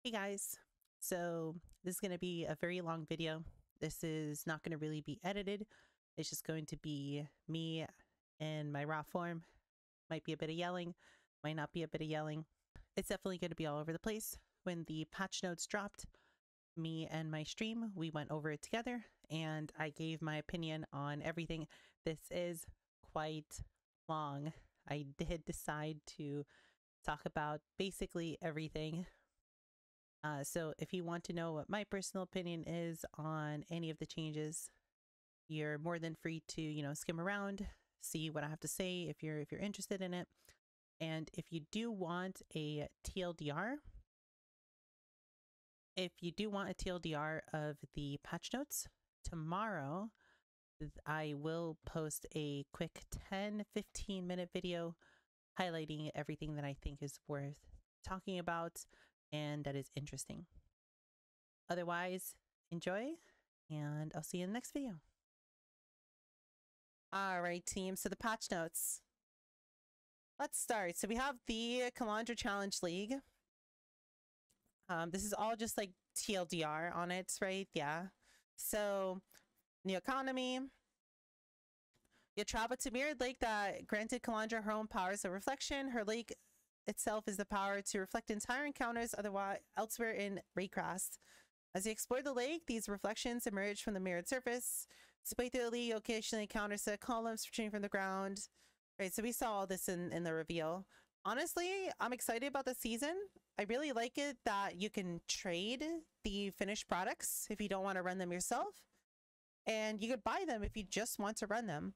Hey guys, so this is going to be a very long video. This is not going to really be edited. It's just going to be me in my raw form. Might be a bit of yelling, might not be a bit of yelling. It's definitely going to be all over the place. When the patch notes dropped, me and my stream, we went over it together and I gave my opinion on everything. This is quite long. I did decide to talk about basically everything. So if you want to know what my personal opinion is on any of the changes, you're more than free to, skim around, see what I have to say if you're interested in it. And if you do want a TLDR, of the patch notes, tomorrow I will post a quick 10-15 minute video highlighting everything that I think is worth talking about and that is interesting. Otherwise, enjoy, and I'll see you in the next video. All right, team. So the patch notes. Let's start. So we have the Kalandra Challenge League. This is all just like TLDR on it, right? Yeah. So new economy. You travel to Mirrored Lake that granted Kalandra her own powers of reflection. Her lake itself is the power to reflect entire encounters otherwise elsewhere in Raycraft. As you explore the lake, these reflections emerge from the mirrored surface. Spatially, you occasionally encounter set columns protruding from the ground. Right, so we saw all this in the reveal. Honestly, I'm excited about the season. I really like it that you can trade the finished products if you don't want to run them yourself. And you could buy them if you just want to run them.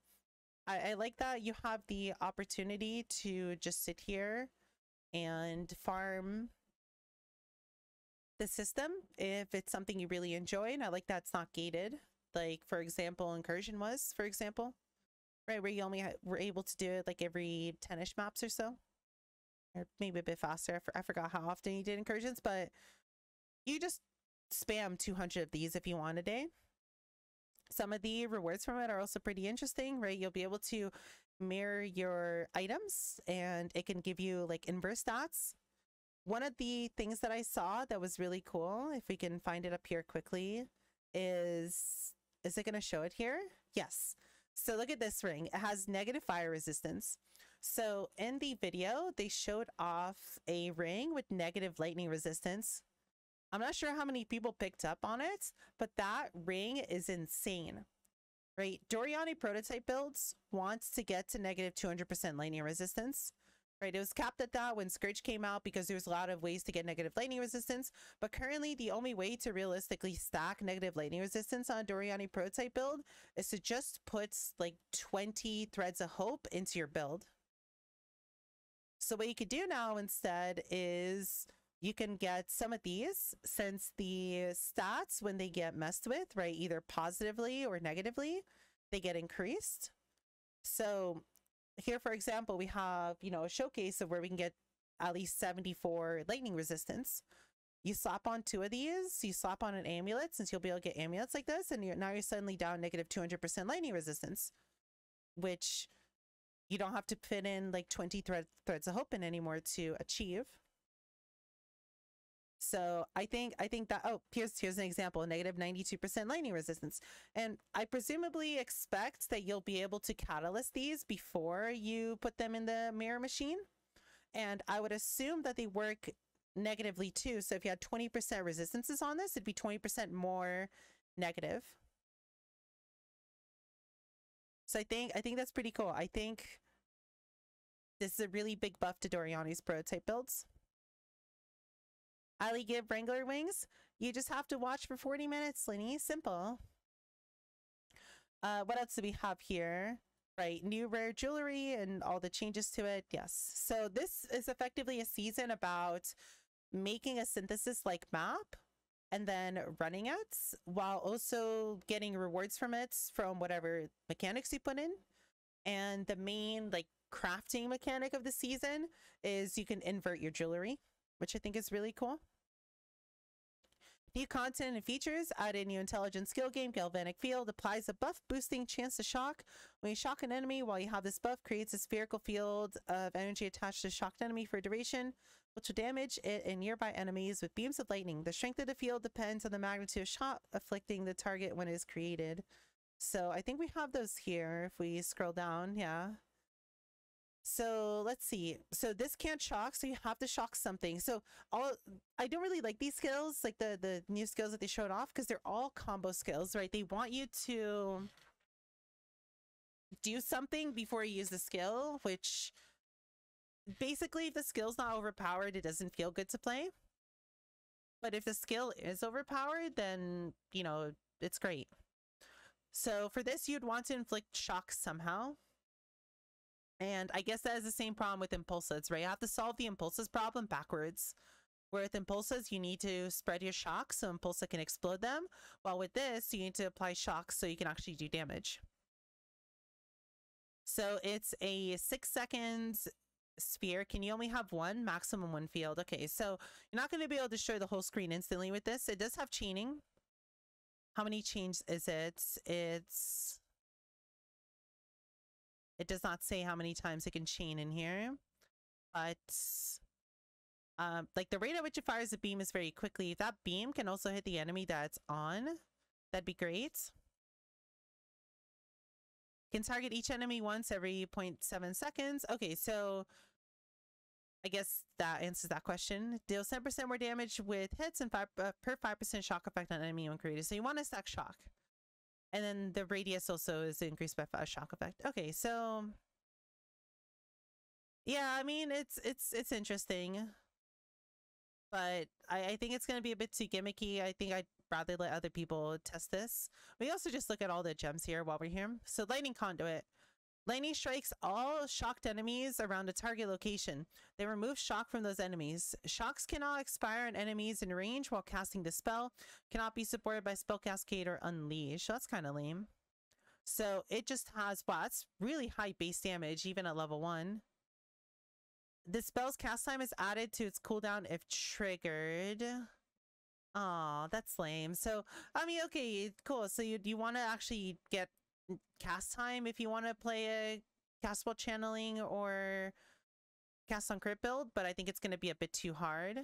I like that you have the opportunity to just sit here and farm the system if it's something you really enjoy. And I like that it's not gated, like for example Incursion was, for example, right, where you only were able to do it like every 10ish maps or so, or maybe a bit faster. I forgot how often you did Incursions, but you just spam 200 of these if you want a day. Some of the rewards from it are also pretty interesting, right? You'll be able to mirror your items and it can give you like inverse stats. One of the things that I saw that was really cool, if we can find it up here quickly, is it going to show it here? Yes. So look at this ring. It has negative fire resistance. So in the video, they showed off a ring with negative lightning resistance. I'm not sure how many people picked up on it, but that ring is insane, right? Doriani prototype builds wants to get to negative 200% lightning resistance, right? It was capped at that when Scourge came out because there's a lot of ways to get negative lightning resistance. But currently, the only way to realistically stack negative lightning resistance on a Doriani prototype build is to just put like 20 threads of hope into your build. So what you could do now instead is you can get some of these, since the stats, when they get messed with, right, either positively or negatively, they get increased. So here, for example, we have, a showcase of where we can get at least 74 lightning resistance. You slap on 2 of these, you slap on an amulet, since you'll be able to get amulets like this, and now you're suddenly down negative 200% lightning resistance, which you don't have to fit in like 20 threads of hope in anymore to achieve. So I think that, oh, here's an example, negative 92% lightning resistance. And I presumably expect that you'll be able to catalyst these before you put them in the mirror machine. And I would assume that they work negatively too. So if you had 20% resistances on this, it'd be 20% more negative. So I think that's pretty cool. I think this is a really big buff to Doriani's prototype builds. Ali give Wrangler wings. You just have to watch for 40 minutes, Linny. Simple. What else do we have here? Right, new rare jewelry and all the changes to it. Yes. So this is effectively a season about making a synthesis-like map and then running it while also getting rewards from it from whatever mechanics you put in. And the main like crafting mechanic of the season is you can invert your jewelry, which I think is really cool. New content and features: add a new intelligence skill game, Galvanic Field, applies a buff boosting chance to shock. When you shock an enemy while you have this buff, creates a spherical field of energy attached to the shocked enemy for a duration. which will damage it and nearby enemies with beams of lightning. The strength of the field depends on the magnitude of shot afflicting the target when it is created. So I think we have those here if we scroll down. Yeah. So let's see. So this can't shock, so you have to shock something. So I don't really like these skills, like the new skills that they showed off, because they're all combo skills, right? They want you to do something before you use the skill, which basically if the skill's not overpowered, it doesn't feel good to play. But if the skill is overpowered, then, you know, it's great. So for this, you'd want to inflict shock somehow. And I guess that is the same problem with impulses, right? You have to solve the impulses problem backwards. Where with impulses, you need to spread your shock so impulsa can explode them. While with this, you need to apply shock so you can actually do damage. So it's a 6 seconds sphere. Can you only have one? Maximum one field. Okay, so you're not going to be able to destroy the whole screen instantly with this. It does have chaining. How many chains is it? It does not say how many times it can chain in here, but like the rate at which it fires a beam is very quickly. If that beam can also hit the enemy that's on, that'd be great. Can target each enemy once every 0.7 seconds. Okay, so I guess that answers that question. Deals 10% more damage with hits and per 5% shock effect on enemy when created. So you want to stack shock. And then the radius also is increased by 5 shock effect. Okay, so yeah, I mean it's interesting, but I think it's gonna be a bit too gimmicky. I think I'd rather let other people test this. We also just look at all the gems here while we're here. So lightning conduit. Lightning strikes all shocked enemies around a target location. They remove shock from those enemies. Shocks cannot expire on enemies in range while casting the spell. Cannot be supported by spell cascade or unleash. That's kind of lame. So it just has, wow, that's really high base damage even at level 1. The spell's cast time is added to its cooldown if triggered. Aw, that's lame. So, I mean, okay, cool. So you want to actually get cast time if you want to play a castable channeling or cast on crit build, but I think it's going to be a bit too hard.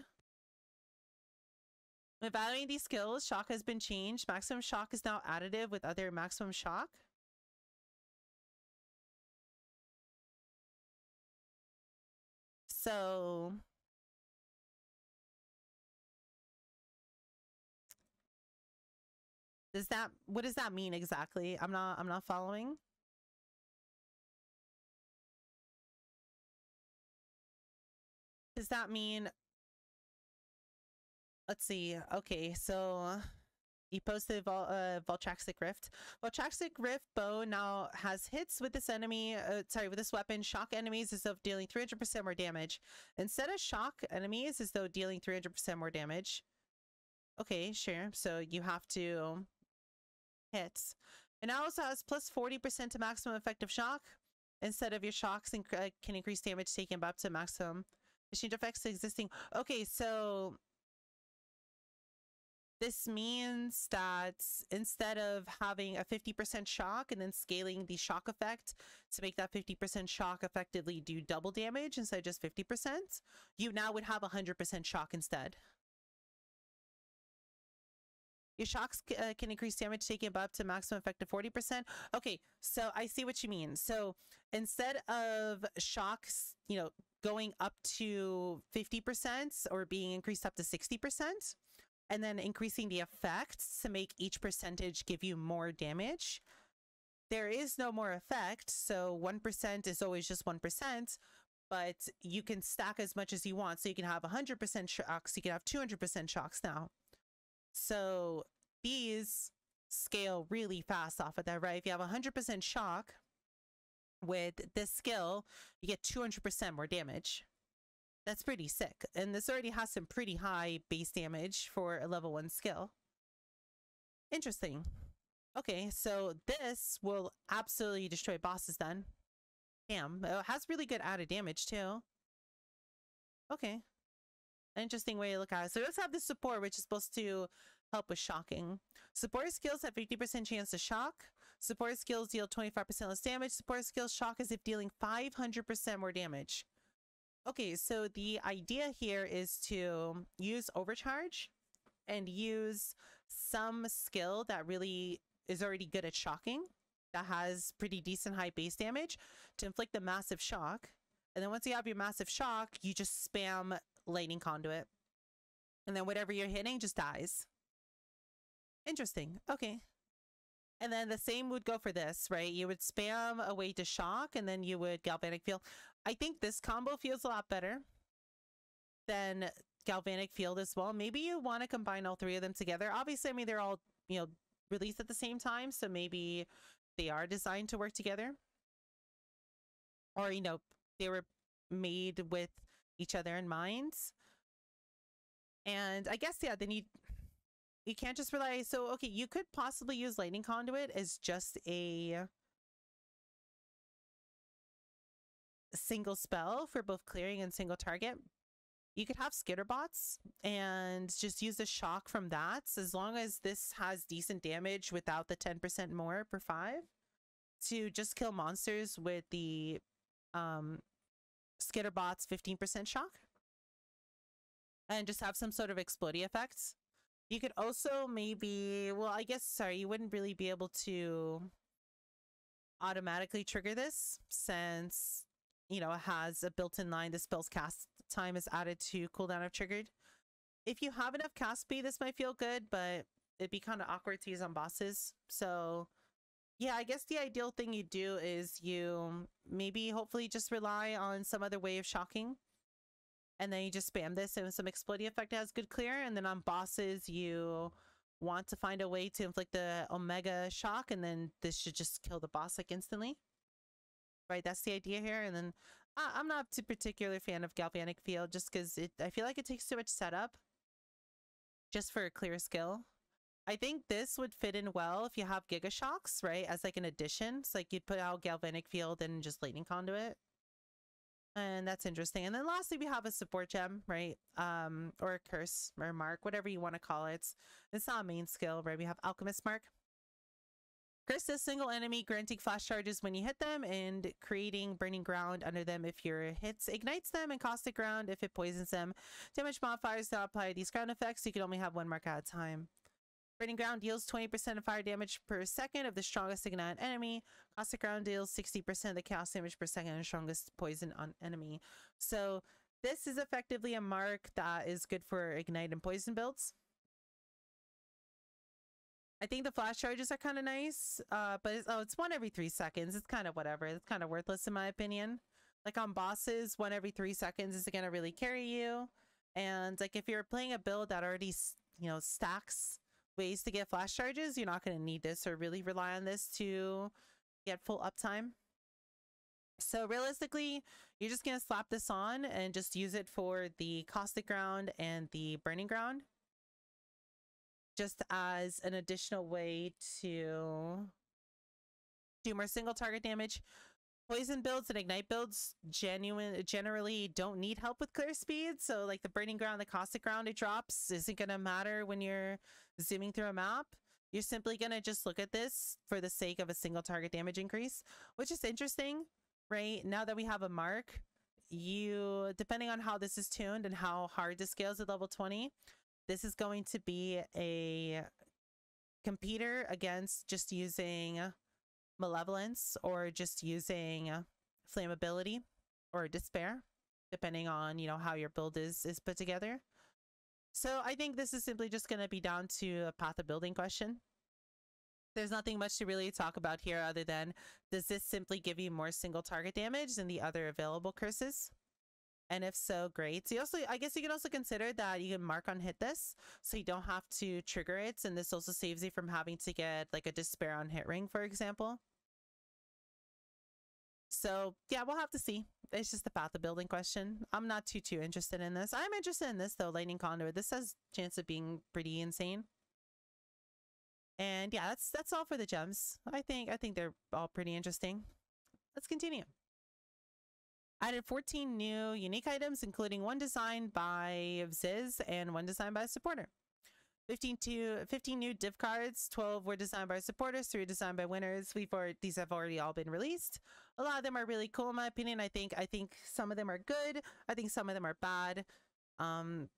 Evaluating these skills, shock has been changed. Maximum shock is now additive with other maximum shock. So what does that mean exactly? I'm not following. Does that mean, let's see. Okay, so he posted Voltraxic Rift. Voltraxic Rift bow now has hits with this enemy, with this weapon. Shock enemies as though dealing 300% more damage. Instead of shock enemies as though dealing 300% more damage. Okay, sure. So you have to hits. And now also has plus 40% to maximum effective shock. Instead of your shocks can increase damage taken up to maximum. Exchange effects existing. Okay, so this means that instead of having a 50% shock and then scaling the shock effect to make that 50% shock effectively do double damage instead of just 50%, you now would have 100% shock instead. Your shocks can increase damage taken up to maximum effective 40%. Okay, so I see what you mean. So instead of shocks, you know, going up to 50% or being increased up to 60%, and then increasing the effects to make each percentage give you more damage, there is no more effect. So 1% is always just 1%, but you can stack as much as you want. So you can have 100% shocks, you can have 200% shocks now. So these scale really fast off of that, right? If you have 100% shock with this skill, you get 200% more damage. That's pretty sick. And this already has some pretty high base damage for a level 1 skill. Interesting. Okay, so this will absolutely destroy bosses then. Damn, it has really good added damage too. Okay. Interesting way to look at it. So let's have the support, which is supposed to help with shocking. Support skills have 50% chance to shock. Support skills deal 25% less damage. Support skills shock as if dealing 500% more damage. Okay, so the idea here is to use overcharge and use some skill that really is already good at shocking, that has pretty decent high base damage, to inflict the massive shock. And then once you have your massive shock, you just spam lightning conduit. And then whatever you're hitting just dies. Interesting. Okay. And then the same would go for this, right? You would spam a way to shock, and then you would galvanic field. I think this combo feels a lot better than galvanic field as well. Maybe you want to combine all three of them together. Obviously, I mean, they're all, you know, released at the same time, so maybe they are designed to work together. Or, you know, they were made with each other in mind. And I guess, yeah, then you can't just rely. So, okay, you could possibly use lightning conduit as just a single spell for both clearing and single target. You could have skitterbots and just use the shock from that, as long as this has decent damage without the 10% more per 5, to just kill monsters with the skitterbots 15% shock, and just have some sort of explodey effects. You could also maybe, well, I guess, sorry, you wouldn't really be able to automatically trigger this, since, you know, it has a built-in line, the spell's cast time is added to cooldown if triggered. If you have enough cast speed, this might feel good, but it'd be kind of awkward to use on bosses. So yeah, I guess the ideal thing you do is you maybe hopefully just rely on some other way of shocking, and then you just spam this and some explodey effect that has good clear. And then on bosses, you want to find a way to inflict the omega shock, and then this should just kill the boss like instantly. Right, that's the idea here. And then I'm not a particular fan of galvanic field, just because I feel like it takes too much setup just for a clear skill. I think this would fit in well if you have Giga Shocks, right, as like an addition. So like you'd put out galvanic field and just lightning conduit, and that's interesting. And then lastly, we have a support gem, right, or a curse or mark, whatever you want to call it. It's not a main skill, right? We have Alchemist Mark. Curse a single enemy, granting flash charges when you hit them, and creating burning ground under them if your hits ignites them, and caustic ground if it poisons them. Damage modifiers that apply these ground effects. You can only have one mark at a time. Burning ground deals 20% of fire damage per second of the strongest ignited enemy. Caustic ground deals 60% of the chaos damage per second of the strongest poison on enemy. So this is effectively a mark that is good for ignite and poison builds. I think the flash charges are kind of nice, but it's 1 every 3 seconds. It's kind of whatever. It's kind of worthless in my opinion. Like on bosses, 1 every 3 seconds is going to really carry you. And like if you're playing a build that already, you know, stacks ways to get flash charges, you're not going to need this or really rely on this to get full uptime. So realistically, you're just going to slap this on and just use it for the caustic ground and the burning ground, just as an additional way to do more single target damage. Poison builds and ignite builds generally don't need help with clear speed, so like the burning ground, the caustic ground it drops isn't going to matter when you're zooming through a map. You're simply going to just look at this for the sake of a single target damage increase, which is interesting, right? Now that we have a mark, you, depending on how this is tuned and how hard this scales at level 20, this is going to be a competitor against just using Malevolence or just using Flammability or Despair, depending on, you know, how your build is put together. So I think this is simply just going to be down to a path of building question. There's nothing much to really talk about here other than, does this simply give you more single target damage than the other available curses? And if so, great. So you also, I guess you can also consider that you can mark on hit this, so you don't have to trigger it. And this also saves you from having to get like a Despair on hit ring, for example. So yeah, we'll have to see. It's just the path of building question. I'm not too interested in this. I'm interested in this though, Lightning Conduit. This has chance of being pretty insane. And yeah, that's all for the gems. I think they're all pretty interesting. Let's continue. Added 14 new unique items, including 1 designed by Ziz and 1 designed by a supporter. 15 new div cards. 12 were designed by supporters, 3 designed by winners. These have already all been released. A lot of them are really cool in my opinion. I think some of them are good. I think some of them are bad.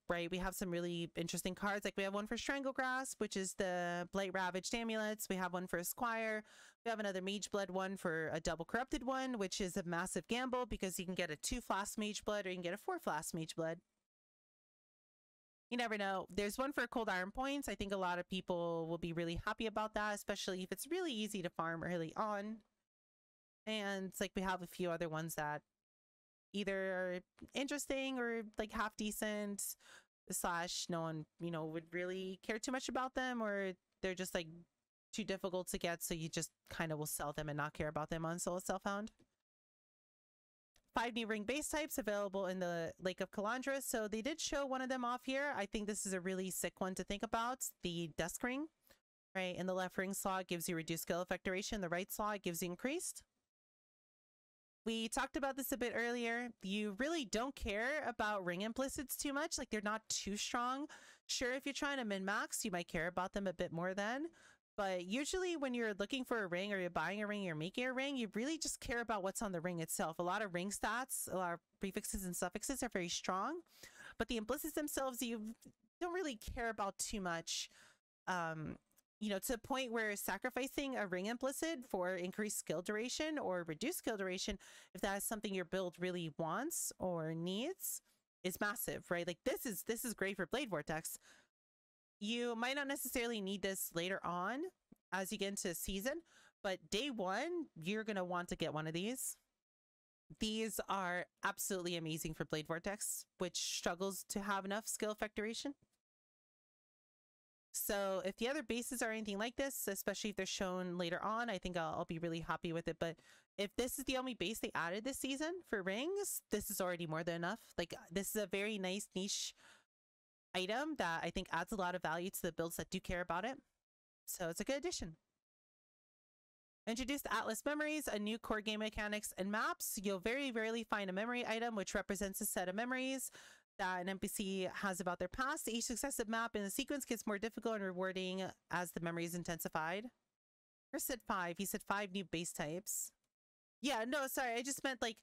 Right, we have some really interesting cards. Like we have one for Stranglegrasp, which is the Blight Ravaged Amulets. We have one for Esquire. We have another Mage Blood one for a double corrupted one, which is a massive gamble because you can get a 2 Flask Mage Blood or you can get a 4 Flask Mage Blood. You never know. There's one for Cold Iron Points. I think a lot of people will be really happy about that, especially if it's really easy to farm early on. And it's like we have a few other ones that either interesting or like half decent / no one, you know, would really care too much about them, or they're just like too difficult to get, so you just kind of will sell them and not care about them until it's self-found. 5 new ring base types available in the Lake of Calandra. So they did show one of them off here. I think this is a really sick one to think about. The Dusk Ring, right? In the left ring slot gives you reduced skill effect duration. The right slot gives you increased. We talked about this a bit earlier. You really don't care about ring implicits too much. Like they're not too strong. Sure, if you're trying to min-max, you might care about them a bit more then. But usually when you're looking for a ring or you're buying a ring, you're making a ring, you really just care about what's on the ring itself. A lot of ring stats, a lot of prefixes and suffixes are very strong, but the implicits themselves, you don't really care about too much. You know, to the point where sacrificing a ring implicit for increased skill duration or reduced skill duration, if that is something your build really wants or needs, is massive, right? Like this is great for Blade Vortex. You might not necessarily need this later on as you get into season, but day one, you're going to want to get one of these. These are absolutely amazing for Blade Vortex, which struggles to have enough skill effect duration. So if the other bases are anything like this, especially if they're shown later on, I think I'll be really happy with it. But if this is the only base they added this season for rings, this is already more than enough. Like this is a very nice niche item that I think adds a lot of value to the builds that do care about it. So it's a good addition. Introduced Atlas Memories, a new core game mechanics and maps. You'll very rarely find a memory item which represents a set of memories that an NPC has about their past. Each successive map in the sequence gets more difficult and rewarding as the memory is intensified. Chris said 5. He said 5 new base types. Yeah, no, sorry. I just meant like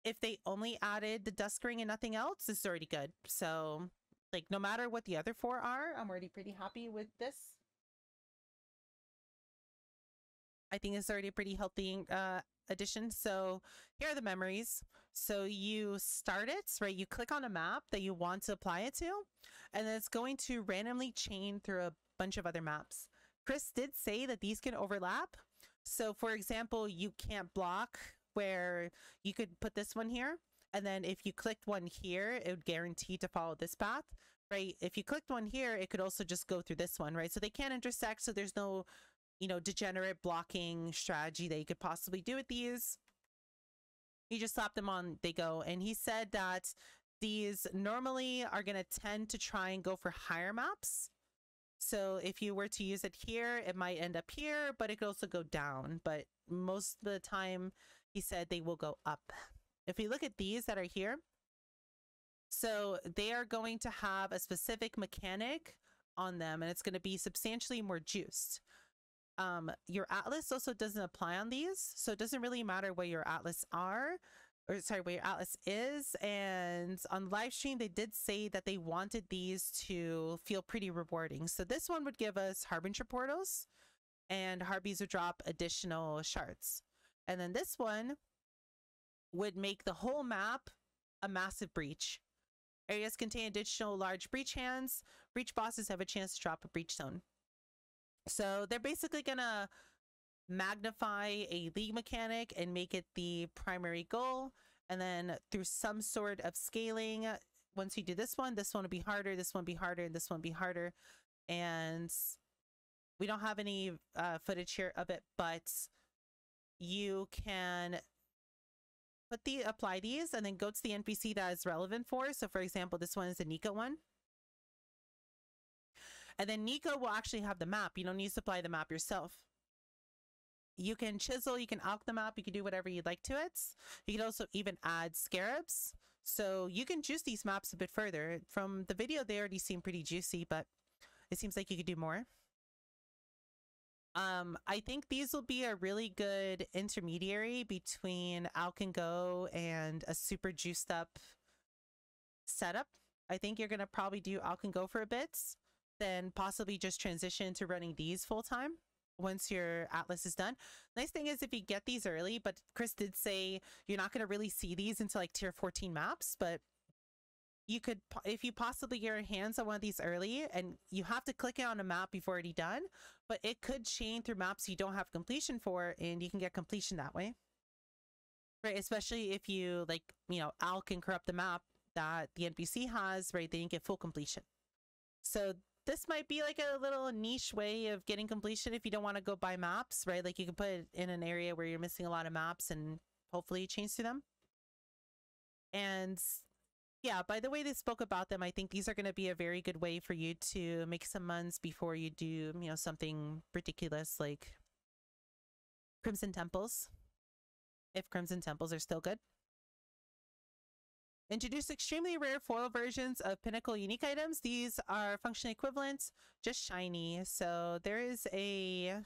if they only added the Dusk Ring and nothing else, this is already good. So like no matter what the other 4 are, I'm already pretty happy with this. I think it's already a pretty healthy addition. So here are the memories. So you start it, right? You click on a map that you want to apply it to, and then it's going to randomly chain through a bunch of other maps. Chris did say that these can overlap. So for example, you can't block where you could put this one here. And then if you clicked one here, it would guarantee to follow this path, right? If you clicked one here, it could also just go through this one, right? So they can't intersect. So there's no, you know, degenerate blocking strategy that you could possibly do with these. You just slap them on, they go. And he said that these normally are going to tend to try and go for higher maps. So if you were to use it here, it might end up here, but it could also go down. But most of the time, he said they will go up. If we look at these that are here, so they are going to have a specific mechanic on them, and it's going to be substantially more juiced. Your Atlas also doesn't apply on these, so it doesn't really matter where your Atlas are, or sorry, where your Atlas is. And on live stream, they did say that they wanted these to feel pretty rewarding. So this one would give us Harbinger portals, and Harbies would drop additional shards. And then this one would make the whole map a massive breach. Areas contain additional large breach hands. Breach bosses have a chance to drop a breach zone. So they're basically gonna magnify a league mechanic and make it the primary goal. And then through some sort of scaling, once you do this one will be harder, this one will be harder, this one will be harder. And we don't have any footage here of it, but you can apply these and then go to the NPC that is relevant for. So for example, this one is a Nico one. And then Nico will actually have the map. You don't need to supply the map yourself. You can chisel, you can alch the map, you can do whatever you'd like to it. You can also even add scarabs. So you can juice these maps a bit further. From the video, they already seem pretty juicy, but it seems like you could do more. I think these will be a really good intermediary between Alk and Go and a super juiced up setup. I think you're going to probably do Alk and Go for a bit, then possibly just transition to running these full time once your Atlas is done. Nice thing is if you get these early, but Chris did say you're not going to really see these until like tier 14 maps, but you could, if you possibly get your hands on one of these early, and you have to click it on a map you've already done, but it could chain through maps you don't have completion for, and you can get completion that way. Right, especially if you like, you know, Al can corrupt the map that the NPC has, right? Then you get full completion. So this might be like a little niche way of getting completion if you don't want to go buy maps, right? Like you can put it in an area where you're missing a lot of maps and hopefully you change to them. And yeah, by the way they spoke about them, I think these are going to be a very good way for you to make some months before you do, you know, something ridiculous like Crimson Temples, if Crimson Temples are still good. Introduce extremely rare foil versions of Pinnacle unique items. These are functionally equivalent, just shiny. So there is a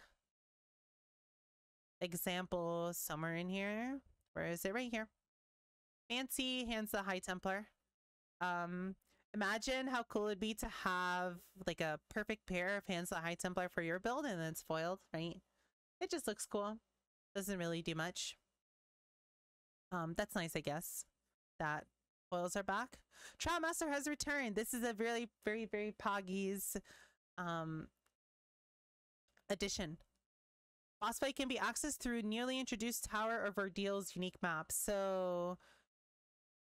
example somewhere in here. Where is it? Right here. Fancy Hands the High Templar. Imagine how cool it'd be to have like a perfect pair of Hands the High Templar for your build, and then it's foiled, right? It just looks cool. Doesn't really do much. That's nice, I guess. That foils are back. Trial Master has returned. This is a really very Poggy's addition. Boss fight can be accessed through newly introduced Tower of Ordeal's unique map. So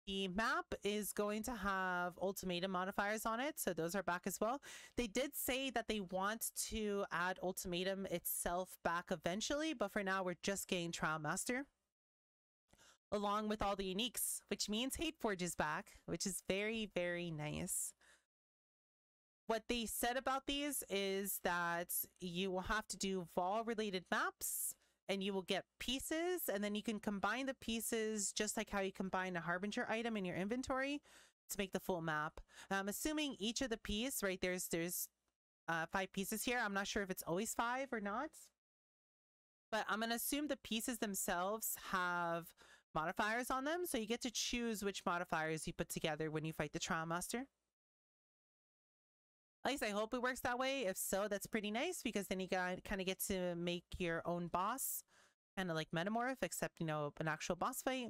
the map is going to have Ultimatum modifiers on it, so those are back as well. They did say that they want to add Ultimatum itself back eventually, but for now we're just getting Trial Master along with all the uniques, which means Hateforge is back, which is very nice. What they said about these is that you will have to do Vol related maps and you will get pieces, and then you can combine the pieces just like how you combine a Harbinger item in your inventory to make the full map. I'm assuming each of the piece, right, there's 5 pieces here. I'm not sure if it's always 5 or not, but I'm going to assume the pieces themselves have modifiers on them, so you get to choose which modifiers you put together when you fight the Trial Master. At least I hope it works that way. If so, that's pretty nice, because then you kind of get to make your own boss, kind of like Metamorph, except, you know, an actual boss fight.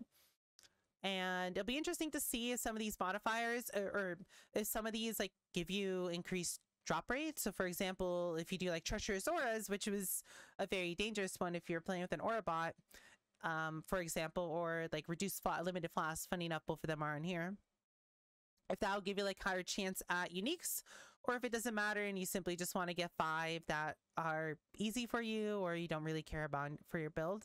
And it'll be interesting to see if some of these modifiers or if some of these like give you increased drop rate. So for example, if you do like Treacherous Auras, which was a very dangerous one if you're playing with an Aura bot, for example, or like reduced limited flask. Funny enough, both of them are in here. If that'll give you like higher chance at uniques, or if it doesn't matter and you simply just want to get 5 that are easy for you or you don't really care about for your build.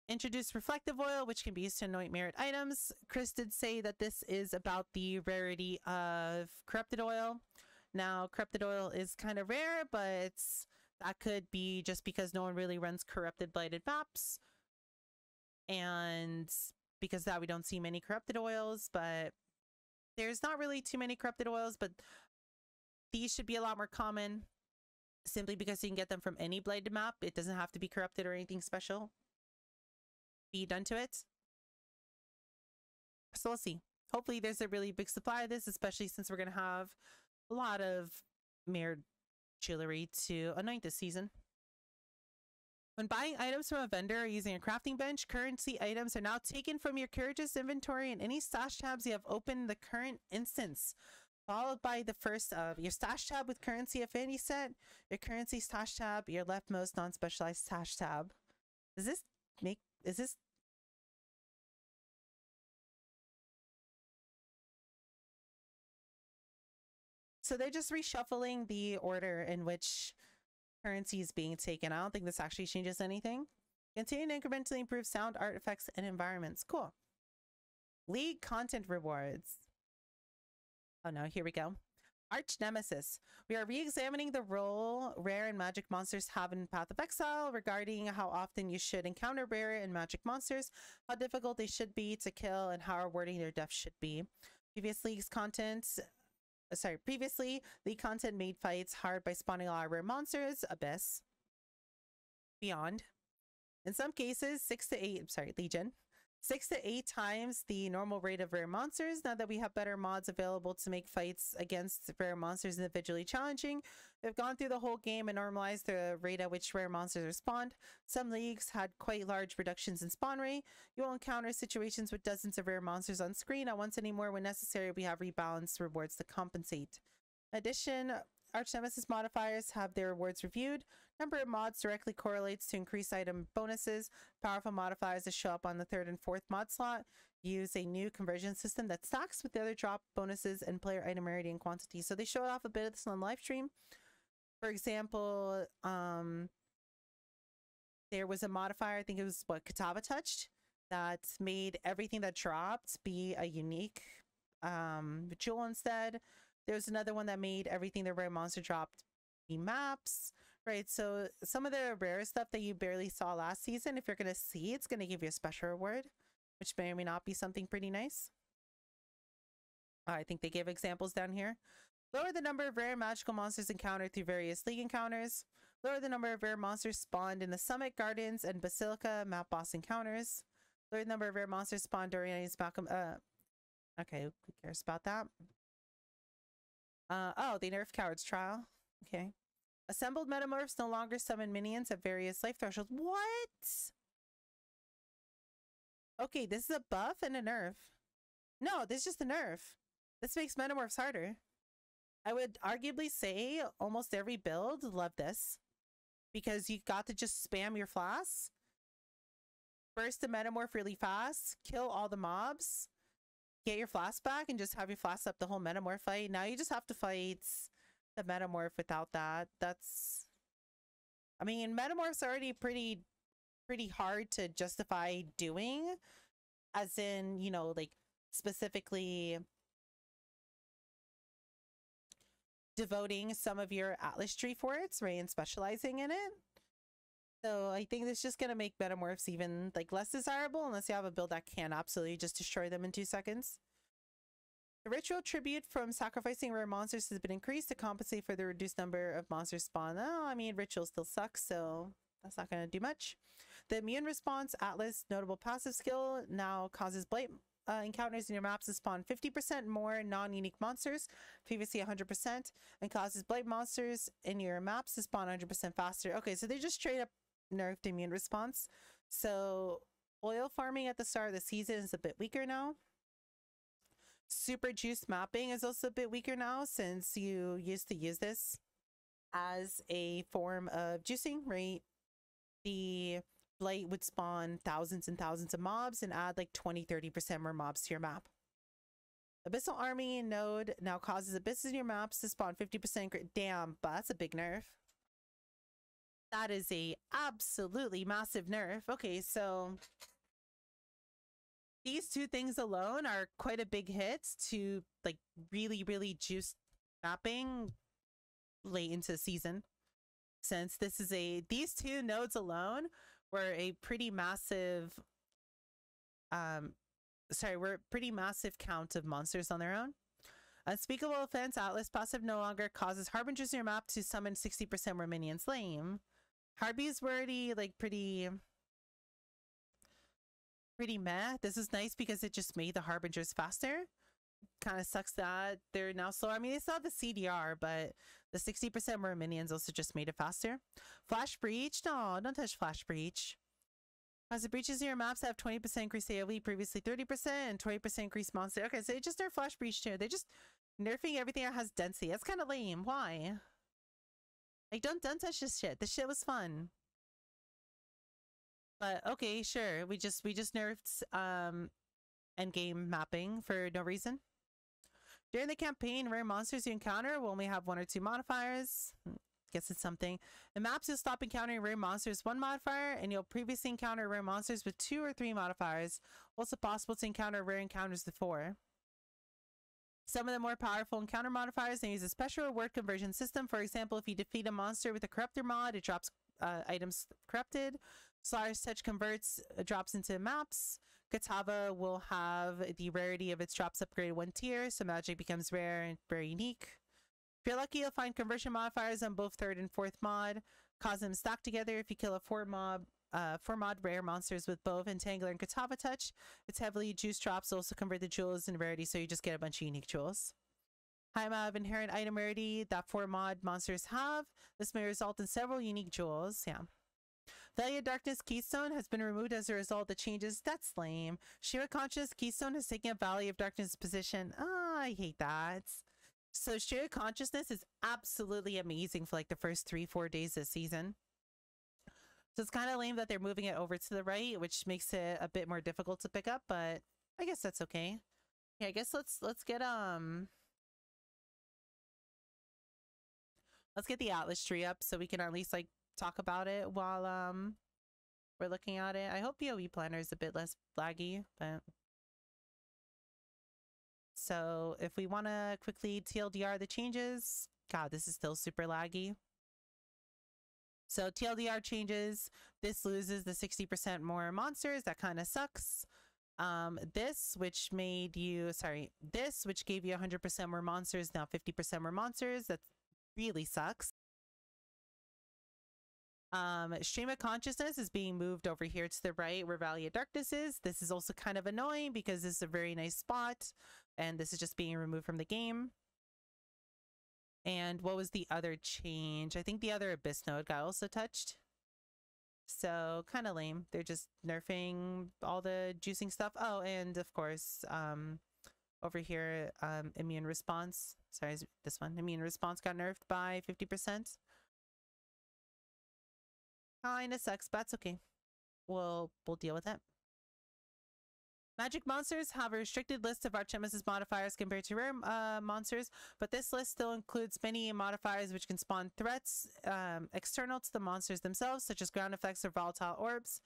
Introduce Reflective Oil, which can be used to anoint merit items. Chris did say that this is about the rarity of Corrupted Oil. Now, Corrupted Oil is kind of rare, but that could be just because no one really runs Corrupted Blighted maps, and because that we don't see many Corrupted Oils, but there's not really too many Corrupted Oils, but these should be a lot more common simply because you can get them from any Blighted map. It doesn't have to be corrupted or anything special be done to it. So we'll see. Hopefully there's a really big supply of this, especially since we're going to have a lot of mirrored jewelry to anoint this season. When buying items from a vendor or using a crafting bench, currency items are now taken from your Courageous inventory and any stash tabs you have open in the current instance, followed by the first of your stash tab with currency affinity set, your currency stash tab, your leftmost non-specialized stash tab. Does this make, is this? So they're just reshuffling the order in which currency is being taken. I don't think this actually changes anything. Continue to incrementally improve sound, artifacts, and environments. Cool. League content rewards. Oh no, here we go. Archnemesis. We are re-examining the role rare and magic monsters have in Path of Exile regarding how often you should encounter rare and magic monsters, how difficult they should be to kill, and how rewarding their death should be. Previous League's content Previously, the content made fights hard by spawning a lot of rare monsters, Abyss, Beyond. In some cases, Legion. 6 to 8 times the normal rate of rare monsters. Now that we have better mods available to make fights against rare monsters individually challenging, we've gone through the whole game and normalized the rate at which rare monsters are spawned. Some leagues had quite large reductions in spawn rate. You will encounter situations with dozens of rare monsters on screen at once anymore. When necessary, we have rebalanced rewards to compensate. In addition, Archnemesis modifiers have their rewards reviewed. Number of mods directly correlates to increased item bonuses. Powerful modifiers that show up on the 3rd and 4th mod slot use a new conversion system that stacks with the other drop bonuses and player item rarity and quantity. So they showed off a bit of this on live stream. For example, there was a modifier, I think it was Katava Touched, that made everything that dropped be a unique jewel instead. There's another one that made everything the rare monster dropped be maps, right? So some of the rare stuff that you barely saw last season, if you're going to see, it's going to give you a special reward, which may or may not be something pretty nice. I think they give examples down here. Lower the number of rare magical monsters encountered through various league encounters. Lower the number of rare monsters spawned in the Summit, Gardens, and Basilica map boss encounters. Lower the number of rare monsters spawned during any Malcolm. Okay, who cares about that? Oh, they nerfed Coward's Trial. Okay. Assembled metamorphs no longer summon minions at various life thresholds. What? Okay, this is a buff and a nerf. No, this is just a nerf. This makes metamorphs harder. I would arguably say almost every build loved this, because you got to just spam your flasks, burst the metamorph really fast, kill all the mobs, get your flask back, and just have your flask up the whole metamorph fight. Now you just have to fight the metamorph without that. That's, I mean, metamorph's already pretty hard to justify doing, as in, you know, like specifically devoting some of your Atlas tree for it, right, and specializing in it. So I think it's just going to make metamorphs even like less desirable unless you have a build that can absolutely just destroy them in 2 seconds. The ritual tribute from sacrificing rare monsters has been increased to compensate for the reduced number of monsters spawned. Oh, I mean, ritual still sucks, so that's not going to do much. The immune response Atlas notable passive skill now causes blight encounters in your maps to spawn 50% more non-unique monsters, previously 100%, and causes blight monsters in your maps to spawn 100% faster. Okay, so they just straight up nerfed immune response. So oil farming at the start of the season is a bit weaker now. Super juice mapping is also a bit weaker now, since you used to use this as a form of juicing, right? The blight would spawn thousands and thousands of mobs and add like 20-30% more mobs to your map. Abyssal Army node now causes abysses in your maps to spawn 50%. Damn, but that's a big nerf. That is a absolutely massive nerf. Okay, so these 2 things alone are quite a big hit to like really juice mapping late into the season, since this is these 2 nodes alone were a pretty massive were a pretty massive count of monsters on their own. Unspeakable Offense Atlas passive no longer causes harbingers in your map to summon 60% more minions. Lame. Harbies were already like pretty meh. This is nice because it just made the harbingers faster. Kind of sucks that they're now slower. I mean, it's not the CDR, but the 60% more minions also just made it faster. Flash Breach? No, don't touch Flash Breach. As the breaches in your maps have 20% increased AoE, previously 30%, and 20% increased monster. Okay, so they just nerfed Flash Breach too. They're just nerfing everything that has density. That's kind of lame. Why? Like, don't touch this shit. This shit was fun. But okay, sure. We just nerfed endgame mapping for no reason. During the campaign, rare monsters you encounter will only have 1 or 2 modifiers. Guess it's something. In maps, you'll stop encountering rare monsters 1 modifier, and you'll previously encounter rare monsters with 2 or 3 modifiers. Also possible to encounter rare encounters with 4. Some of the more powerful encounter modifiers, they use a special reward conversion system. For example, if you defeat a monster with a corruptor mod, it drops items corrupted. Slayer's Touch converts drops into maps. Katava will have the rarity of its drops upgraded 1 tier, so magic becomes rare and very unique. If you're lucky, you'll find conversion modifiers on both 3rd and 4th mod. Cause them stack together if you kill a 4 mod rare monsters with both Entangler and Katava Touch. Its heavily juice drops also convert the jewels in rarity, so you just get a bunch of unique jewels. High amount of inherent item rarity that 4 mod monsters have. This may result in several unique jewels. Yeah. Value of Darkness Keystone has been removed as a result of the changes. That's lame. Shiva Conscious Keystone has taken up Valley of Darkness position. Oh, I hate that. So Shiva Consciousness is absolutely amazing for like the first 3-4 days this season. So it's kind of lame that they're moving it over to the right, which makes it a bit more difficult to pick up, but I guess that's okay. Yeah, I guess let's get the Atlas tree up so we can at least like talk about it while we're looking at it. I hope PoE Planner is a bit less laggy, but so if we want to quickly TLDR the changes, God, this is still super laggy. So TLDR changes, this loses the 60% more monsters. That kind of sucks. This, which gave you 100% more monsters, now 50% more monsters. That really sucks. Stream of Consciousness is being moved over here to the right where Valley of Darkness is. This is also kind of annoying because this is a very nice spot, and this is just being removed from the game. And what was the other change? I think the other Abyss node got also touched. So kind of lame. They're just nerfing all the juicing stuff. Oh, and of course, over here, immune response. Sorry, this one. Immune response got nerfed by 50%. Kinda sucks, but that's okay. We'll deal with it. Magic monsters have a restricted list of Archnemesis modifiers compared to rare monsters, but this list still includes many modifiers which can spawn threats external to the monsters themselves, such as ground effects or volatile orbs.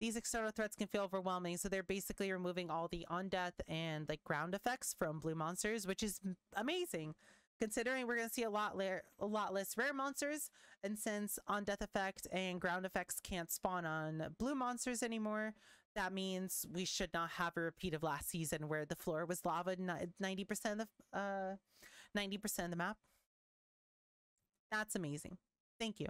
These external threats can feel overwhelming, so they're basically removing all the on-death and like ground effects from blue monsters, which is amazing, considering we're going to see a lot less rare monsters, and since on-death effect and ground effects can't spawn on blue monsters anymore, that means we should not have a repeat of last season where the floor was lava 90% of the map. That's amazing. Thank you.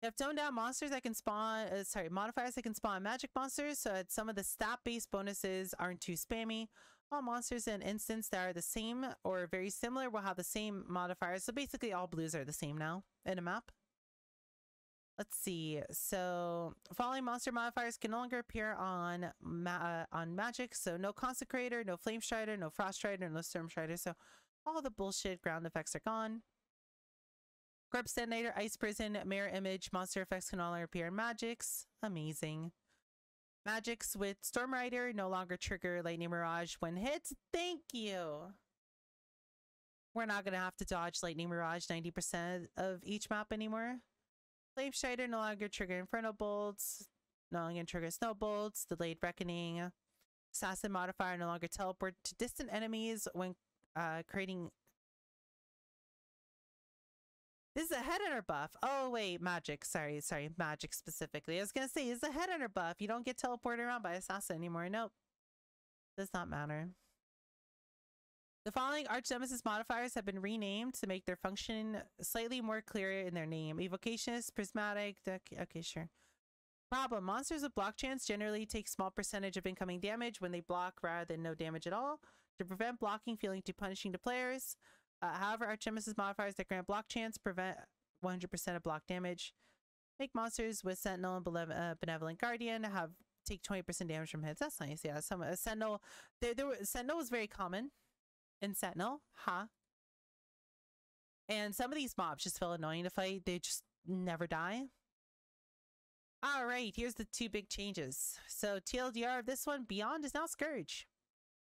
You have toned down monsters that can spawn, modifiers that can spawn magic monsters, so that some of the stat-based bonuses aren't too spammy. All monsters in an instance that are the same or very similar will have the same modifiers, so basically all blues are the same now in a map. Let's see. So following monster modifiers can no longer appear on magic. So no Consecrator, no Flame Strider, no Frost Strider, no Storm Strider. So all the bullshit ground effects are gone. Corpse Detonator, Ice Prison, Mirror Image, monster effects can no longer appear in magics. Amazing. Magics with Storm Rider no longer trigger Lightning Mirage when hit. Thank you. We're not going to have to dodge Lightning Mirage 90% of each map anymore. Flame Strider no longer trigger Inferno Bolts, no longer trigger Snow Bolts, Delayed Reckoning. Assassin modifier no longer teleport to distant enemies when creating. This is a headhunter buff. Oh wait, magic. Sorry, magic specifically. I was gonna say, it's a headhunter buff. You don't get teleported around by assassin anymore. Nope, does not matter. The following Archnemesis modifiers have been renamed to make their function slightly more clear in their name. Evocationist, Prismatic, okay, sure. Problem, monsters with block chance generally take small percentage of incoming damage when they block rather than no damage at all. To prevent blocking feeling too punishing to players. However, Archnemesis modifiers that grant block chance prevent 100% of block damage. Make monsters with Sentinel and Benevolent Guardian take 20% damage from hits. That's nice, yeah. Some Sentinel, Sentinel was very common in Sentinel, and some of these mobs just feel annoying to fight. They just never die. All right, here's the two big changes. So TLDR of this one, Beyond is now Scourge.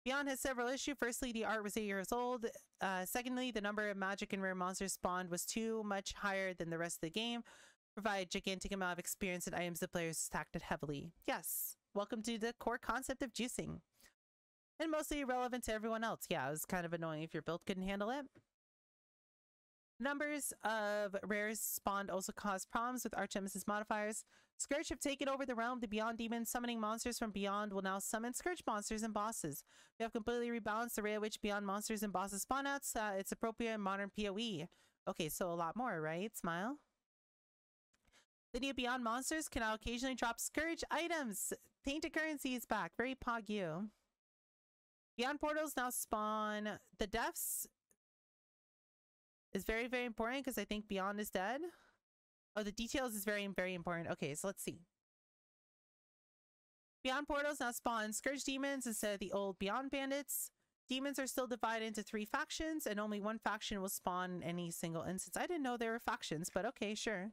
Beyond has several issues. Firstly, the art was 8 years old. Secondly, the number of magic and rare monsters spawned was too much higher than the rest of the game. Provide gigantic amount of experience and items the players stacked it heavily. Yes, welcome to the core concept of juicing. And mostly irrelevant to everyone else. Yeah, it was kind of annoying if your build couldn't handle it. Numbers of rares spawned also caused problems with Archnemesis modifiers. Scourge have taken over the realm. The Beyond demons summoning monsters from beyond will now summon Scourge monsters and bosses. We have completely rebalanced the rate at which Beyond monsters and bosses spawn out. It's appropriate in modern PoE. Okay, so a lot more, right? Smile. The new Beyond monsters can now occasionally drop Scourge items. Tainted currency is back. Very pog you. Beyond portals now spawn. The deaths is very, very important because I think Beyond is dead. Oh, the details is very, very important. Okay, so let's see. Beyond portals now spawn Scourge demons instead of the old Beyond bandits. Demons are still divided into 3 factions, and only 1 faction will spawn in any single instance. I didn't know there were factions, but okay, sure.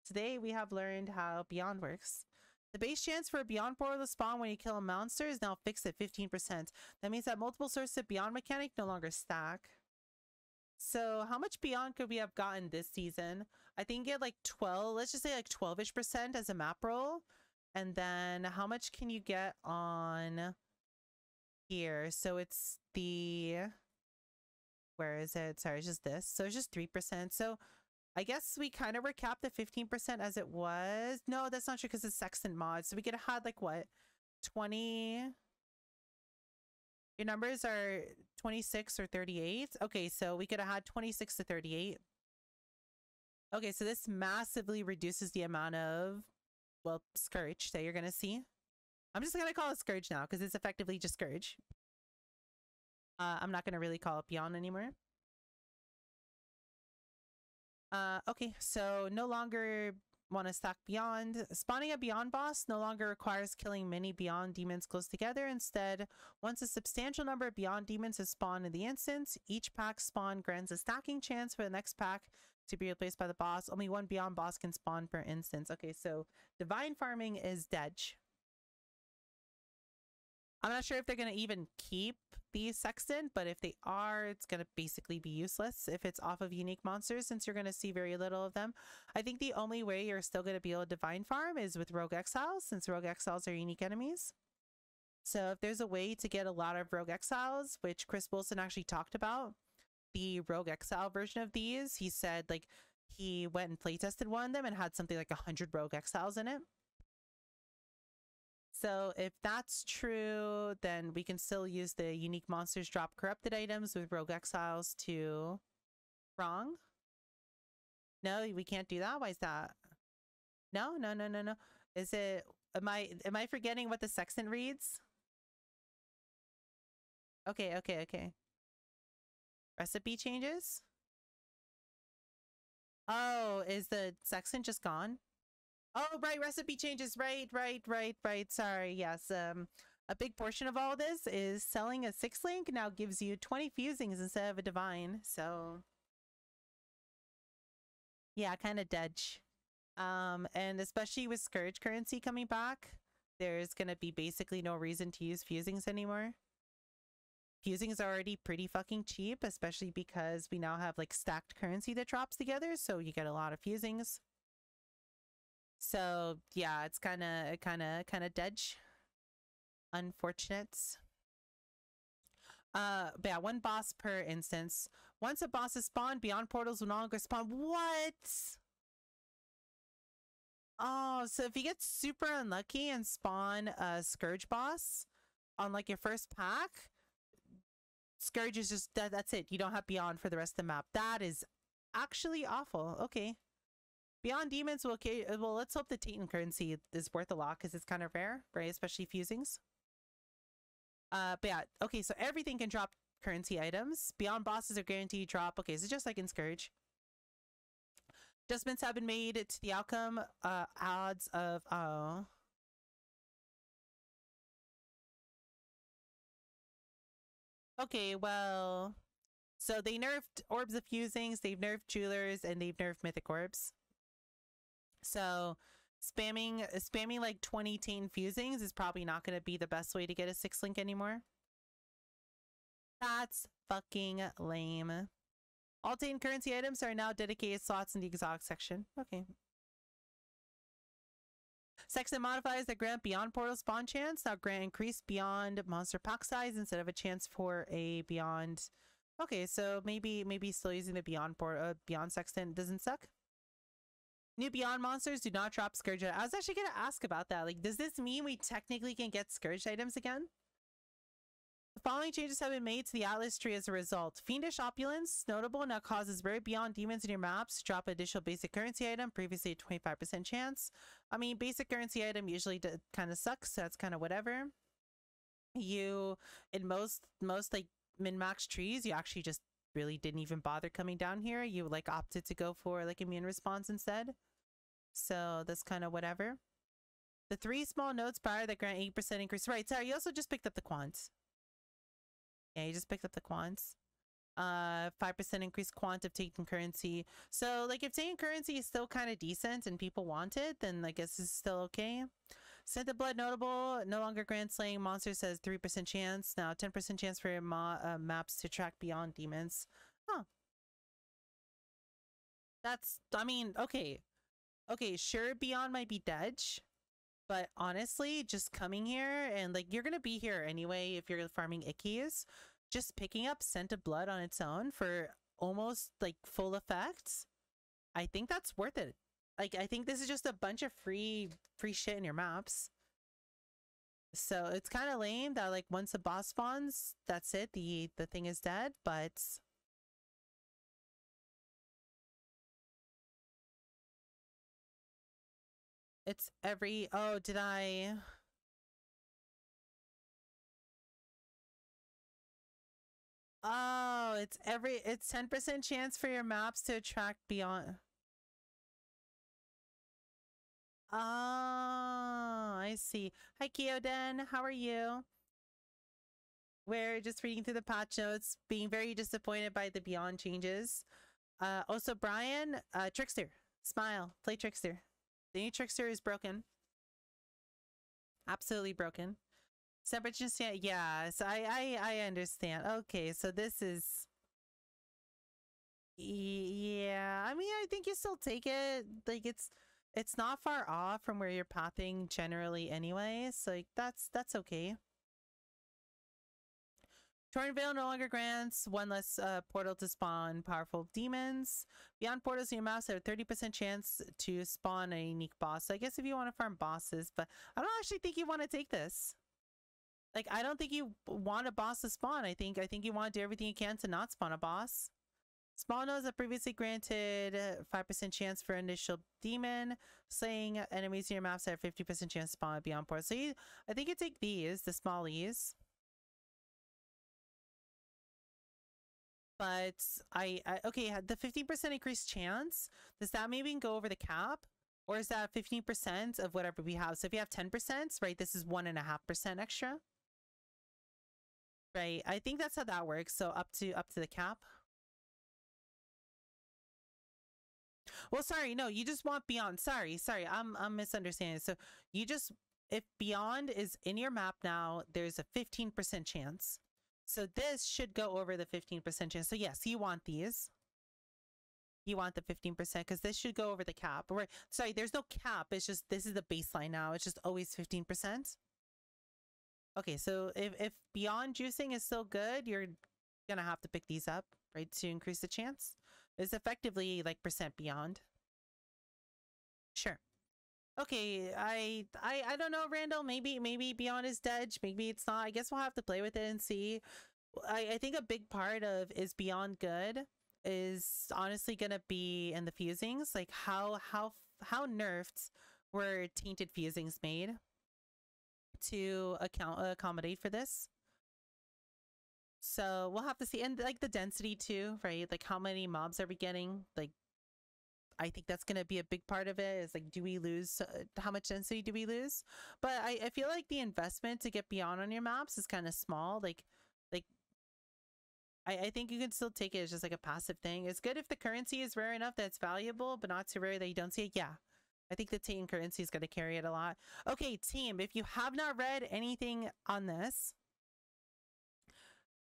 Today we have learned how Beyond works. The base chance for a Beyond portal to spawn when you kill a monster is now fixed at 15%. That means that multiple sources of Beyond mechanic no longer stack. So how much Beyond could we have gotten this season? I think get like 12, let's just say like 12-ish% as a map roll. And then how much can you get on here? So it's the, where is it? Sorry, it's just this. So it's just 3%. So I guess we kind of were capped at 15% as it was. No, that's not true because it's Sextant mod. So we could have had like what? 20. Your numbers are 26 or 38. Okay, so we could have had 26 to 38. Okay, so this massively reduces the amount of, well, Scourge that you're going to see. I'm just going to call it Scourge now because it's effectively just Scourge. I'm not going to really call it Beyond anymore. Okay, so no longer want to stack Beyond. Spawning a Beyond boss no longer requires killing many Beyond demons close together. Instead, once a substantial number of Beyond demons have spawned in the instance, each pack spawn grants a stacking chance for the next pack to be replaced by the boss. Only 1 Beyond boss can spawn per instance. Okay, so divine farming is dead. I'm not sure if they're going to even keep the Sextant, but if they are, it's going to basically be useless if it's off of unique monsters, since you're going to see very little of them. I think the only way you're still going to be able to divine farm is with Rogue Exiles, since Rogue Exiles are unique enemies. So if there's a way to get a lot of Rogue Exiles, which Chris Wilson actually talked about, the Rogue Exile version of these, he said like he went and playtested one of them and had something like 100 Rogue Exiles in it. So if that's true, then we can still use the unique monsters drop corrupted items with Rogue Exiles to wrong. No, we can't do that. Why is that? No. Is it, am I forgetting what the Sextant reads? Okay. Recipe changes? Oh, is the Sextant just gone? Oh, right, recipe changes. Right. Sorry, yes. A big portion of all this is selling a 6-link now gives you 20 fusings instead of a divine. So, yeah, kind of dead. And especially with Scourge currency coming back, there's going to be basically no reason to use fusings anymore. Fusings are already pretty fucking cheap, especially because we now have like stacked currency that drops together. So you get a lot of fusings. So yeah, it's kind of dead. Unfortunate. But yeah, 1 boss per instance. Once a boss is spawned, Beyond portals will no longer spawn. What? Oh, so if you get super unlucky and spawn a Scourge boss on like your first pack, Scourge is just that's it. You don't have Beyond for the rest of the map. That is actually awful. Okay. Beyond demons will, well, let's hope the Titan currency is worth a lot because it's kind of rare, right? Especially fusings. But yeah, okay, so everything can drop currency items. Beyond bosses are guaranteed to drop. Okay, so just like in Scourge. Adjustments have been made to the outcome odds of, oh. Okay, well, so they nerfed Orbs of Fusings, they've nerfed Jewelers, and they've nerfed Mythic Orbs. So spamming like 20 Taint fusings is probably not going to be the best way to get a 6-link anymore. That's fucking lame. All Taint currency items are now dedicated slots in the exotic section. Okay. Sextant modifiers that grant Beyond portal spawn chance now grant increased Beyond monster pack size instead of a chance for a Beyond. Okay, so maybe still using the Beyond Beyond Sextant doesn't suck. New Beyond monsters do not drop Scourge. I was actually going to ask about that. Like, does this mean we technically can get Scourge items again? The following changes have been made to the Atlas tree as a result. Fiendish Opulence, notable, now causes rare Beyond demons in your maps to drop additional basic currency item, previously a 25% chance. I mean, basic currency item usually kind of sucks, so that's kind of whatever. You, in most like min-max trees, you actually just really didn't even bother coming down here. You like opted to go for like immune response instead. So that's kind of whatever. The 3 small nodes power that grant 8% increase. Right, sorry, you also just picked up the quant. Yeah, you just picked up the quants. 5% increased quant of taking currency. So like if taking currency is still kind of decent and people want it, then I guess it's still okay. Scent of Blood notable, no longer grant slaying monsters, says 3% chance. Now 10% chance for your maps to track beyond demons. Huh. That's, I mean, okay. Okay, sure, beyond might be dead. But honestly, just coming here and like you're gonna be here anyway if you're farming Ickies, just picking up Scent of Blood on its own for almost like full effects, I think that's worth it. Like I think this is just a bunch of free shit in your maps. So it's kind of lame that like once the boss spawns, that's it. The thing is dead, but it's every, oh, did I? Oh, it's 10% chance for your maps to attract beyond. Oh, I see. Hi, Kyoden. How are you? We're just reading through the patch notes, being very disappointed by the beyond changes. Also, Brian, Trickster. Smile. Play Trickster. The new Trickster is broken. Absolutely broken. Separation stand. Yeah, so I understand. Okay, so this is. Yeah, I mean, I think you still take it. Like it's not far off from where you're pathing generally anyway, so like that's okay. Torn Veil no longer grants 1 less portal to spawn powerful demons. Beyond portals in your mouse have a 30% chance to spawn a unique boss. So I guess if you want to farm bosses, but I don't actually think you want to take this. Like I don't think you want a boss to spawn. I think you want to do everything you can to not spawn a boss. Small nodes have previously granted 5% chance for initial demon. Slaying enemies in your maps have 50% chance to spawn beyond portal. So I think you take these, the smallies. But okay, the 15% increased chance, does that maybe go over the cap? Or is that 15% of whatever we have? So if you have 10%, right, this is 1.5% extra. Right, I think that's how that works. So up to the cap. Well, sorry, no, you just want beyond. Sorry, I'm misunderstanding. So you just, if beyond is in your map now, there's a 15% chance. So this should go over the 15% chance. So yes, you want these. You want the 15% because this should go over the cap. Right? Sorry, there's no cap. It's just this is the baseline now. It's just always 15%. Okay, so if beyond juicing is still good, you're gonna have to pick these up, right, to increase the chance. It's effectively like percent beyond. Sure. Okay, I don't know, Randall. Maybe beyond is dead. Maybe it's not. I guess we'll have to play with it and see. I think a big part of is beyond good is honestly gonna be in the fusings, like how nerfed were tainted fusings made to accommodate for this. So we'll have to see, and like the density too, right? Like how many mobs are we getting? Like I think that's going to be a big part of it, is like, do we lose, how much density do we lose? But I feel like the investment to get beyond on your maps is kind of small. Like I think you can still take it as just like a passive thing. It's good if the currency is rare enough that it's valuable, but not too rare that you don't see it. Yeah, I think the team currency is going to carry it a lot. Okay, team, if you have not read anything on this,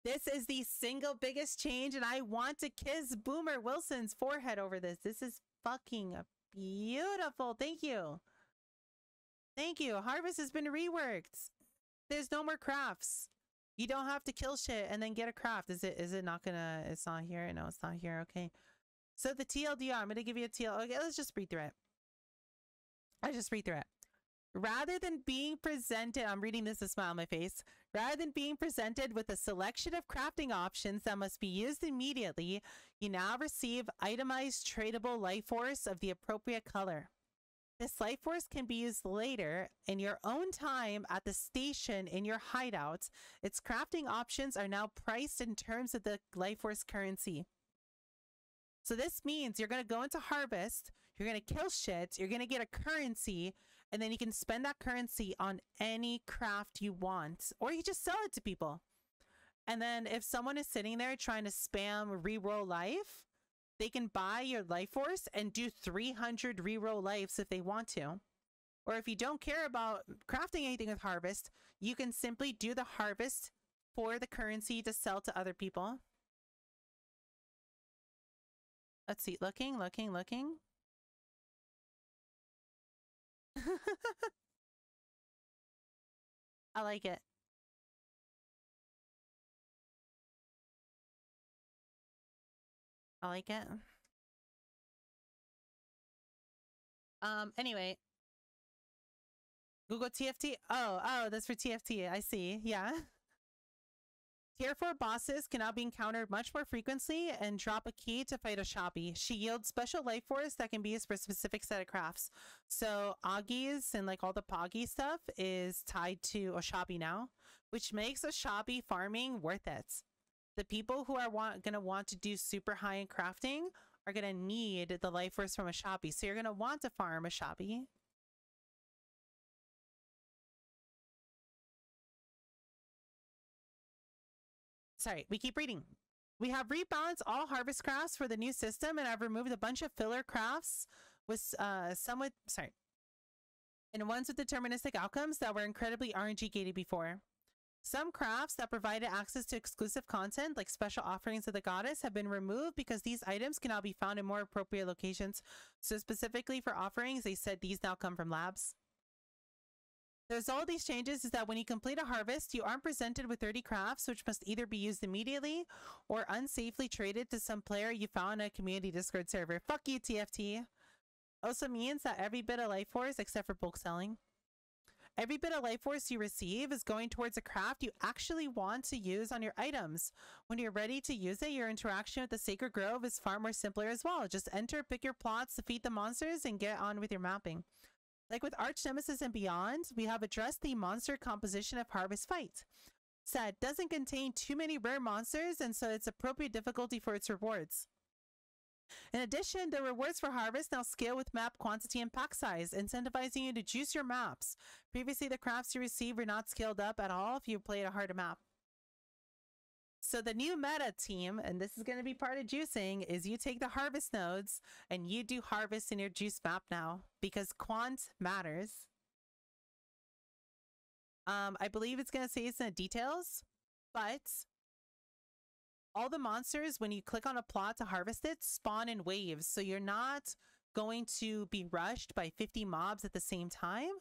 this is the single biggest change, and I want to kiss Boomer Wilson's forehead over this. This is fucking beautiful. Thank you. Thank you. Harvest has been reworked. There's no more crafts. You don't have to kill shit and then get a craft. Is it not gonna, it's not here? No, it's not here. Okay. So the TLDR, I'm gonna give you a TL. Okay, let's just read through it. I just read through it. Rather than being presented, I'm reading this with a smile on my face. Rather than being presented with a selection of crafting options that must be used immediately, you now receive itemized tradable life force of the appropriate color. This life force can be used later in your own time at the station in your hideout. Its crafting options are now priced in terms of the life force currency. So this means you're going to go into harvest, you're going to kill shit, you're going to get a currency, and then you can spend that currency on any craft you want, or you just sell it to people. And then if someone is sitting there trying to spam reroll life, they can buy your life force and do 300 reroll lives if they want to. Or if you don't care about crafting anything with harvest, you can simply do the harvest for the currency to sell to other people. Let's see, looking. I like it. I like it. Anyway. Google TFT. Oh, that's for TFT. I see. Yeah. Tier 4 bosses can now be encountered much more frequently and drop a key to fight a Shabi. She yields special life force that can be used for a specific set of crafts. So Augie's and like all the Poggy stuff is tied to a Shabi now, which makes a Shabi farming worth it. The people who are going to want to do super high-end crafting are going to need the life force from a Shabi. So you're going to want to farm a Shabi. Sorry, we keep reading. We have rebalanced all harvest crafts for the new system, and I've removed a bunch of filler crafts with and ones with deterministic outcomes that were incredibly RNG gated before. Some crafts that provided access to exclusive content, like special offerings of the goddess, have been removed because these items can now be found in more appropriate locations. So specifically for offerings, they said these now come from labs. The result of these changes is that when you complete a harvest, you aren't presented with 30 crafts, which must either be used immediately or unsafely traded to some player you found in a community Discord server. Fuck you, TFT. Also means that every bit of life force, except for bulk selling, every bit of life force you receive is going towards a craft you actually want to use on your items. When you're ready to use it, your interaction with the Sacred Grove is far more simpler as well. Just enter, pick your plots, defeat the monsters, and get on with your mapping. Like with Archnemesis and beyond, we have addressed the monster composition of Harvest Fight. Set doesn't contain too many rare monsters, and so it's appropriate difficulty for its rewards. In addition, the rewards for Harvest now scale with map quantity and pack size, incentivizing you to juice your maps. Previously, the crafts you received were not scaled up at all if you played a harder map. So the new meta team, and this is going to be part of juicing, is you take the harvest nodes and you do harvest in your juice map now because quant matters. I believe it's going to say it's in the details, but all the monsters, when you click on a plot to harvest it, spawn in waves. So you're not going to be rushed by 50 mobs at the same time.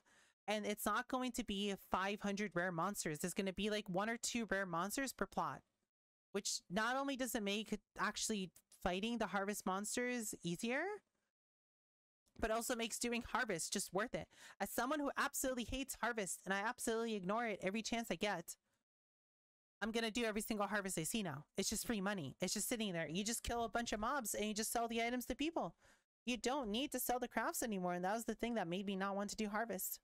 And it's not going to be 500 rare monsters. There's going to be like 1 or 2 rare monsters per plot. Which not only does it make actually fighting the harvest monsters easier, but also makes doing harvest just worth it. As someone who absolutely hates harvest, and I absolutely ignore it every chance I get, I'm going to do every single harvest I see now. It's just free money. It's just sitting there. You just kill a bunch of mobs and you just sell the items to people. You don't need to sell the crafts anymore, and that was the thing that made me not want to do harvest.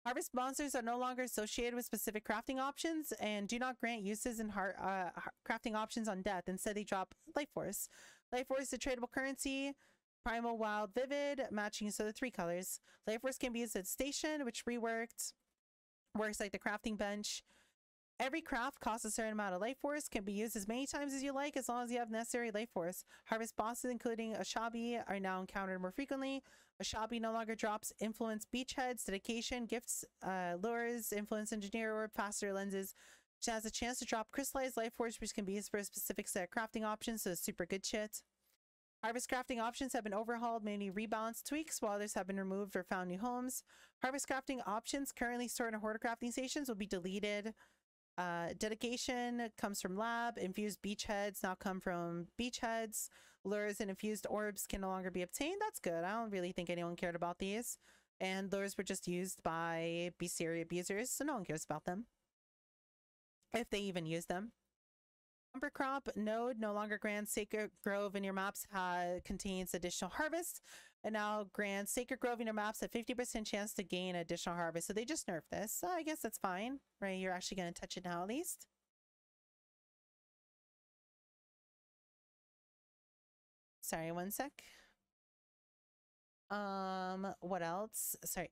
Harvest monsters are no longer associated with specific crafting options and do not grant uses in crafting options on death. Instead, they drop life force. Life force is a tradable currency. Primal, Wild, Vivid, matching so the 3 colors. Life force can be used at station, which reworked. Works like the crafting bench. Every craft costs a certain amount of life force, can be used as many times as you like as long as you have necessary life force. Harvest bosses, including a Shabi, are now encountered more frequently. A Shabi no longer drops influence beachheads, dedication, gifts, lures, influence engineer, or faster lenses. She has a chance to drop crystallized life force, which can be used for a specific set of crafting options, so it's super good shit. Harvest crafting options have been overhauled, many rebalanced tweaks, while others have been removed or found new homes. Harvest crafting options currently stored in hoarder crafting stations will be deleted Dedication comes from lab. Infused beachheads now come from beachheads. Lures and infused orbs can no longer be obtained. That's good. I don't really think anyone cared about these. And lures were just used by bestiary abusers, so no one cares about them, if they even use them. Bumper crop node no longer grants Sacred Grove in your maps contains additional harvest, and now grants Sacred Grove in your maps a 50% chance to gain additional harvest. So they just nerfed this. So I guess that's fine, right? You're actually going to touch it now at least. Sorry, one sec. What else? Sorry.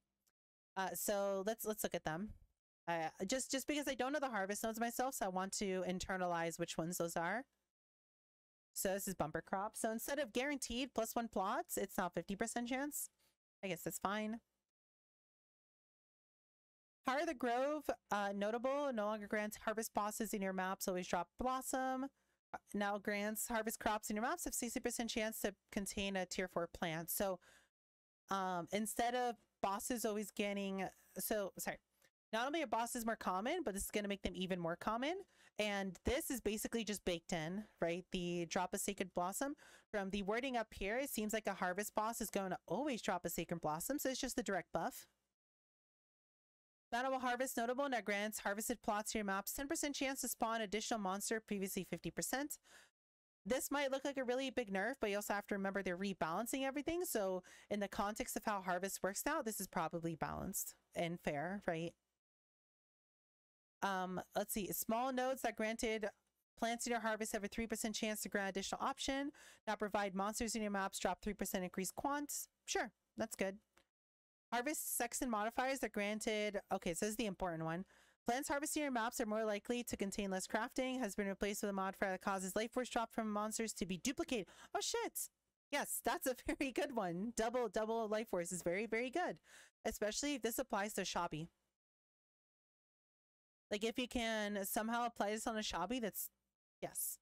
So let's look at them. Just because I don't know the harvest nodes myself, so I want to internalize which ones those are. So this is bumper crop. So instead of guaranteed +1 plots, it's now 50% chance. I guess that's fine. Heart of the Grove, notable, no longer grants harvest bosses in your maps, always drop blossom. Now grants harvest crops in your maps have 60% chance to contain a tier 4 plant. So instead of bosses always getting, not only are bosses more common, but this is going to make them even more common. And this is basically just baked in, right? The drop a sacred blossom. From the wording up here, it seems like a harvest boss is going to always drop a sacred blossom. So it's just the direct buff. Battle Harvest notable now grants harvested plots to your maps 10% chance to spawn additional monster, previously 50%. This might look like a really big nerf, but you also have to remember they're rebalancing everything. So in the context of how harvest works now, this is probably balanced and fair, right? Let's see. Small nodes that granted plants in your harvest have a 3% chance to grant additional option. Now provide monsters in your maps drop 3% increased quants. Sure, that's good. Harvest sexton modifiers that granted. Okay, so this is the important one. Plants harvesting your maps are more likely to contain less crafting. Has been replaced with a modifier that causes life force drop from monsters to be duplicated. Oh shit! Yes, that's a very good one. Double life force is very, very good. Especially if this applies to Shabby. Like if you can somehow apply this on a Shabby, that's yes.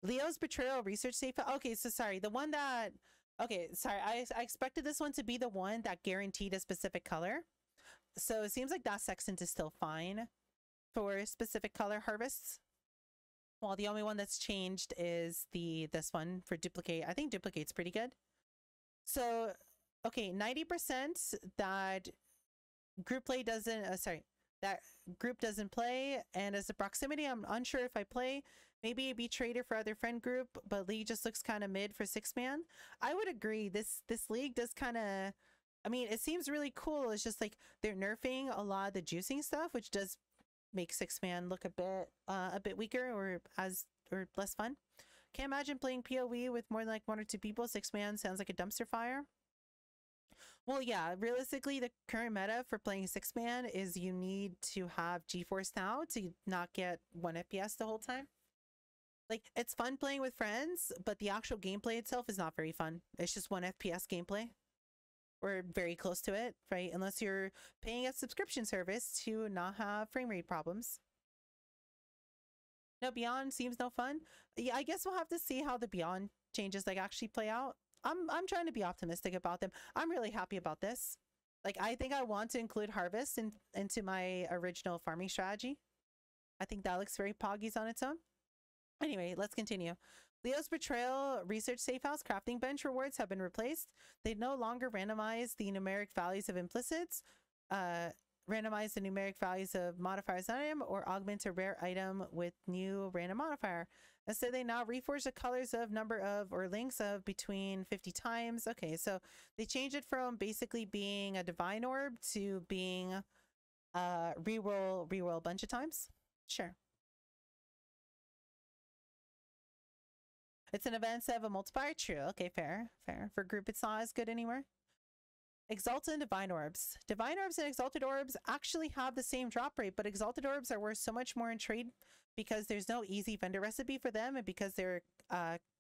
Leo's Betrayal Research Safe. Okay, so sorry. The one that okay, sorry. I expected this one to be the one that guaranteed a specific color. So it seems like that sextant is still fine for specific color harvests. Well, the only one that's changed is this one for duplicate. I think duplicate's pretty good. So, okay, 90% that group play doesn't, that group doesn't play. And as a proximity, I'm unsure if I play. Maybe be trader for other friend group, but league just looks kind of mid for 6-man. I would agree. This league does kind of, I mean, it seems really cool. It's just like they're nerfing a lot of the juicing stuff, which does make 6-man look a bit weaker or less fun. Can't imagine playing PoE with more than like 1 or 2 people. 6-man sounds like a dumpster fire. Well, yeah, realistically, the current meta for playing 6-man is you need to have G-Force now to not get 1 FPS the whole time. Like, it's fun playing with friends, but the actual gameplay itself is not very fun. It's just 1 FPS gameplay. Or very close to it, right? Unless you're paying a subscription service to not have frame rate problems. No, Beyond seems no fun. Yeah, I guess we'll have to see how the Beyond changes like actually play out. I'm trying to be optimistic about them. I'm really happy about this. Like, I think I want to include Harvest into my original farming strategy. I think that looks very poggies on its own. Anyway, let's continue. Leo's Betrayal Research Safe House crafting bench rewards have been replaced. They no longer randomize the numeric values of implicits, randomize the numeric values of modifiers item, or augment a rare item with new random modifier. Instead, they now reforge the colors of number of or links of between 50 times. Okay, so they changed it from basically being a divine orb to being reroll a bunch of times. Sure. It's an event set of a multiplier. True. Okay, fair. For group, it's not as good anymore. Exalted and Divine Orbs. Divine Orbs and Exalted Orbs actually have the same drop rate, but Exalted Orbs are worth so much more in trade because there's no easy vendor recipe for them and because they're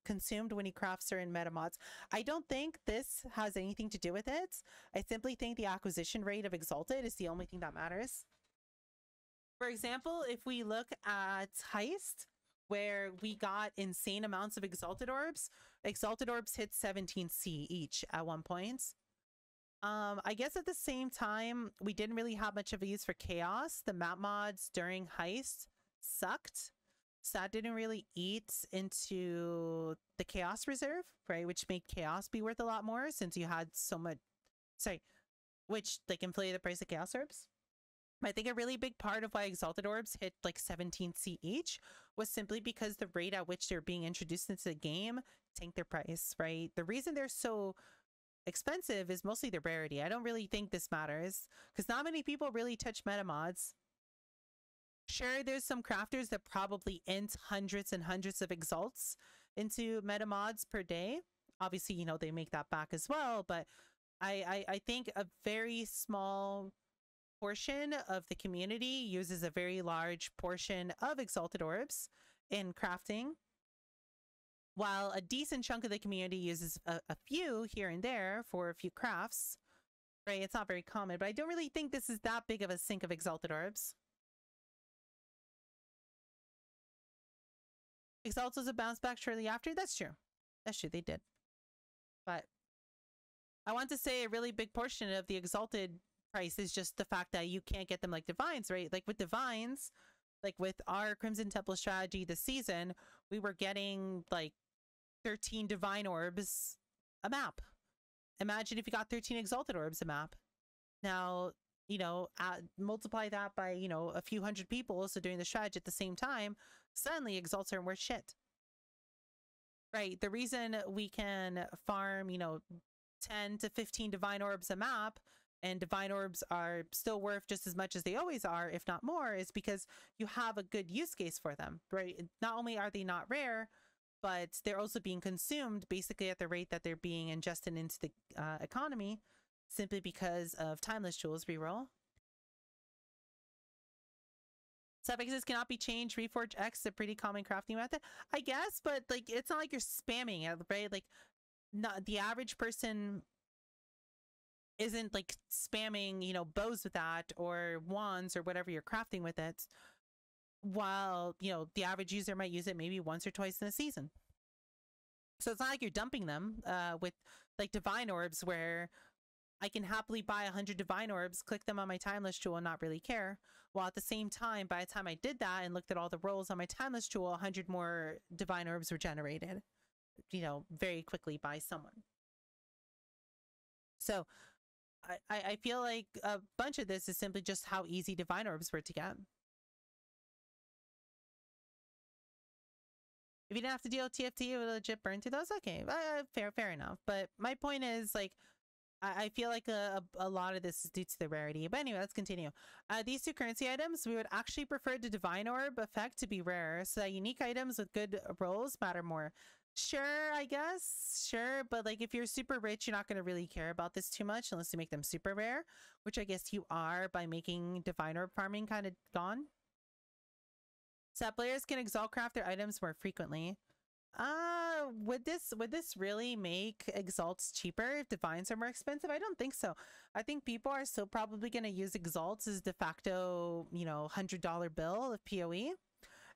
consumed when you craft certain meta mods. I don't think this has anything to do with it. I simply think the acquisition rate of Exalted is the only thing that matters. For example, if we look at Heist, where we got insane amounts of Exalted Orbs hit 17C each at one point. I guess at the same time, we didn't really have much of a use for chaos. The map mods during heist sucked. So that didn't really eat into the chaos reserve, right? Which made chaos be worth a lot more since you had so much, sorry, which like inflated the price of chaos orbs. I think a really big part of why exalted orbs hit like 17C each was simply because the rate at which they're being introduced into the game tanked their price, right? The reason they're so expensive is mostly the rarity. I don't really think this matters because not many people really touch meta mods. Sure, there's some crafters that probably int hundreds and hundreds of exalts into meta mods per day. Obviously, you know, they make that back as well, but I think a very small portion of the community uses a very large portion of exalted orbs in crafting, while a decent chunk of the community uses a few here and there for a few crafts, right? It's not very common, but I don't really think this is that big of a sink of exalted orbs. Exalts was a bounce back shortly after. That's true. That's true. They did. But I want to say a really big portion of the exalted price is just the fact that you can't get them like divines, right? Like with divines, like with our Crimson Temple strategy this season, we were getting like 13 divine orbs a map. Imagine if you got 13 exalted orbs a map. Now, you know, multiply that by, you know, a few hundred people also doing the strategy at the same time, suddenly exalts aren't worth shit. Right? The reason we can farm, you know, 10 to 15 divine orbs a map and divine orbs are still worth just as much as they always are, if not more, is because you have a good use case for them, right? Not only are they not rare, but they're also being consumed basically at the rate that they're being ingested into the economy simply because of Timeless Jewels reroll. Suffixes cannot be changed. Reforge X is a pretty common crafting method, I guess, but like it's not like you're spamming it, right? Like not the average person isn't like spamming, you know, bows with that or wands or whatever you're crafting with it, while, you know, the average user might use it maybe once or twice in a season. So it's not like you're dumping them with like divine orbs where I can happily buy 100 divine orbs, click them on my timeless jewel and not really care. While at the same time, by the time I did that and looked at all the rolls on my timeless jewel, 100 more divine orbs were generated, you know, very quickly by someone. So I feel like a bunch of this is simply just how easy divine orbs were to get. If you didn't have to deal with TFT, it would legit burn through those. Okay, fair enough. But my point is, like, I feel like a lot of this is due to the rarity. But anyway, let's continue. These two currency items, we would actually prefer the Divine Orb effect to be rare, so that unique items with good rolls matter more. Sure, I guess. Sure, but like if you're super rich, you're not going to really care about this too much unless you make them super rare, which I guess you are by making Divine Orb farming kind of gone. So that players can exalt craft their items more frequently. Would this really make exalts cheaper if divines are more expensive? I don't think so. I think people are still probably going to use exalts as de facto, you know, $100 bill of PoE,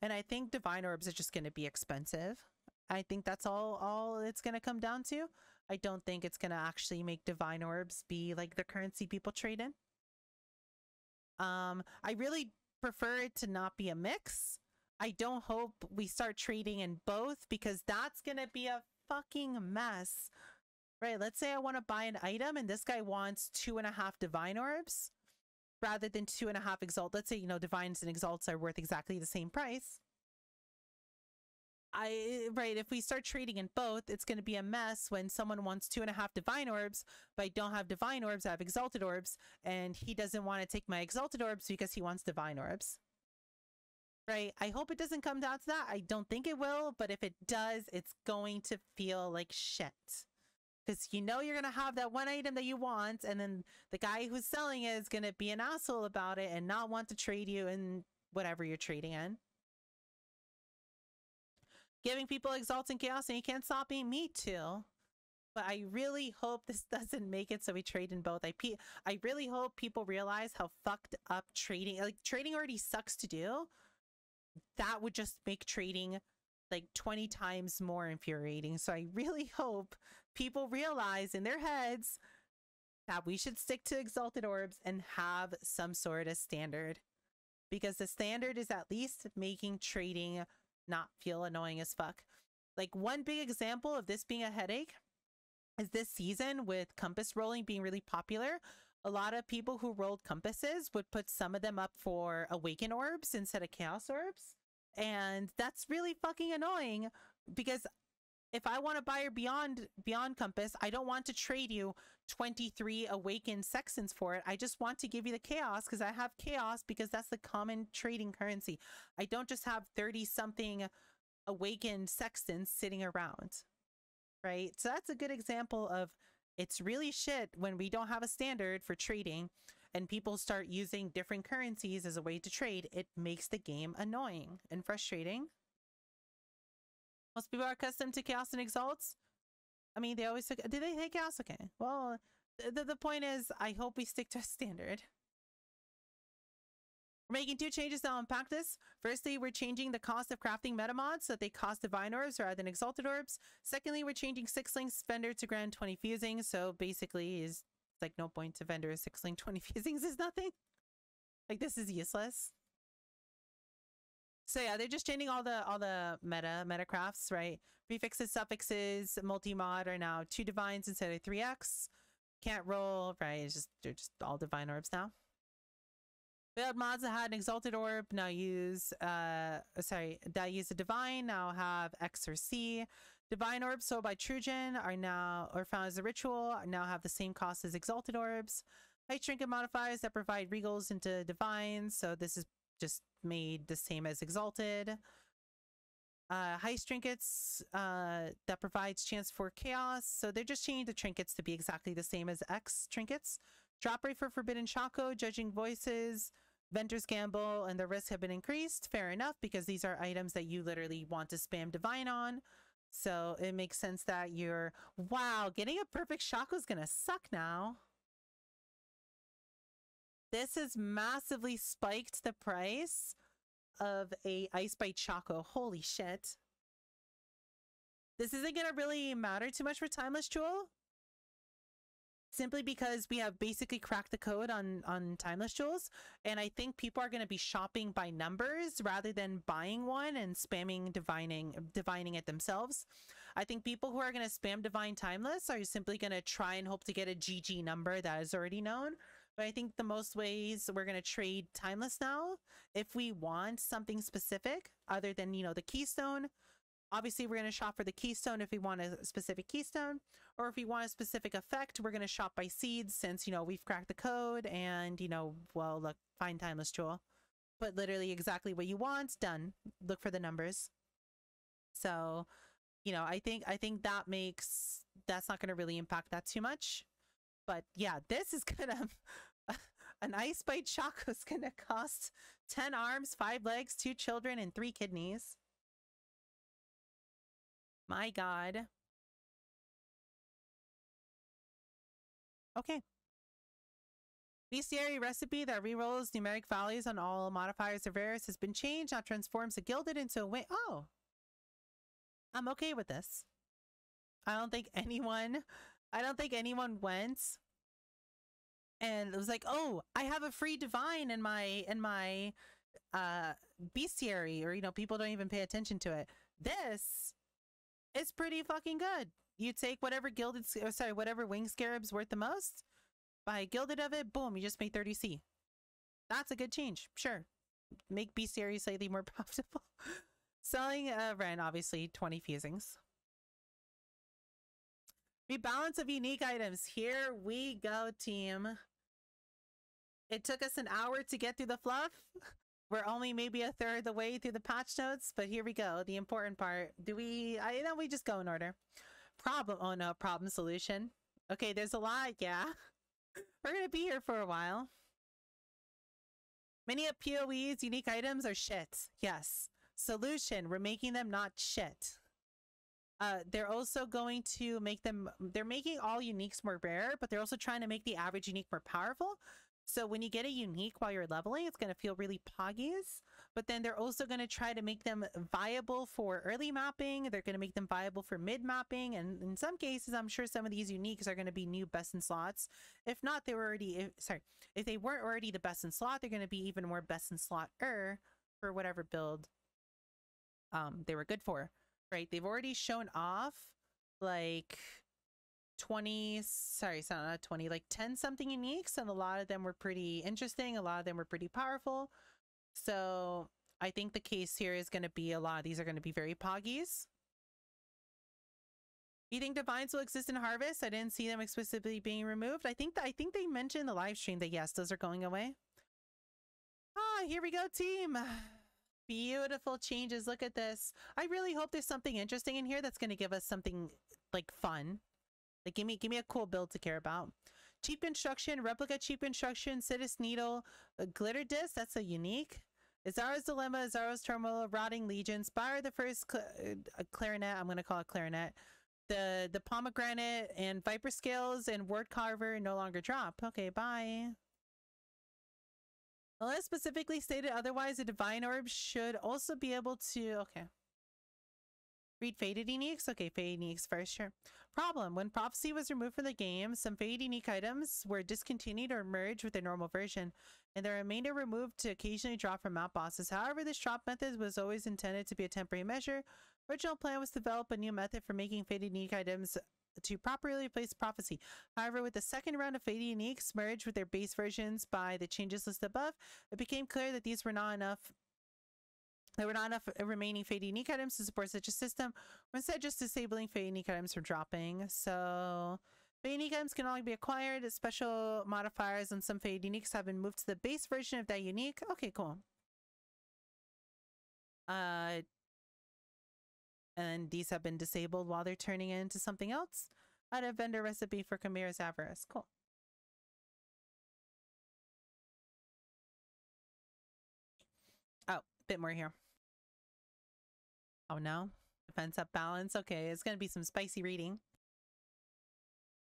and I think divine orbs are just going to be expensive. I think that's all it's going to come down to. I don't think it's going to actually make divine orbs be like the currency people trade in. I really prefer it to not be a mix. I don't hope we start trading in both because that's going to be a fucking mess. Right, let's say I want to buy an item and this guy wants 2.5 divine orbs rather than 2.5 exalt. Let's say, you know, divines and exalts are worth exactly the same price. Right, if we start trading in both, it's going to be a mess when someone wants 2.5 divine orbs, but I don't have divine orbs, I have exalted orbs, and he doesn't want to take my exalted orbs because he wants divine orbs. Right, I hope it doesn't come down to that. I don't think it will, but if it does, it's going to feel like shit. Because you know you're going to have that one item that you want, and then the guy who's selling it is going to be an asshole about it and not want to trade you in whatever you're trading in. Giving people exalts and chaos and you can't stop me too. But I really hope this doesn't make it so we trade in both. I really hope people realize how fucked up trading, like trading already sucks to do. That would just make trading like 20 times more infuriating. So I really hope people realize in their heads that we should stick to Exalted Orbs and have some sort of standard. Because the standard is at least making trading not feel annoying as fuck. Like, one big example of this being a headache is this season with compass rolling being really popular. A lot of people who rolled compasses would put some of them up for Awaken Orbs instead of Chaos Orbs. And that's really fucking annoying, because if I want to buy your Beyond Compass, I don't want to trade you 23 Awakened Sextants for it. I just want to give you the Chaos because I have Chaos, because that's the common trading currency. I don't just have 30-something Awakened Sextants sitting around, right? So that's a good example of, it's really shit when we don't have a standard for trading and people start using different currencies as a way to trade. It makes the game annoying and frustrating. Most people are accustomed to Chaos and Exalts. I mean, they always took... Did they take Chaos? Okay. Well, the point is, I hope we stick to a standard. We're making 2 changes now in practice. Firstly, we're changing the cost of crafting meta mods so that they cost Divine Orbs rather than Exalted Orbs. Secondly, we're changing 6-link Vendor to grant 20 fusings. So basically, it's like no point to Vendor. 6-link 20 fusings is nothing. Like, this is useless. So yeah, they're just changing all the meta crafts, right? Prefixes, suffixes, multi-mod are now 2 divines instead of 3x. Can't roll, right? They're just all Divine Orbs now. Failed mods that had an Exalted Orb now use that use a Divine now have X or C. Divine Orbs sold by Trujan are now, or found as a ritual, now have the same cost as Exalted Orbs. Height trinket modifiers that provide regals into Divines, so this is just made the same as Exalted. Heist trinkets that provides chance for chaos, so they're just changing the trinkets to be exactly the same as X trinkets. Drop rate for Forbidden Shaco, Judging Voices, Venter's Gamble, and the risk have been increased. Fair enough, because these are items that you literally want to spam Divine on. So it makes sense that you're... Wow, getting a perfect Shaco is gonna suck now. This has massively spiked the price of a Ice Bite Shaco. Holy shit. This isn't gonna really matter too much for Timeless Jewel, simply because we have basically cracked the code on Timeless Jewels, and I think people are going to be shopping by numbers rather than buying one and spamming divining it themselves. I think people who are going to spam Divine Timeless are simply going to try and hope to get a GG number that is already known. But I think the most ways we're going to trade Timeless now, if we want something specific other than, you know, the Keystone. Obviously, we're going to shop for the Keystone if we want a specific Keystone, or if we want a specific effect, we're going to shop by seeds since, you know, we've cracked the code and, you know, well, look, find Timeless Jewel. Put literally exactly what you want, done. Look for the numbers. So, you know, I think that's not going to really impact that too much. But yeah, this is going to, an Ice Bite Shaco is going to cost 10 arms, 5 legs, 2 children, and 3 kidneys. My God. Okay. Bestiary recipe that rerolls numeric values on all modifiers of rares has been changed. Now transforms a gilded into a way. Oh. I'm okay with this. I don't think anyone went and it was like, oh, I have a free divine in my bestiary, or, you know, people don't even pay attention to it. This is pretty fucking good. You take whatever whatever wing scarab's worth the most, buy a gilded of it, boom, you just made 30C. That's a good change. Sure. Make bestiary slightly more profitable. Selling Ren, obviously, 20 fusings. Rebalance of unique items. Here we go, team. It took us an hour to get through the fluff. We're only maybe a third of the way through the patch notes, but here we go. The important part. We just go in order. Problem. Oh no, problem solution. Okay, there's a lot. Yeah. We're going to be here for a while. Many of PoE's unique items are shit. Yes. Solution. We're making them not shit. They're also going to make them, they're making all uniques more rare, but they're also trying to make the average unique more powerful. So when you get a unique while you're leveling, it's going to feel really poggies. but then they're also going to try to make them viable for early mapping. They're going to make them viable for mid mapping, and in some cases I'm sure some of these uniques are going to be new best in slots. If not, they were already if they weren't already the best in slot, they're going to be even more best in slot for whatever build they were good for, right? They've already shown off like 20, sorry, it's not 20, like 10 something uniques, and a lot of them were pretty interesting, a lot of them were pretty powerful. So I think the case here is going to be a lot of these are going to be very poggies. You think divines will exist in harvest? I didn't see them explicitly being removed. I think they mentioned in the live stream that yes, those are going away. Ah, here we go, team. Beautiful changes. Look at this. I really hope there's something interesting in here that's going to give us something like fun. Like give me a cool build to care about. Cheap construction, replica cheap construction, Sitis Needle, a glitter disc, that's a unique. Izara's Dilemma, Izara's Turmoil, Rotting Legion, Spire the First Clarinet, I'm gonna call it Clarinet. The Pomegranate and Viper Scales and Word Carver no longer drop. Okay, bye. Unless specifically stated otherwise, a Divine Orb should also be able to, okay. Read Faded Uniques? Okay, Faded Uniques first, sure. Problem, when Prophecy was removed from the game, some Faded Unique items were discontinued or merged with their normal version, and the remainder removed to occasionally drop from map bosses. However, this drop method was always intended to be a temporary measure. Original plan was to develop a new method for making Faded Unique items to properly replace Prophecy. However, with the second round of Faded Uniques merged with their base versions by the changes listed above, it became clear that these were not enough. There were not enough remaining Faded Unique items to support such a system, or instead just disabling Faded Unique items from dropping. So, Faded Unique items can only be acquired as special modifiers, and some Faded Uniques have been moved to the base version of that unique. Okay, cool. And these have been disabled while they're turning into something else. Out of vendor recipe for Chimera's Avarice. Cool. Oh, a bit more here. Oh no. Defense up balance. Okay, it's going to be some spicy reading.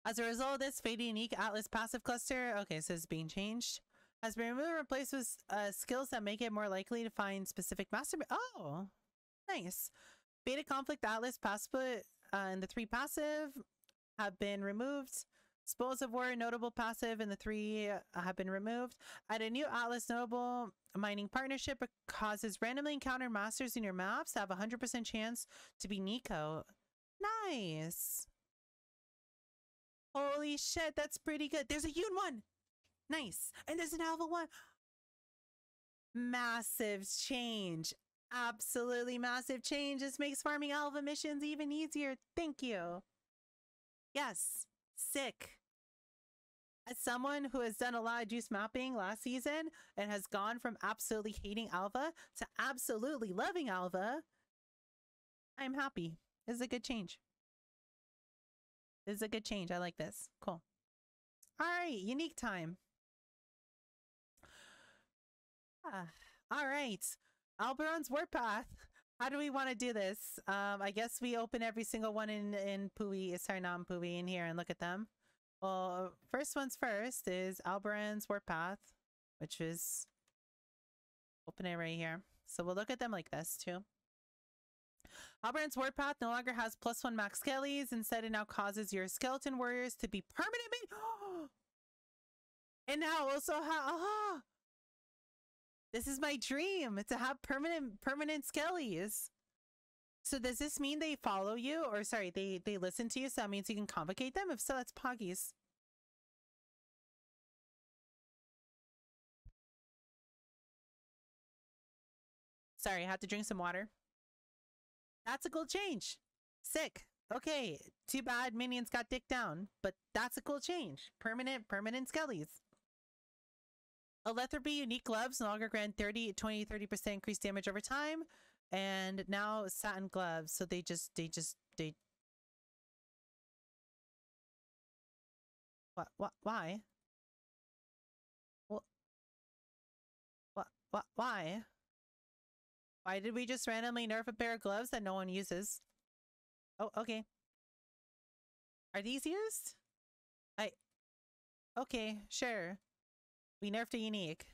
As a result of this, Faded Unique Atlas passive cluster, okay, so it's being changed, has been removed and replaced with skills that make it more likely to find specific master. Oh, nice. Beta Conflict Atlas passive and the 3 passive have been removed. Spoils of War notable passive and the 3 have been removed. Add a new Atlas notable mining partnership causes randomly encountered masters in your maps to have a 100% chance to be Nico. Nice. Holy shit, that's pretty good. There's a Yoon one. Nice. And there's an Alpha one. Massive change. Absolutely massive change. This makes farming Alpha missions even easier. Thank you. Yes. Sick. As someone who has done a lot of juice mapping last season and has gone from absolutely hating Alpha to absolutely loving Alpha, I'm happy. This is a good change. This is a good change. I like this. Cool. All right. Unique time. All right. Alberon's Warpath. How do we want to do this? I guess we open every single one in Pui, sorry, not in Pui, in here and look at them. Well, first one's first is Alberon's Warpath, which is open it right here. So we'll look at them like this too. Alberon's Warpath no longer has +1 max skellies. Instead, it now causes your skeleton warriors to be permanent. And now also this is my dream, to have permanent skellies. So does this mean they follow you? Or sorry, they listen to you, so that means you can convocate them? If so, that's poggies. Sorry, I had to drink some water. That's a cool change. Sick. Okay, too bad minions got dicked down, but that's a cool change. Permanent skellies. Alethropy unique gloves no longer grant 20-30% increased damage over time, and now satin gloves. So they what why? What why? Why did we just randomly nerf a pair of gloves that no one uses? Oh, okay. Are these used? Okay, sure. We nerfed a unique.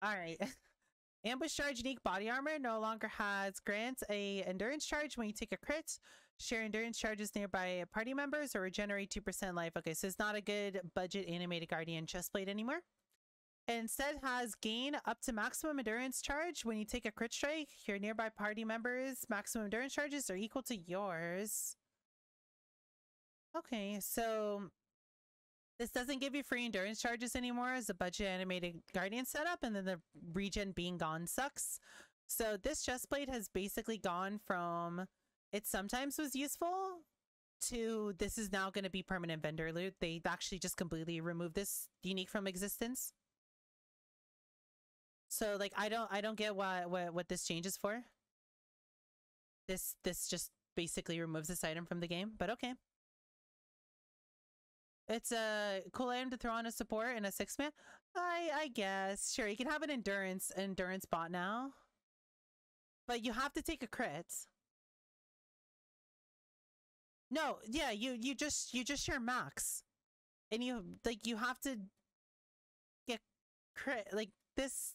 All right. Ambush charge unique body armor no longer grants a endurance charge when you take a crit. Share endurance charges nearby party members or regenerate 2% life. Okay, so it's not a good budget animated guardian chestplate anymore. It instead has gain up to maximum endurance charge when you take a crit strike. Your nearby party members' maximum endurance charges are equal to yours. Okay, so this doesn't give you free endurance charges anymore as a budget animated guardian setup, and then the regen being gone sucks. So this chestplate has basically gone from it sometimes was useful to this is now going to be permanent vendor loot. They actually just completely removed this unique from existence. So like I don't get what this change is for. This just basically removes this item from the game, but okay. It's a cool item to throw on a support in a 6-man. I guess. Sure, you can have an endurance bot now. But you have to take a crit. No, yeah, you just share max. And you have to get crit like this.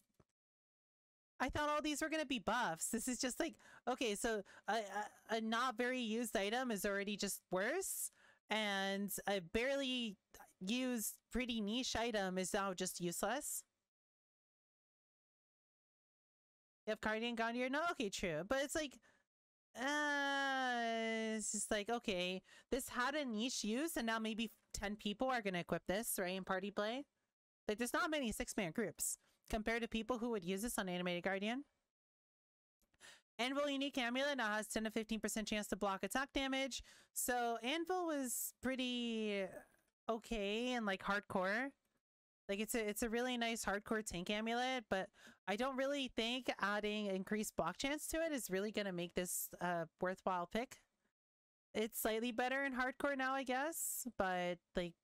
I thought all these were going to be buffs. This is just like, okay, so a not very used item is already just worse. And a barely used pretty niche item is now just useless. You have Guardian gone here? No, okay, true. But it's like, it's just like, okay, this had a niche use and now maybe 10 people are going to equip this, right, in party play. Like, there's not many 6-man groups compared to people who would use this on Animated Guardian. Anvil unique amulet now has 10 to 15% chance to block attack damage. So Anvil was pretty okay and like hardcore. Like it's a really nice hardcore tank amulet, but I don't really think adding increased block chance to it is really going to make this a worthwhile pick. It's slightly better in hardcore now, I guess, but like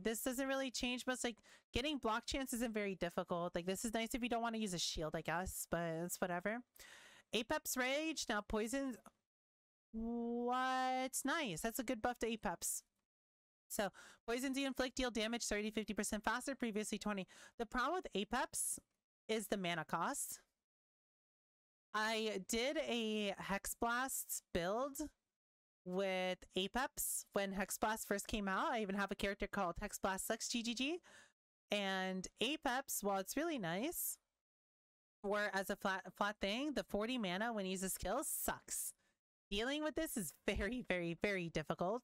this doesn't really change much. Like getting block chance isn't very difficult. Like this is nice if you don't want to use a shield, I guess, but it's whatever. Apex Rage now poisons. What's nice? That's a good buff to Apex. So poisons you inflict deal damage 30-50% faster, previously 20. The problem with Apex is the mana cost. I did a Hex Blast build with Apex when Hex Blast first came out. I even have a character called Hex Blast Sucks GGG. And Apex, while it's really nice, or as a flat thing, the 40 mana when you use a skill sucks. Dealing with this is very, very, very difficult.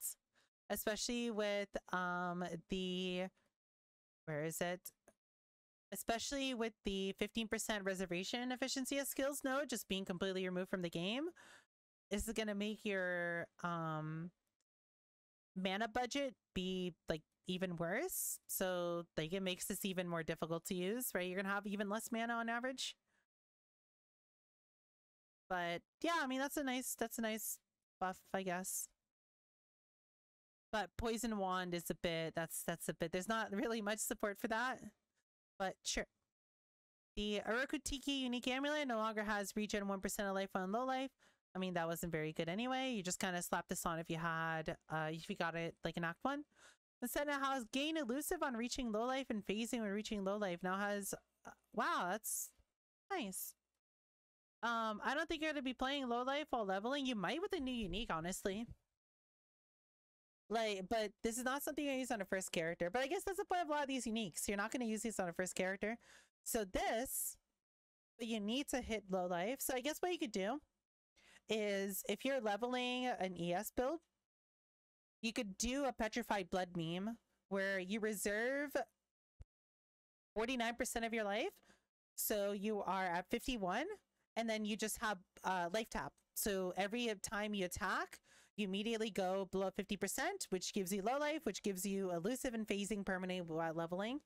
Especially with especially with the 15% reservation efficiency of skills node just being completely removed from the game. This is going to make your mana budget be like even worse. So like it makes this even more difficult to use, right? You're going to have even less mana on average. But yeah, I mean, that's a nice buff, I guess. But Poison Wand is a bit, that's a bit, there's not really much support for that, but sure. The Urukutiki unique amulet no longer has regen 1% of life on low life. I mean, that wasn't very good anyway. You just kind of slap this on if you had, if you got it like in Act 1. Instead, it has gain elusive on reaching low life and phasing when reaching low life. Now has, wow, that's nice. I don't think you're going to be playing low life while leveling. You might with a new unique, honestly. Like, but this is not something you use on a first character. But I guess that's the point of a lot of these uniques. You're not going to use these on a first character. So this, but you need to hit low life. So I guess what you could do is if you're leveling an ES build, you could do a Petrified Blood meme where you reserve 49% of your life. So you are at 51 and then you just have life tap. So every time you attack, you immediately go below 50%, which gives you low life, which gives you elusive and phasing permanently while leveling.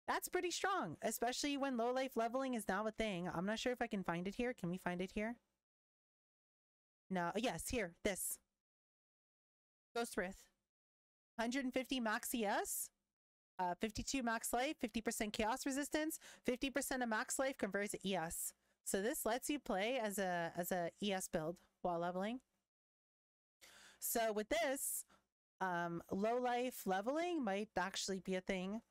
That's pretty strong, especially when low life leveling is now a thing. I'm not sure if I can find it here. Can we find it here? No, yes, here, this. Ghost Wraith. 150 max CS, 52 max life, 50% chaos resistance, 50% of max life converts to ES. So this lets you play as a ES build while leveling. So with this, low life leveling might actually be a thing.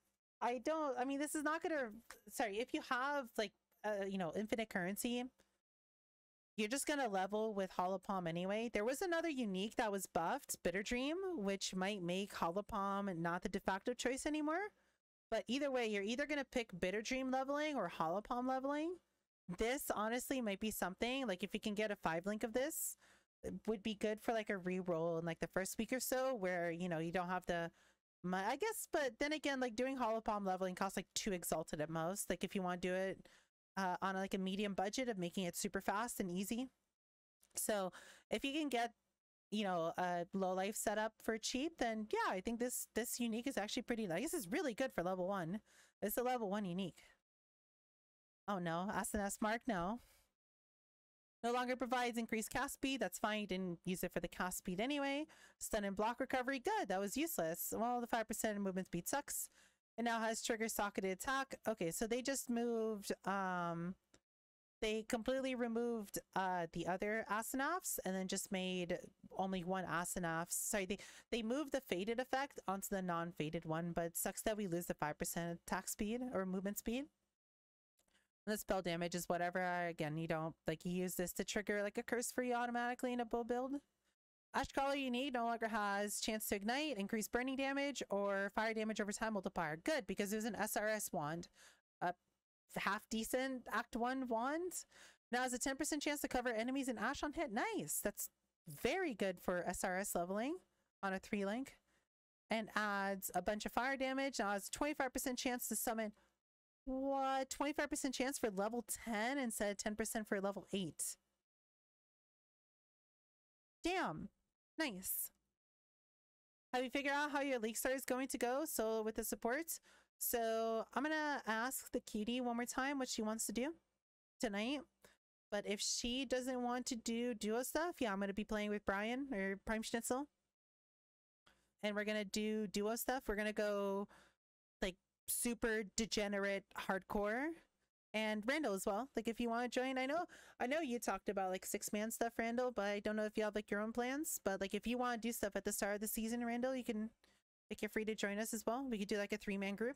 I don't, I mean, this is not gonna, sorry, if you have like, you know, infinite currency, you're just gonna level with Hollow Palm anyway. There was another unique that was buffed, Bitter Dream, which might make Hollow Palm not the de facto choice anymore. But either way, you're either gonna pick Bitter Dream leveling or Hollow Palm leveling. This honestly might be something, like if you can get a 5-link of this, it would be good for like a re-roll in like the first week or so where, you know, you don't have the, I guess, but then again, like doing Hollow Palm leveling costs like 2 exalted at most. Like if you want to do it on like a medium budget of making it super fast and easy. So if you can get, you know, a low life setup for cheap, then yeah, I think this unique is actually pretty nice. This is really good for level 1. It's a level 1 unique. Oh no, SNS mark, no. No longer provides increased cast speed. That's fine. You didn't use it for the cast speed anyway. Stun and block recovery. Good. That was useless. Well, the 5% movement speed sucks. It now has trigger socketed attack. Okay, so they just moved, they completely removed the other Asenaths and then just made only one Asenath. Sorry, they moved the faded effect onto the non-faded one, but it sucks that we lose the 5% attack speed or movement speed. And the spell damage is whatever. Again, you don't, like, you use this to trigger like a curse free automatically in a bull build. Ashcaller unique no longer has chance to ignite, increase burning damage, or fire damage over time multiplier. Good, because it was an SRS wand. A half decent Act 1 wand. Now has a 10% chance to cover enemies in Ash on hit. Nice. That's very good for SRS leveling on a 3-link. And adds a bunch of fire damage. Now has 25% chance to summon. What? 25% chance for level 10 instead of 10% for level 8. Damn. Nice. Have you figured out how your league start is going to go? So with the support. So I'm gonna ask the cutie one more time what she wants to do tonight. But if she doesn't want to do duo stuff, yeah, I'm gonna be playing with Brian or Prime Schnitzel. And we're gonna do duo stuff. We're gonna go like super degenerate hardcore. And Randall as well. Like if you want to join, I know you talked about like 6-man stuff, Randall, but I don't know if you have like your own plans. But like if you want to do stuff at the start of the season, Randall, you can, like, you're free to join us as well. We could do like a 3-man group.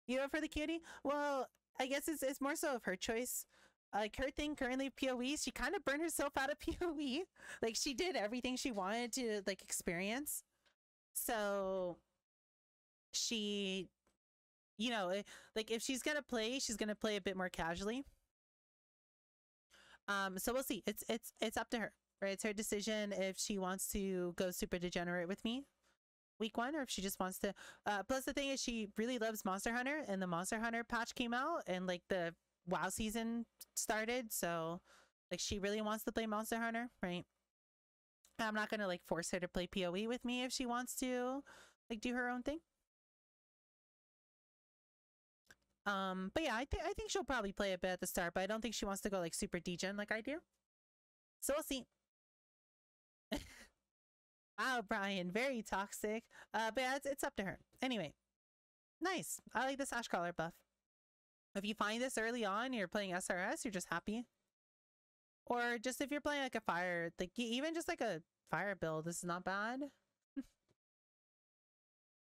You know, for the cutie? Well, I guess it's more so of her choice. Like her thing currently PoE, she kind of burned herself out of PoE. Like she did everything she wanted to like experience. So she, you know, like if she's gonna play, she's gonna play a bit more casually. So we'll see. It's up to her, right? It's her decision if she wants to go super degenerate with me week 1 or if she just wants to. Plus the thing is she really loves Monster Hunter, and the Monster Hunter patch came out and like the WoW season started, so like she really wants to play Monster Hunter, right? I'm not gonna like force her to play PoE with me if she wants to like do her own thing. But yeah, I think she'll probably play a bit at the start, but I don't think she wants to go like super degen like I do. So we'll see. Wow, Brian, very toxic. But yeah, it's up to her. Anyway, nice. I like this Ash Collar buff. If you find this early on, you're playing SRS, you're just happy. Or just if you're playing like a fire, like even just like a fire build, this is not bad.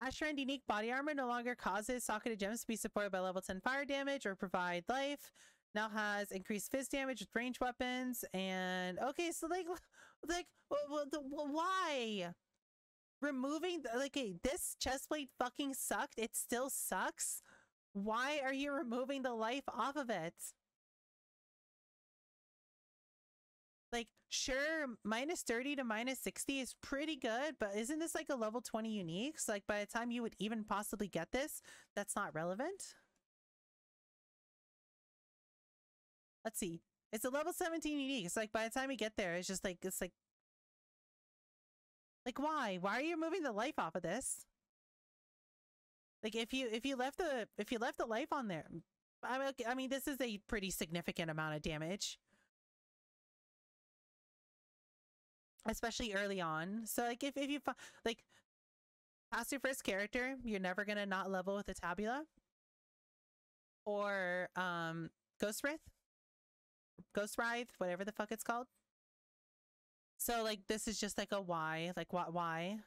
Ashtrend unique body armor no longer causes socketed gems to be supported by level 10 fire damage or provide life. Now has increased fizz damage with range weapons. And okay, so like why? Removing like this chestplate fucking sucked. It still sucks. Why are you removing the life off of it? Like, sure, minus 30 to minus 60 is pretty good, but isn't this like a level 20 unique? So, like, by the time you would even possibly get this, that's not relevant. Let's see. It's a level 17 unique. It's like by the time you get there, it's just like, it's like why? Why are you removing the life off of this? Like, if you left the life on there, I mean, this is a pretty significant amount of damage. Especially early on. So like if you like past your first character, you're never gonna not level with a tabula or Ghost Writhe, whatever the fuck it's called. So like this is just like a why, like why?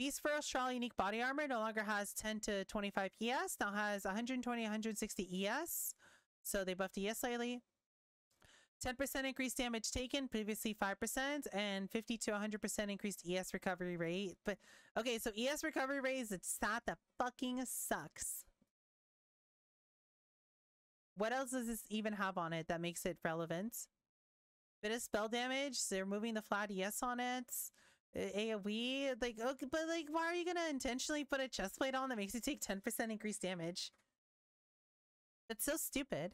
Beast for Astral Unique Body Armor no longer has 10 to 25 ES, now has 120, 160 ES. So they buffed ES slightly. 10% increased damage taken, previously 5%, and 50 to 100% increased ES recovery rate. But okay, so ES recovery rate is a stat that fucking sucks. What else does this even have on it that makes it relevant? Bit of spell damage, so they're moving the flat ES on it. AoE, like, okay, but like, why are you gonna intentionally put a chest plate on that makes you take 10% increased damage? That's so stupid.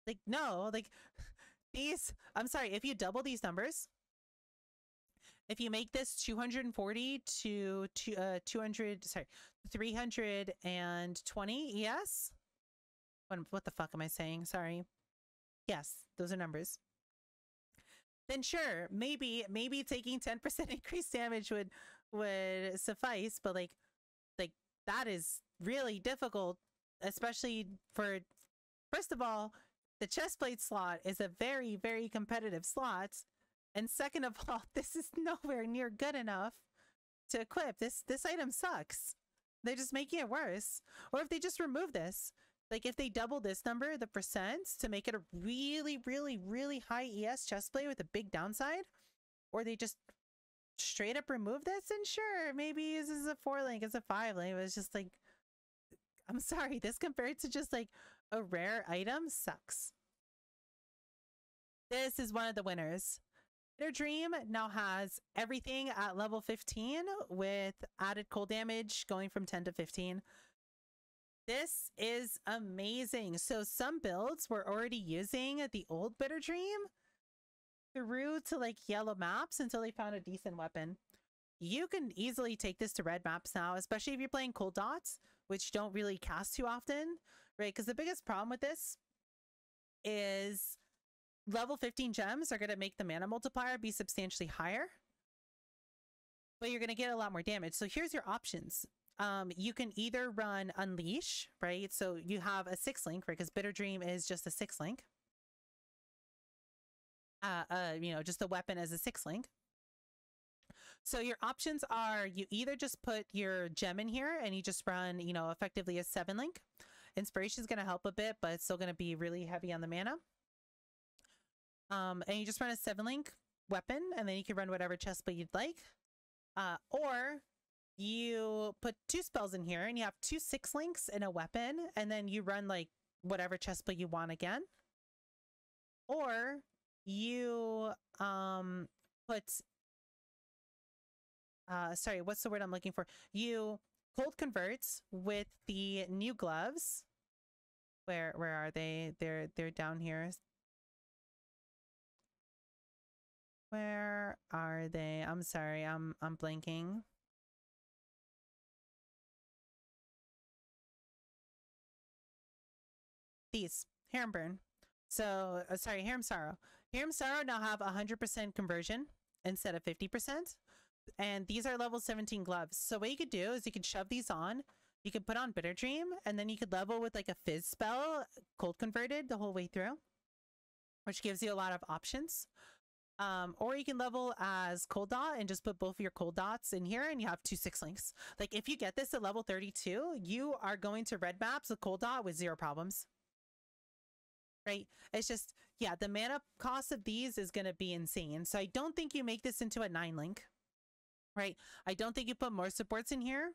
Like, no, like, these, I'm sorry, if you double these numbers, if you make this 240 to 200, sorry, 320 ES, what the fuck am I saying? Sorry. Yes, those are numbers. Then sure, maybe taking 10% increased damage would suffice, but like that is really difficult, especially for, first of all, the chestplate slot is a very, very competitive slot, and second of all, this is nowhere near good enough to equip. This item sucks. They're just making it worse. Or if they just remove this, like if they double this number, the percents, to make it a really, really, really high ES chestplate with a big downside, or they just straight up remove this, and sure, maybe this is a 4-link, it's a 5-link, but it's just like, I'm sorry, this compared to just like a rare item sucks. This is one of the winners. Bitter Dream now has everything at level 15 with added cold damage going from 10 to 15. This is amazing. So some builds were already using the old Bitter Dream through to like yellow maps until they found a decent weapon. You can easily take this to red maps now, especially if you're playing cold dots, which don't really cast too often, right? Because the biggest problem with this is level 15 gems are going to make the mana multiplier be substantially higher, but you're going to get a lot more damage. So here's your options. You can either run Unleash, right? So you have a 6-link, right? Because Bitter Dream is just a 6-link. You know, just a weapon as a 6-link. So your options are, you either just put your gem in here and you just run, you know, effectively a 7-link. Inspiration is going to help a bit, but it's still going to be really heavy on the mana. And you just run a 7-link weapon, and then you can run whatever chestplate you'd like. Or you put 2 spells in here and you have 2 6-links in a weapon, and then you run like whatever chestplate you want again. Or you put sorry, what's the word I'm looking for? You cold converts with the new gloves. Where are they? They're down here. Where are they? I'm sorry, I'm blanking. These Harem Burn. So sorry, Harem Sorrow. Harem Sorrow now have 100% conversion instead of 50%. And these are level 17 gloves. So what you could do is you could shove these on. You could put on Bitter Dream, and then you could level with like a fizz spell, cold converted the whole way through, which gives you a lot of options. Or you can level as cold dot and just put both of your cold dots in here, and you have 2 6-links. Like if you get this at level 32, you are going to red maps with cold dot with 0 problems. Right? It's just, yeah, the mana cost of these is going to be insane. So I don't think you make this into a 9-link. Right? I don't think you put more supports in here.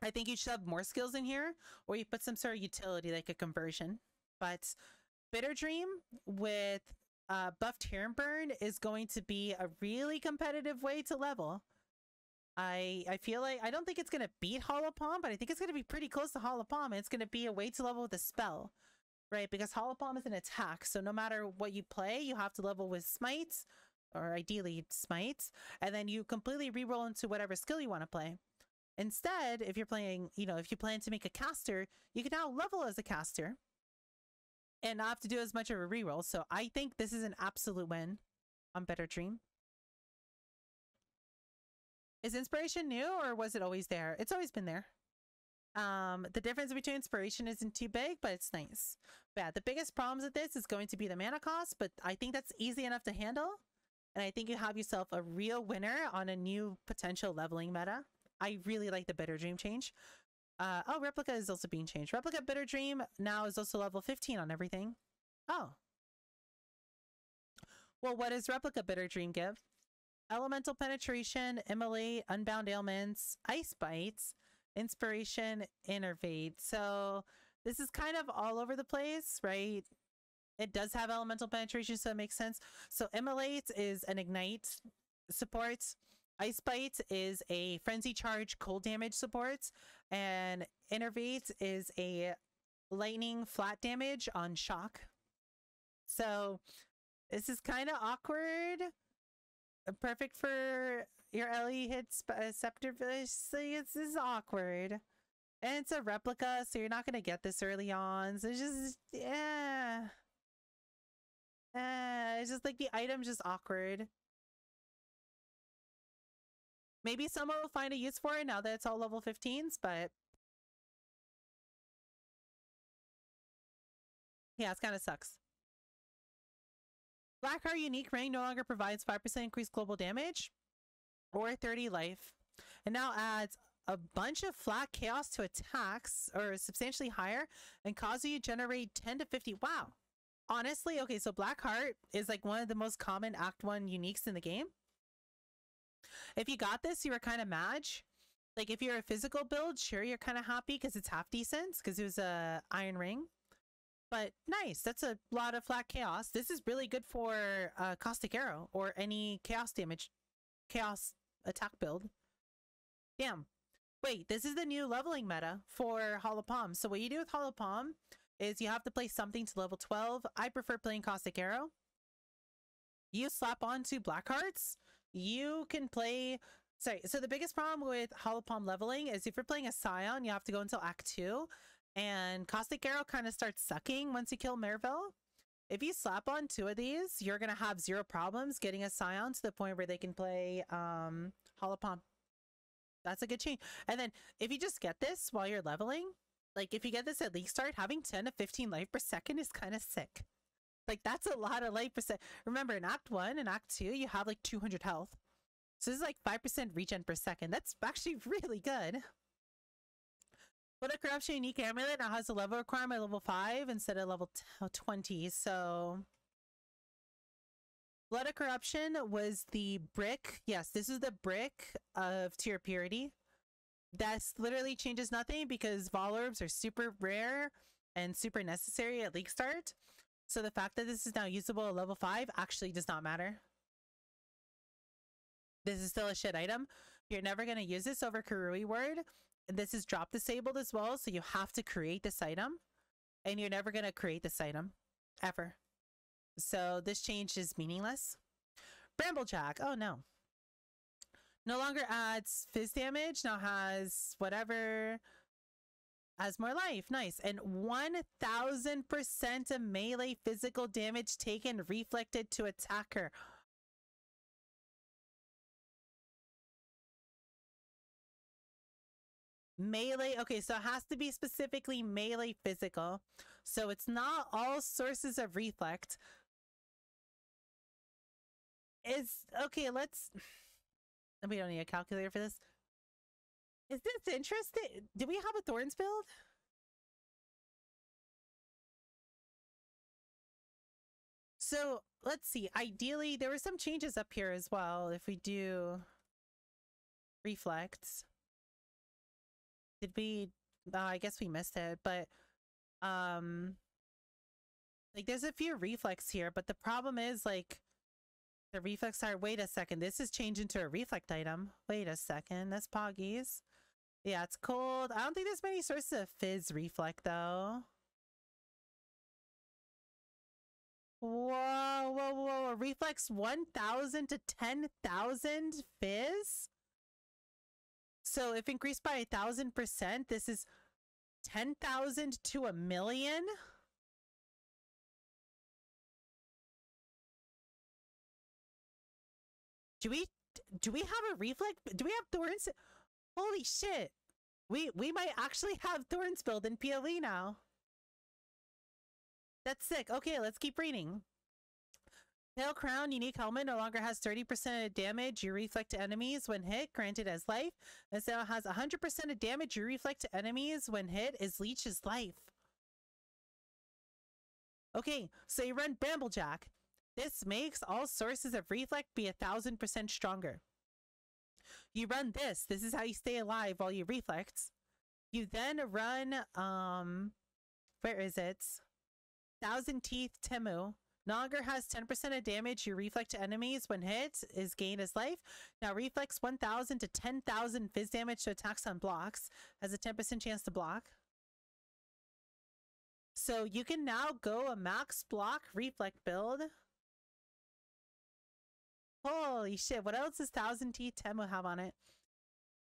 I think you should have more skills in here, or you put some sort of utility like a conversion. But Bitter Dream with buffed Harem Burn is going to be a really competitive way to level. I feel like, I don't think it's going to beat Hollow Palm, but I think it's going to be pretty close to Hollow Palm. And it's going to be a way to level with a spell, right? Because Hollow Palm is an attack. So no matter what you play, you have to level with smites, or ideally smites, and then you completely reroll into whatever skill you want to play. Instead, if you're playing, you know, if you plan to make a caster, you can now level as a caster and not have to do as much of a reroll. So I think this is an absolute win on Bitter Dream. Is Inspiration new, or was it always there? It's always been there. The difference between Inspiration isn't too big, but it's nice. But yeah, the biggest problems with this is going to be the mana cost, but I think that's easy enough to handle. And I think you have yourself a real winner on a new potential leveling meta. I really like the Bitter Dream change. Oh, Replica is also being changed. Replica Bitter Dream now is also level 15 on everything. Oh. Well, what does Replica Bitter Dream give? Elemental Penetration, Immolate, Unbound Ailments, Ice Bites, Inspiration, Innervate. So this is kind of all over the place, right? It does have Elemental Penetration, so it makes sense. So Immolate is an Ignite support. Ice Bite is a Frenzy Charge cold damage support. And Innervate is a lightning flat damage on shock. So this is kind of awkward. Perfect for your LE hits Scepter. This is awkward. And it's a replica, so you're not going to get this early on. So it's just, yeah. It's just like the item's just awkward. Maybe someone will find a use for it now that it's all level 15s, but yeah, it kind of sucks. Blackheart Unique Ring no longer provides 5% increased global damage or 30 life. It now adds a bunch of flat chaos to attacks or substantially higher and causes you to generate 10 to 50. Wow. Honestly, okay, so Blackheart is like one of the most common Act 1 uniques in the game. If you got this, you were kind of mad. Like if you're a physical build, sure, you're kind of happy because it's half decent because it was a Iron Ring. But nice, that's a lot of flat chaos. This is really good for Caustic Arrow or any chaos damage, chaos attack build. Damn. Wait, this is the new leveling meta for Hollow Palm. So what you do with Hollow Palm is you have to play something to level 12. I prefer playing Caustic Arrow. You slap onto Blackhearts. You can play... Sorry, so the biggest problem with Hollow Palm leveling is if you're playing a Scion, you have to go until Act 2. And Caustic Arrow kind of starts sucking once you kill Merville. If you slap on 2 of these, you're going to have 0 problems getting a Scion to the point where they can play Hollow Palm. That's a good change. And then if you just get this while you're leveling, like if you get this at League Start, having 10 to 15 life per second is kind of sick. Like that's a lot of life per second. Remember in Act 1 and Act 2, you have like 200 health. So this is like 5% regen per second. That's actually really good. Blood of Corruption Unique Amulet now has a level requirement level 5 instead of level 20. So Blood of Corruption was the brick. Yes, this is the brick of Tier Purity. That's literally changes nothing because Vol Orbs are super rare and super necessary at League Start. So the fact that this is now usable at level 5 actually does not matter. This is still a shit item. You're never going to use this over Karui Word. This is drop disabled as well, so you have to create this item. And you're never going to create this item. Ever. So this change is meaningless. Bramblejack. Oh no. No longer adds fizz damage. Now has whatever. Has more life. Nice. And 1000% of melee physical damage taken reflected to attacker. Melee. Okay, so it has to be specifically melee physical. So it's not all sources of reflect. It's okay. We don't need a calculator for this. Is this interesting? Do we have a Thorns build? So let's see. Ideally, there were some changes up here as well. If we do reflects. Did we? I guess we missed it, but like there's a few reflex here, but the problem is like the reflex are. Wait a second, this is changed into a reflect item. Wait a second, that's Poggies. Yeah, it's cold. I don't think there's many sources of fizz reflect though. Whoa, whoa, whoa! Reflex 1,000 to 10,000 fizz. So if increased by 1,000%, this is 10,000 to 1,000,000. Do we have a reflect? Do we have Thorns? Holy shit. We might actually have Thorns build in PLE now. That's sick. Okay, let's keep reading. Pale Crown unique helmet no longer has 30% of damage you reflect to enemies when hit, granted as life. Instead, it has 100% of damage you reflect to enemies when hit is leech as life. Okay, so you run Bramblejack. This makes all sources of reflect be 1000% stronger. You run this. This is how you stay alive while you reflect. You then run, where is it? Thousand Teeth Temu. No longer has 10% of damage you reflect to enemies when hit is gained as life. Now reflects 1000 to 10,000 fizz damage to attacks on blocks. Has a 10% chance to block. So you can now go a max block reflect build. Holy shit, what else does Thousand Teeth Temu have on it?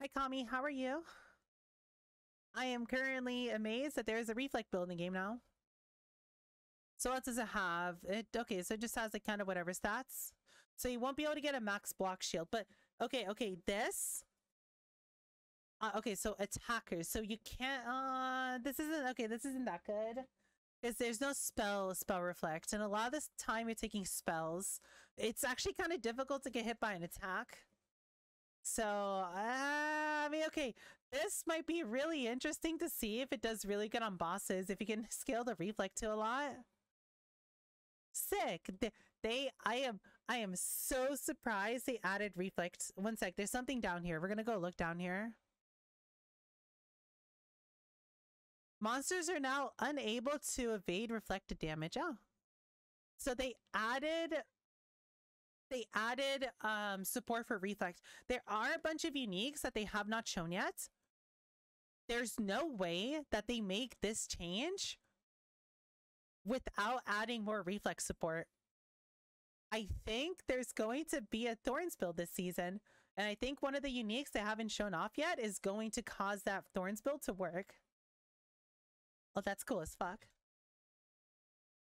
Hi Kami, how are you? I am currently amazed that there is a reflect build in the game now. So what does it have? Okay, so it just has like kind of whatever stats. So you won't be able to get a max block shield, but okay, this. Okay, so attackers. So you can't, this isn't that good. Because there's no spell reflect. And a lot of this time you're taking spells. It's actually kind of difficult to get hit by an attack. So, I mean, okay, this might be really interesting to see if it does really good on bosses. If you can scale the reflect to a lot. Sick. I am so surprised they added reflect. One sec, there's something down here. We're gonna go look down here. Monsters are now unable to evade reflected damage. Oh. So they added support for reflect. There are a bunch of uniques that they have not shown yet. There's no way that they make this change without adding more reflex support. I think there's going to be a Thorns build this season, and I think one of the uniques they haven't shown off yet is going to cause that Thorns build to work. Oh, that's cool as fuck.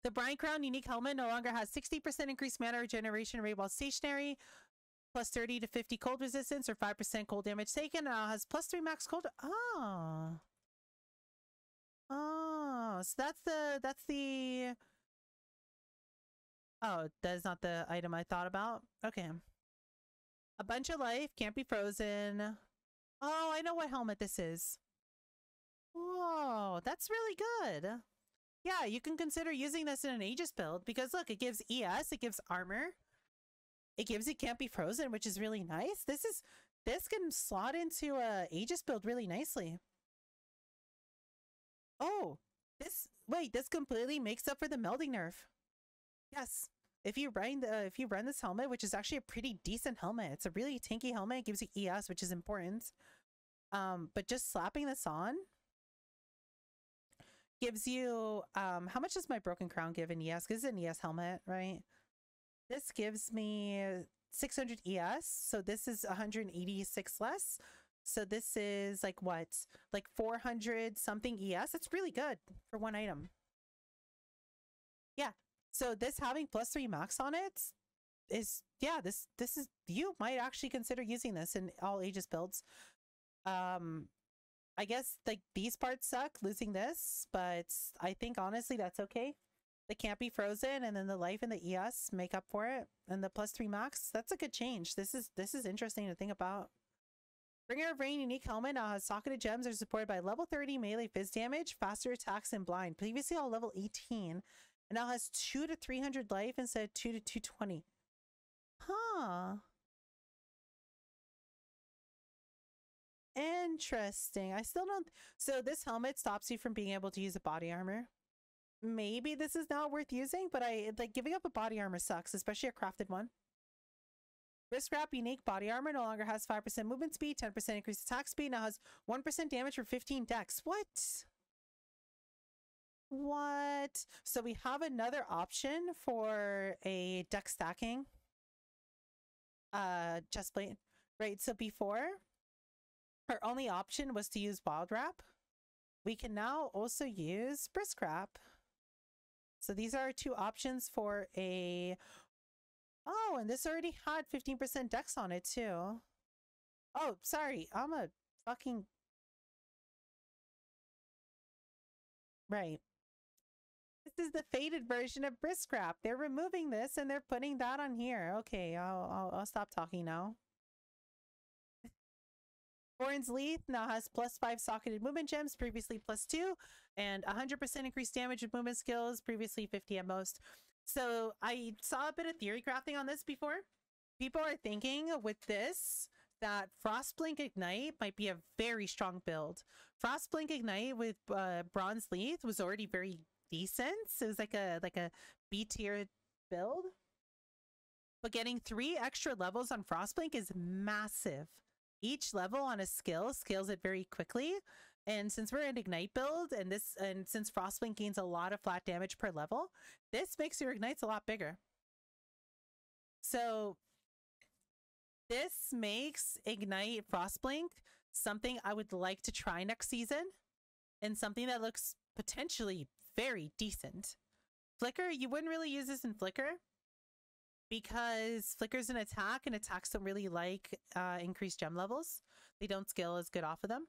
The Brine Crown unique helmet no longer has 60% increased mana regeneration rate while stationary, plus 30 to 50 cold resistance, or 5% cold damage taken. Now has plus 3 max cold. Oh. Oh, so that's the oh, that is not the item I thought about. Okay. A bunch of life, can't be frozen. Oh, I know what helmet this is. Whoa, that's really good. Yeah, you can consider using this in an Aegis build because look, it gives ES, it gives armor. It gives it can't be frozen, which is really nice. This can slot into a Aegis build really nicely. Oh, this completely makes up for the melding nerf. Yes. If you run this helmet, which is actually a pretty decent helmet, it's a really tanky helmet, it gives you ES, which is important. But just slapping this on gives you how much does my broken crown give in ES? Because it's an ES helmet, right? This gives me 600 ES, so this is 186 less. So this is like what? Like 400 something ES. That's really good for one item. Yeah. So this having plus 3 max on it is, yeah, this is, you might actually consider using this in all Aegis builds. I guess like these parts suck losing this, but I think honestly that's okay. The can't be frozen and then the life and the ES make up for it, and the plus 3 max, that's a good change. This is interesting to think about. Bringer of Rain unique helmet now has socketed gems are supported by level 30 melee fizz damage, faster attacks, and blind. Previously all level 18, and now has 2 to 300 life instead of 2 to 220. Huh. Interesting. I still don't. So this helmet stops you from being able to use a body armor. Maybe this is not worth using, but like giving up a body armor sucks, especially a crafted one. Wrist wrap unique body armor no longer has 5% movement speed, 10% increased attack speed, now has 1% damage for 15 dex. What? So we have another option for a dex stacking chestplate. Right, so before our only option was to use wild wrap. We can now also use brisk wrap. So these are our two options for a... Oh, and this already had 15% dex on it too. Oh, sorry. I'm a fucking... Right. is the faded version of Briscrap. They're removing this and they're putting that on here. Okay, I'll stop talking now. Orin's Leaf now has +5 socketed movement gems, previously +2, and 100% increased damage with movement skills, previously 50 at most. So I saw a bit of theory crafting on this before. People are thinking with this that Frostblink Ignite might be a very strong build. Frostblink Ignite with Bronze Leaf was already very decent. So it was like a B tier build. But getting 3 extra levels on Frostblink is massive. Each level on a skill scales it very quickly. And since we're an Ignite build and since Frostblink gains a lot of flat damage per level, this makes your Ignites a lot bigger. So this makes Ignite Frostblink something I would like to try next season, and something that looks potentially very decent. Flicker, you wouldn't really use this in Flicker because Flicker's an attack, and attacks don't really like increased gem levels. They don't scale as good off of them.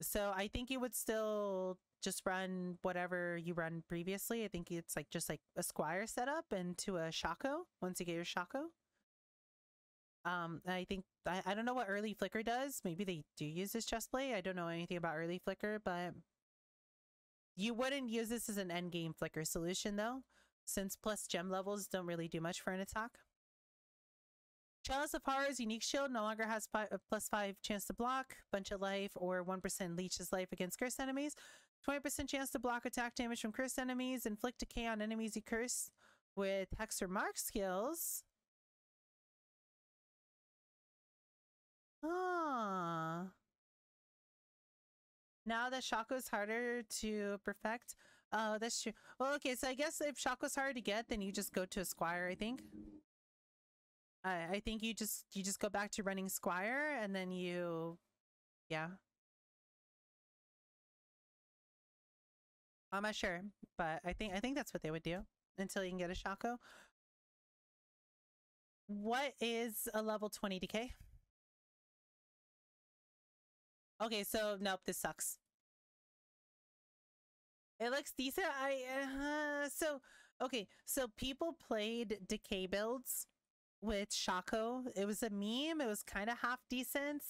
So I think you would still just run whatever you run previously. I think it's like just like a Squire setup into a Shaco once you get your Shaco. I think I don't know what early Flicker does. Maybe they do use this chestplate. I don't know anything about early Flicker, but you wouldn't use this as an endgame Flicker solution though, since plus gem levels don't really do much for an attack. Chalice of Horror's unique shield no longer has +5 chance to block, bunch of life, or 1% leeches life against cursed enemies. 20% chance to block attack damage from cursed enemies. Inflict decay on enemies you curse with Hex or Mark skills. Ah. Now that Shaco's harder to perfect. Oh, that's true. Well, okay, so I guess if Shaco's hard to get, then you just go to a Squire, I think. I think you just go back to running Squire, and then yeah. I'm not sure, but I think that's what they would do until you can get a Shaco. What is a level 20 decay? Okay, so nope, this sucks. It looks decent. So people played decay builds with Shaco. It was a meme. It was kind of half decent,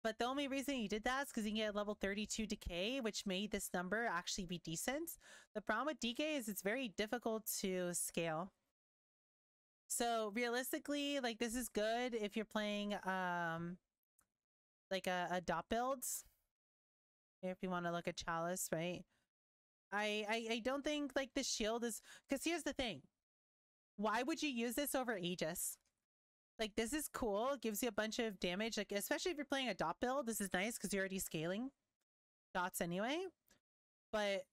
but the only reason you did that is because you can get level 32 decay, which made this number actually be decent. The problem with decay is it's very difficult to scale. So realistically, like, this is good if you're playing like a dot builds. If you want to look at Chalice, right? I don't think like the shield is, because here's the thing. Why would you use this over Aegis? Like, this is cool. It gives you a bunch of damage, like especially if you're playing a dot build. This is nice because you're already scaling dots anyway. But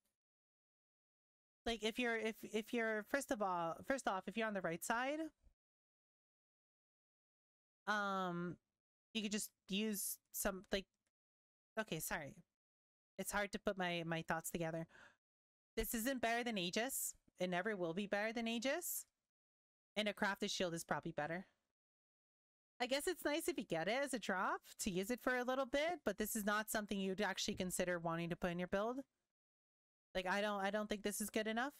like if you're first off, if you're on the right side, you could just use some, like, okay, sorry. It's hard to put my thoughts together. This isn't better than Aegis. It never will be better than Aegis. And a crafted shield is probably better. I guess it's nice if you get it as a drop to use it for a little bit, but this is not something you'd actually consider wanting to put in your build. Like, I don't think this is good enough.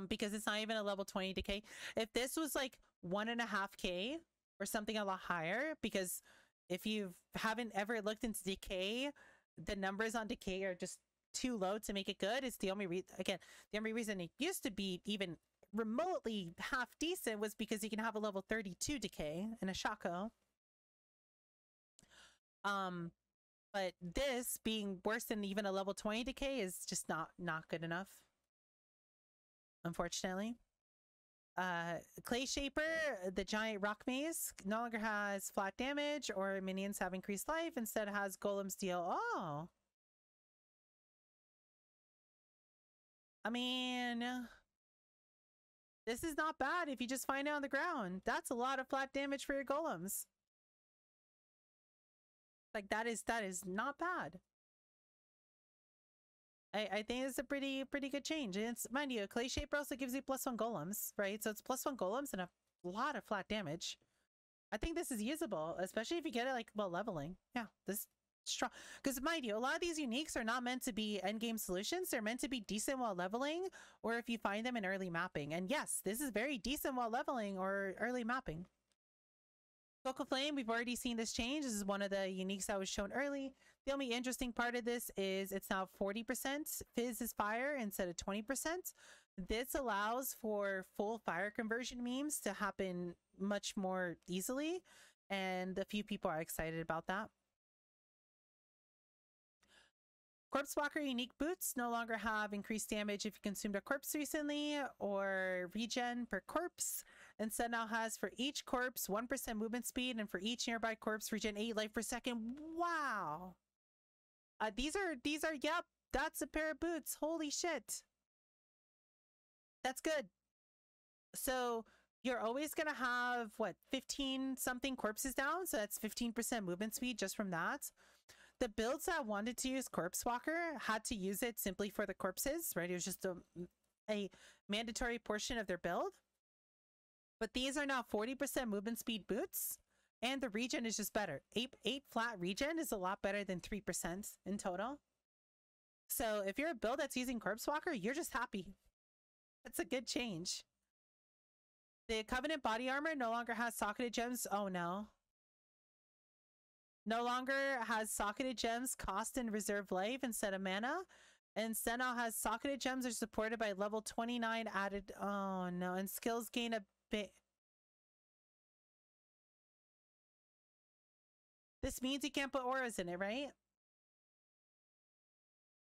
Because it's not even a level 20 decay. If this was like 1.5k or something a lot higher, because if you haven't ever looked into decay, the numbers on decay are just too low to make it good. It's the only reason it used to be even remotely half decent was because you can have a level 32 decay in a Shaco. But this being worse than even a level 20 decay is just not good enough, unfortunately. Clay Shaper, the giant rock maze, no longer has flat damage or minions have increased life. Instead it has golems deal. Oh, I mean, this is not bad if you just find it on the ground. That's a lot of flat damage for your golems. Like, that is not bad. I think it's a pretty good change. And it's, mind you, Clay Shaper also gives you +1 golems, right? So it's +1 golems and a lot of flat damage. I think this is usable, especially if you get it like while leveling. Yeah, this strong. Because mind you, a lot of these uniques are not meant to be endgame solutions. They're meant to be decent while leveling, or if you find them in early mapping. And yes, this is very decent while leveling or early mapping. Focal Flame, we've already seen this change. This is one of the uniques that was shown early. The only interesting part of this is it's now 40%. Fizz is fire instead of 20%. This allows for full fire conversion memes to happen much more easily, and a few people are excited about that. Corpse Walker unique boots no longer have increased damage if you consumed a corpse recently or regen per corpse. Instead now has for each corpse 1% movement speed, and for each nearby corpse regen 8 life per second. Wow. These are yep, that's a pair of boots. Holy shit. That's good. So you're always gonna have what, 15 something corpses down, so that's 15% movement speed just from that. The builds that wanted to use Corpse Walker had to use it simply for the corpses, right? It was just a mandatory portion of their build. But these are now 40% movement speed boots, and the regen is just better. 8 flat regen is a lot better than 3% in total. So if you're a build that's using Corpse Walker, you're just happy. That's a good change. The Covenant body armor no longer has socketed gems. Oh no. No longer has socketed gems cost and reserve life instead of mana. Instead now has socketed gems are supported by level 29 added. Oh no. And skills gain a bit. This means you can't put auras in it, right?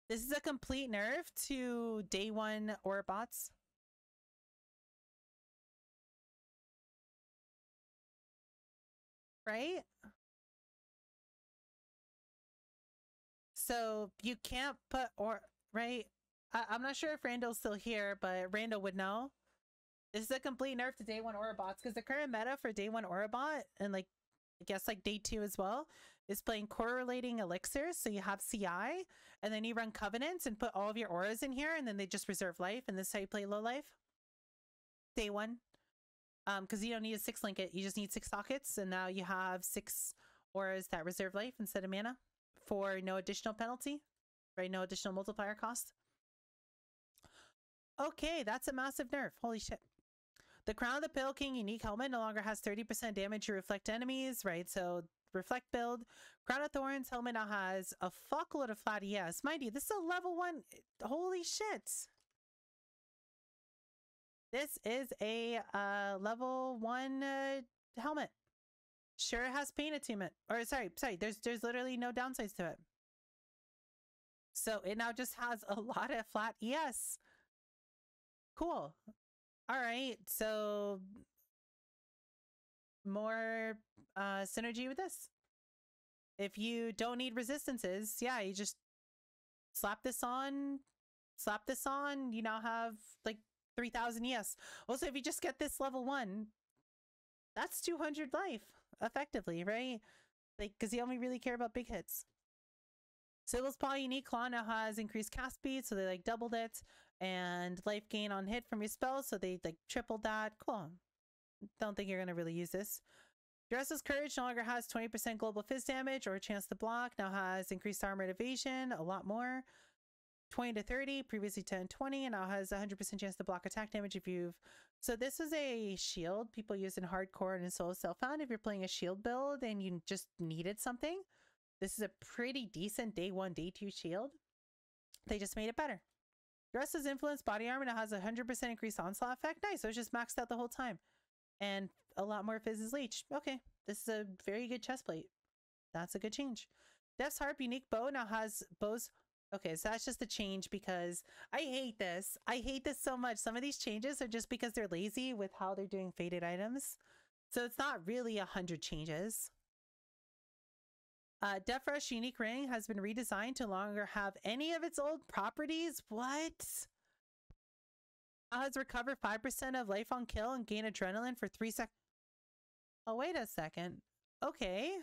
This is a complete nerf to day 1 aura bots. Right? So you can't put right? I'm not sure if Randall's still here, but Randall would know. This is a complete nerf to day 1 aura bots, because the current meta for day 1 aura bot, and like I guess like day 2 as well, is playing correlating elixirs. So you have CI, and then you run covenants and put all of your auras in here, and then they just reserve life, and this is how you play low life. Day 1. Because you don't need a 6 link it, you just need 6 sockets, and now you have 6 auras that reserve life instead of mana for no additional penalty, right? No additional multiplier cost. Okay, that's a massive nerf. Holy shit. The Crown of the Pale King unique helmet no longer has 30% damage to reflect enemies, right? So reflect build. Crown of Thorns helmet now has a fuckload of flat ES. Mind you, this is a level 1. Holy shit. This is a level 1 helmet. Sure, it has pain attunement. Or sorry, there's literally no downsides to it. So it now just has a lot of flat ES. Cool. All right, so more synergy with this. If you don't need resistances, yeah, you just slap this on, you now have like 3000 ES. Also, if you just get this level 1, that's 200 life effectively, right? Like, because you only really care about big hits. Sybil's Paw unique claw now has increased cast speed, so they like doubled it, and life gain on hit from your spells, so they like tripled that. Cool. Don't think you're gonna really use this. Dresses Courage no longer has 20% global fizz damage or a chance to block. Now has increased armor and evasion, a lot more. 20 to 30, previously 10, 20, and now has 100% chance to block attack damage if you've... So this is a shield people use in hardcore and in solo self-found. If you're playing a shield build and you just needed something, this is a pretty decent day 1, day 2 shield. They just made it better. Dress's Influence body armor now has 100% increased onslaught effect. Nice, so it's just maxed out the whole time. And a lot more Fizz's Leech. Okay, this is a very good chest plate. That's a good change. Death's Harp unique bow now has bows... Okay, so that's just a change because I hate this. I hate this so much. Some of these changes are just because they're lazy with how they're doing faded items. So it's not really 100 changes. Death Rush unique ring has been redesigned to no longer have any of its old properties. What? Now has recovered 5% of life on kill and gain adrenaline for 3 seconds. Oh, wait a second. Okay.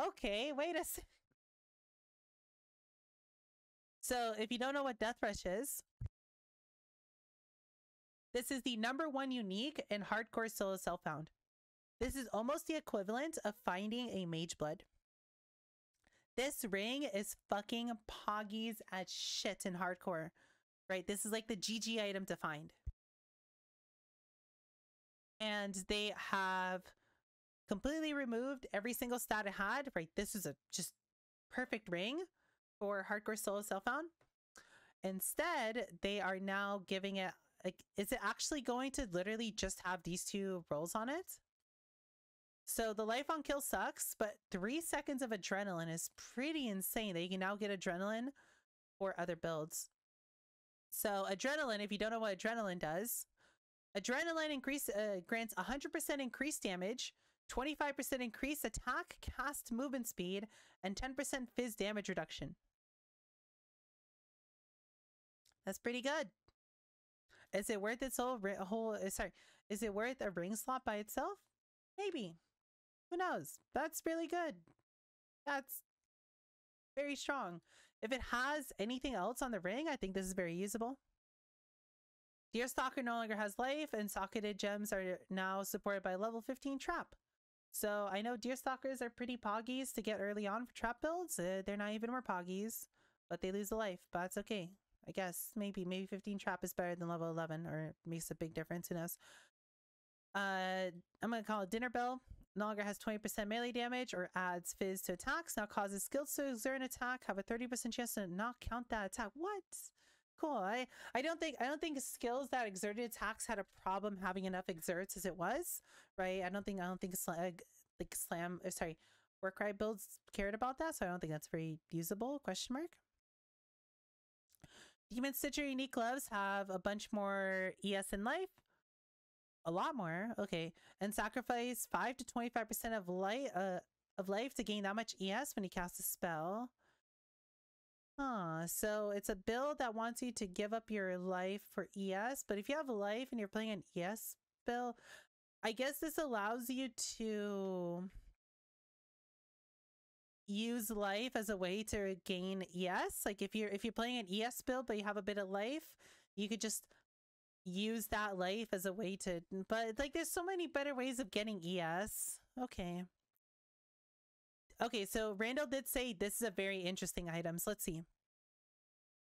Okay, wait a second. So if you don't know what Death Rush is, this is the #1 unique in hardcore solo self-found. This is almost the equivalent of finding a Mage Blood. This ring is fucking poggies as shit in hardcore, right? This is like the GG item to find. And they have completely removed every single stat it had, right? This is a just perfect ring for hardcore solo self-found. Instead, they are now giving it, like, is it actually going to literally just have these two rolls on it? So the life on kill sucks, but 3 seconds of adrenaline is pretty insane that you can now get adrenaline for other builds. So adrenaline, if you don't know what adrenaline does, adrenaline grants 100% increased damage, 25% increased attack, cast movement speed, and 10% fizz damage reduction. That's pretty good. Is it worth its is it worth a ring slot by itself? Maybe. Who knows? That's really good. That's very strong. If it has anything else on the ring, I think this is very usable. Deerstalker no longer has life, and socketed gems are now supported by level 15 trap. So I know Deerstalkers are pretty poggies to get early on for trap builds. They're not even more poggies, but they lose a life. But that's okay. I guess maybe 15 trap is better than level 11, or it makes a big difference. Who knows? I'm gonna call it Dinner Bell. No longer has 20% melee damage or adds fizz to attacks. Now causes skills to exert an attack. Have a 30% chance to not count that attack. What? Cool. I don't think skills that exerted attacks had a problem having enough exerts as it was, right? I don't think Warcry builds cared about that, so I don't think that's very usable. Question mark. Demon Stitcher unique gloves have a bunch more ES in life. A lot more. Okay. And sacrifice 5 to 25% of life to gain that much ES when you cast a spell. So it's a build that wants you to give up your life for ES, but if you have a life and you're playing an ES build, I guess this allows you to use life as a way to gain ES. Like if you're playing an ES build but you have a bit of life, you could just use that life as a way to, but like there's so many better ways of getting ES. Okay, so Randall did say this is a very interesting item, so let's see.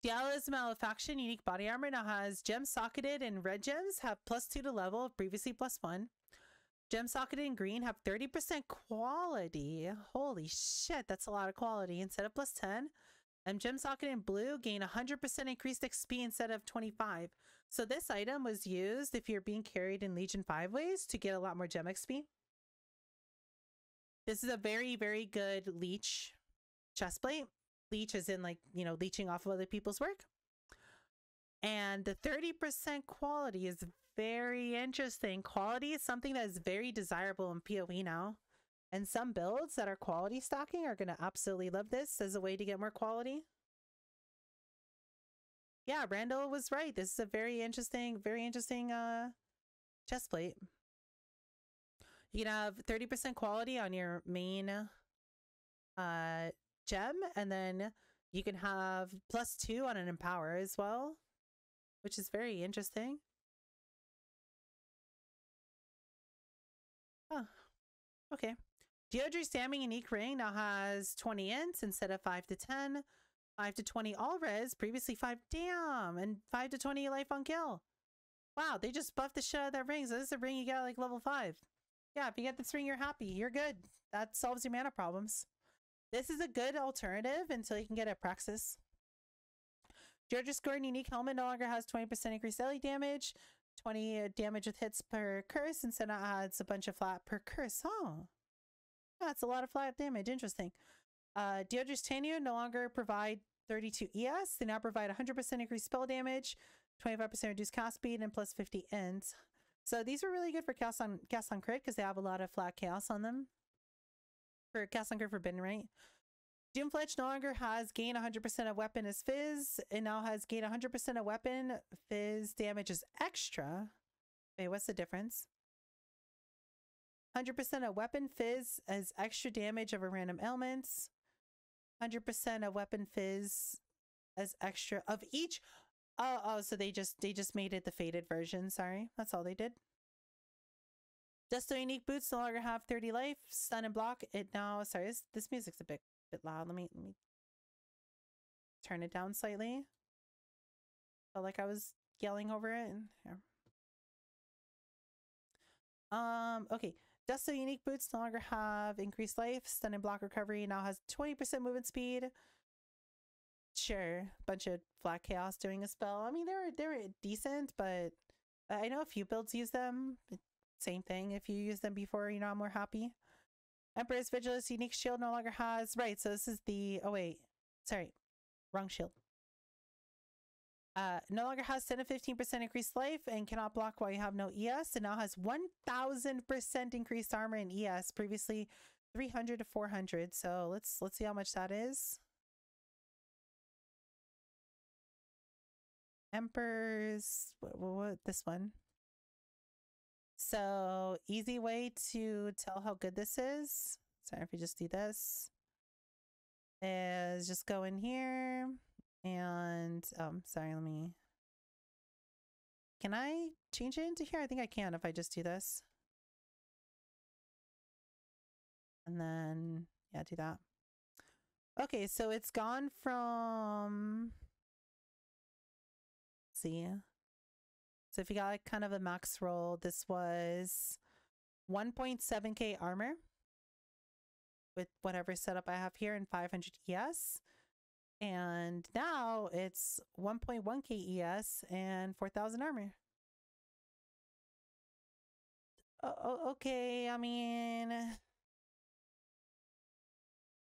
Diala's Malefaction unique body armor now has gems socketed, and red gems have +2 to level, previously +1. Gems socketed in green have 30% quality. Holy shit, that's a lot of quality instead of +10. And gem socketed in blue gain 100% increased XP instead of 25. So this item was used if you're being carried in Legion 5 ways to get a lot more gem XP. This is a very, very good leech chestplate. Leech is in, like, you know, leeching off of other people's work. And the 30% quality is very interesting. Quality is something that is very desirable in PoE now. And some builds that are quality stacking are going to absolutely love this as a way to get more quality. Yeah, Randall was right. This is a very interesting chestplate. You can have 30% quality on your main gem, and then you can have +2 on an Empower as well, which is very interesting. Oh, okay. Deodri's Damning Unique Ring now has 20 ints instead of 5 to 10. 5 to 20 all res, previously 5, damn, and 5 to 20 life on kill. Wow, they just buffed the shit out of that ring. So this is a ring you get like level 5. Yeah, if you get this ring, you're happy. You're good. That solves your mana problems. This is a good alternative until you can get it Praxis. George's Gordon Unique Helmet no longer has 20% increased daily damage, 20 damage with hits per curse, instead it adds a bunch of flat per curse. Oh, that's a lot of flat damage. Interesting. Deodri's Tanu no longer provide 32 ES. They now provide 100% increased spell damage, 25% reduced cast speed, and +50 int. So these are really good for cast on crit because they have a lot of flat chaos on them. For cast on crit Forbidden, right? Doomfletch no longer has gain 100% of weapon as fizz. It now has gain 100% of weapon. Fizz damage is extra. Wait, what's the difference? 100% of weapon fizz as extra damage over random elements. 100% of weapon fizz as extra of each. Oh, so they just made it the faded version. Sorry, that's all they did. Desto unique boots no longer have 30 life. Stun and block. It now. Sorry, this music's a bit bit loud. Let me turn it down slightly. Felt like I was yelling over it. Here. Okay. Dusto unique boots no longer have increased life. Stun and block recovery now has 20% movement speed. Sure, bunch of flat chaos doing a spell. I mean, they're decent, but I know a few builds use them. Same thing. If you use them before, you know, I'm more happy. Emperor's Vigilance unique shield no longer has. Right, so this is the. Oh wait, sorry, wrong shield. No longer has 10 to 15% increased life and cannot block while you have no ES. And now has 1000% increased armor and ES. Previously 300 to 400. So let's see how much that is. Emperor's what this one. So easy way to tell how good this is. Sorry if we just do this. Is just go in here. And sorry, can I change it into here? I think I can if I just do this. And then yeah, do that. Okay, so it's gone from, let's see. So if you got like kind of a max roll, this was 1.7k armor with whatever setup I have here and 500 ES. And now it's 1.1k ES and 4,000 armor. Okay, I mean,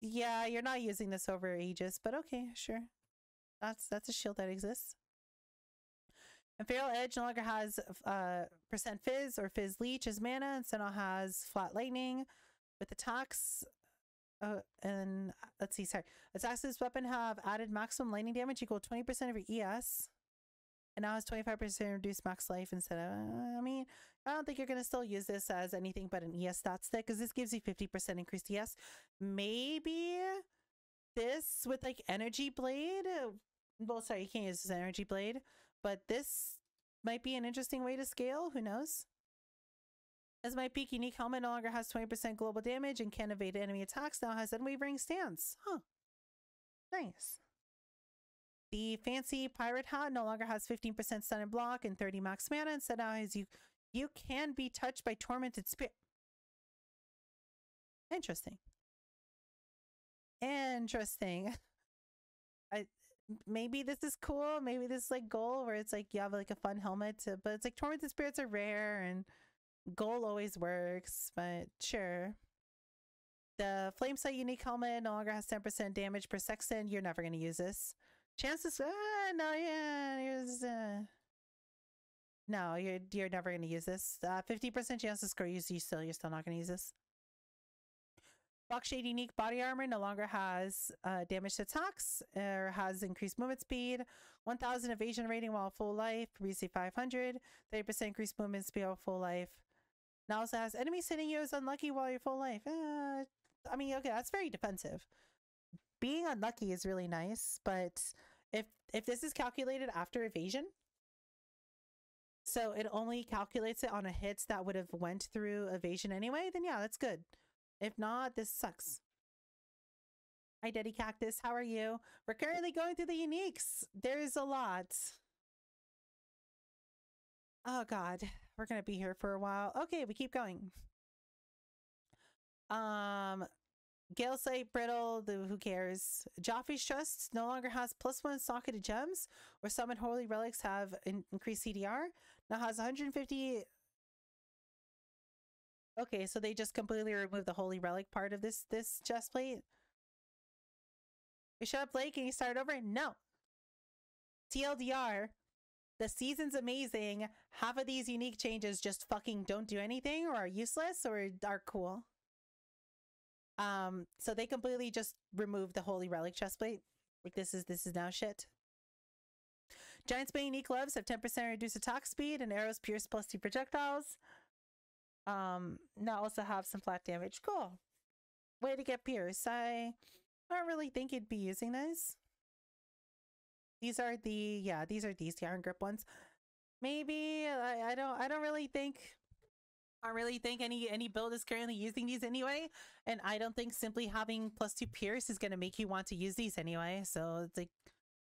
yeah, you're not using this over Aegis, but okay, sure. That's a shield that exists. Imperial Edge no longer has percent Fizz or Fizz Leech as mana, and so now has Flat Lightning with attacks. And let's see, sorry. Attacks this weapon have added maximum lightning damage equal to 20% of your ES. And now has 25% reduced max life instead of, I mean, I don't think you're going to still use this as anything but an ES stat stick because this gives you 50% increased ES. Maybe this with like Energy Blade. Well, sorry, you can't use this Energy Blade, but this might be an interesting way to scale. Who knows? As my peak unique helmet no longer has 20% global damage and can evade enemy attacks, now has unwavering stance. Huh. Nice. The fancy pirate hat no longer has 15% stun and block and 30 max mana. Instead now has you can be touched by tormented spirit. Interesting. Interesting. Maybe this is cool. Maybe this is like goal where it's like you have like a fun helmet, but it's like tormented spirits are rare and goal always works, but sure. The Flame Sight unique helmet no longer has 10% damage per sextant. You're never going to use this. Chances, no, yeah, no, you're never going to use this. 50% chance to score you, so you're still not going to use this. Box Shade unique body armor no longer has damage to attacks or has increased movement speed, 1000 evasion rating while full life, previously 500, 30% increased movement speed while full life. Now also has enemies hitting you as unlucky while you're full life. I mean, okay, that's very defensive. Being unlucky is really nice, but if this is calculated after evasion, so it only calculates it on a hit that would have went through evasion anyway, then yeah, that's good. If not, this sucks. Hi, Daddy Cactus, how are you? We're currently going through the uniques. There's a lot. Oh God, we're gonna be here for a while. Okay, we keep going. Gale Sight, Brittle, who cares? Joffrey's Trust no longer has +1 socketed gems, or summon holy relics have increased CDR. Now has 150. Okay, so they just completely removed the holy relic part of this chest plate. You shut up, Blake, and you start over? No. TLDR. The season's amazing. Half of these unique changes just fucking don't do anything or are useless or are cool. So they completely just removed the holy relic chestplate. Like this is now shit. Giant Spay unique gloves have 10% reduced attack speed and arrows pierce +2 projectiles. Now also have some flat damage. Cool. Way to get pierce. I don't really think you'd be using those. These are the these iron grip ones. Maybe I don't really think I don't really think any build is currently using these anyway, and I don't think simply having +2 Pierce is going to make you want to use these anyway. So it's like,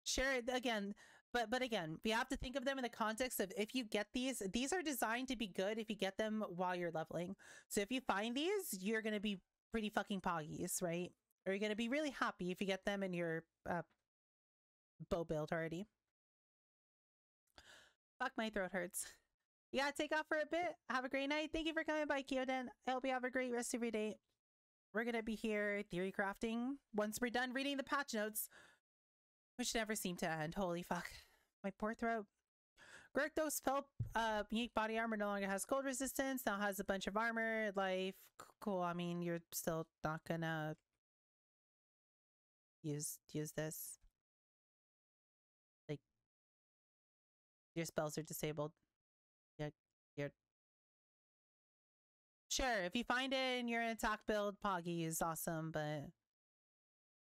sure, again, but again, we have to think of them in the context of if you get these are designed to be good if you get them while you're leveling. So if you find these, you're going to be pretty fucking poggies, right? Or you're going to be really happy if you get them in your bow build already. Fuck, my throat hurts. You gotta take off for a bit. Have a great night. Thank you for coming by, Kyoden. I hope you have a great rest of your day. We're gonna be here theory crafting once we're done reading the patch notes, which never seem to end. Holy fuck. My poor throat. Gurkthos spell unique body armor no longer has cold resistance, now has a bunch of armor, life. Cool. I mean, you're still not gonna use this. Like, your spells are disabled. Yeah, you're sure if you find it and you're in attack build, Poggy is awesome, but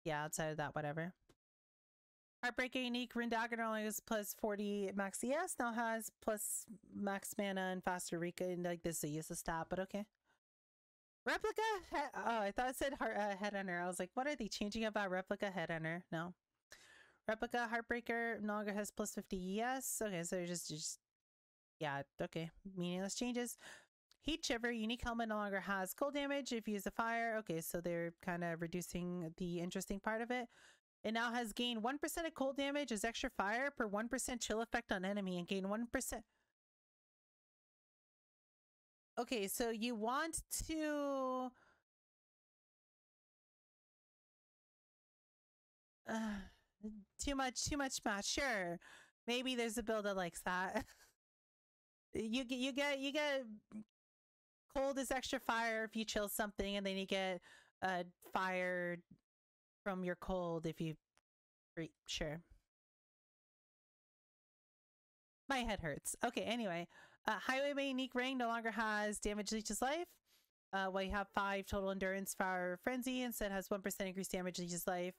yeah, outside of that, whatever. Heartbreaker unique Rune Dagger not only has +40 max ES, now has plus max mana and faster Rika, and like this is a useless stat, but okay. Replica? Oh, I thought it said Headhunter. I was like, what are they changing about Replica Headhunter? No. Replica Heartbreaker no longer has +50 ES. Okay, so just yeah, okay. Meaningless changes. Heat Shiver, unique helmet no longer has cold damage if you use a fire. Okay, so they're kind of reducing the interesting part of it. It now has gain 1% of cold damage as extra fire per 1% chill effect on enemy and gain 1%. Okay, so you want to... too much match. Sure. Maybe there's a build that likes that. you get cold is extra fire if you chill something, and then you get fire from your cold if you sure. My head hurts. Okay, anyway. Highwayman unique ring no longer has damage leeches life. While you have 5 total endurance for frenzy, instead has 1% increased damage leeches life,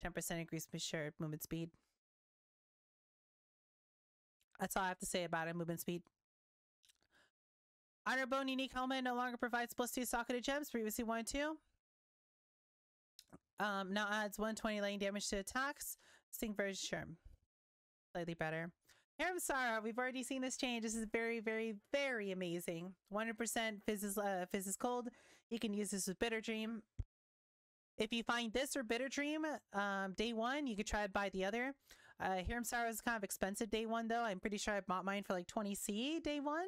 10% increased movement speed. That's all I have to say about it. Movement speed. Honor Bone unique helmet no longer provides +2 socketed gems, previously 1 and 2. Now adds 120 lane damage to attacks. Sting version, sure. Slightly better. Harem Sara, we've already seen this change. This is very, very, very amazing. 100% fizz is cold. You can use this with Bitter Dream. If you find this or Bitter Dream day 1, you could try to buy the other. Harem Sara is kind of expensive day 1 though. I'm pretty sure I bought mine for like 20C day 1.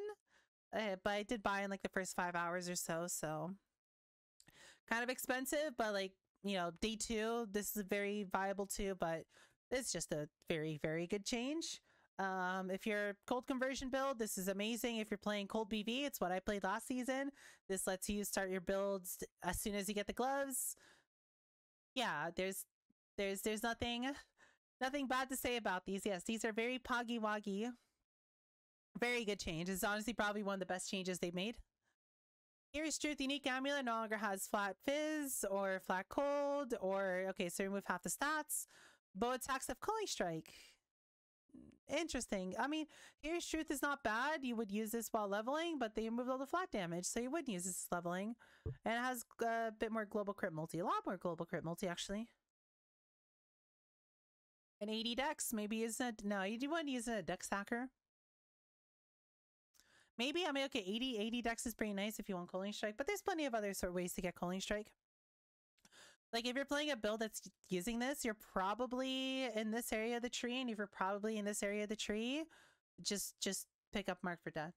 But I did buy in like the first 5 hours or so, so kind of expensive, but like, you know, day 2, this is very viable too, but it's just a very, very good change. If you're cold conversion build, this is amazing. If you're playing cold BV, it's what I played last season. This lets you start your builds as soon as you get the gloves. Yeah, there's nothing bad to say about these. Yes, these are very poggy woggy. Very good change. It's honestly probably one of the best changes they've made. Here's Truth unique amulet no longer has flat fizz or flat cold, or okay, so remove half the stats. Bow attacks have cooling strike. Interesting. I mean, Here's Truth is not bad. You would use this while leveling, but they removed all the flat damage, so you wouldn't use this leveling. And it has a bit more global crit multi. A lot more global crit multi, actually. An 80 dex, maybe isn't. No, you do want to use a dex stacker. Maybe, I mean, okay, 80 dex is pretty nice if you want Cooling Strike, but there's plenty of other sort of ways to get Cooling Strike. Like, if you're playing a build that's using this, you're probably in this area of the tree, and if you're probably in this area of the tree, just pick up Mark for Death.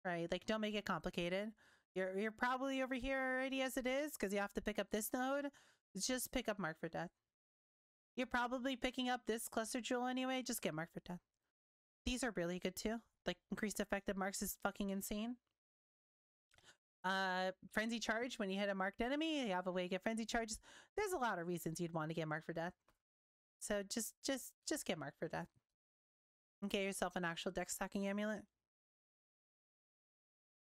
Right? Like, don't make it complicated. You're probably over here already as it is, because you have to pick up this node. Just pick up Mark for Death. You're probably picking up this Cluster Jewel anyway, just get Mark for Death. These are really good too. Like, increased effective marks is fucking insane. Frenzy Charge, when you hit a marked enemy, you have a way to get Frenzy Charges. There's a lot of reasons you'd want to get Marked for Death. So just get Marked for Death. And get yourself an actual dex stacking amulet.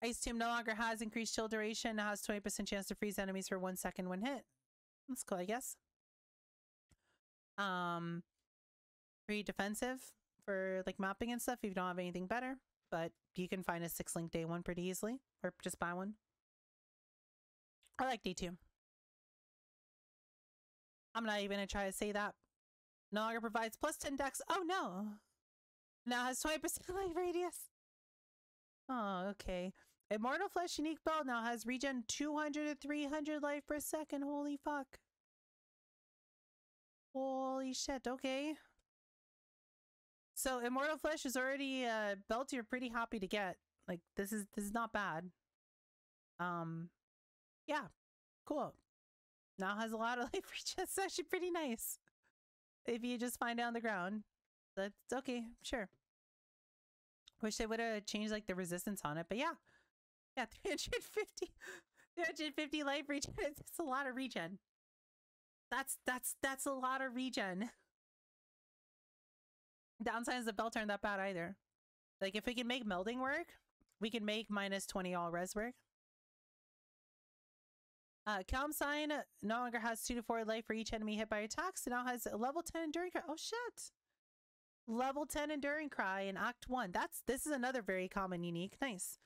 Ice Tomb no longer has increased chill duration. Now has 20% chance to freeze enemies for 1 second when hit. That's cool, I guess. Pretty defensive for like mapping and stuff if you don't have anything better. but you can find a 6-link day one pretty easily, or just buy one. I like day 2. I'm not even gonna try to say that. No longer provides plus 10 dex. Oh no! Now has 20% life radius. Oh, okay. Immortal Flesh unique build now has regen 200 to 300 life per second. Holy fuck. Holy shit, okay. So Immortal Flesh is already a belt you're pretty happy to get. Like this is not bad. Yeah, cool. Now has a lot of life regen. It's actually pretty nice. If you just find it on the ground. That's okay, sure. Wish they would have changed like the resistance on it, but yeah. Yeah, 350 life regen. It's a lot of regen. That's a lot of regen. Downsides the belt aren't that bad either. Like if we can make melding work, we can make minus 20 all res work. Calm Sign no longer has 2 to 4 life for each enemy hit by attacks. It now has a level 10 enduring cry. Oh shit. Level 10 enduring cry in Act 1. This is another very common unique. Nice.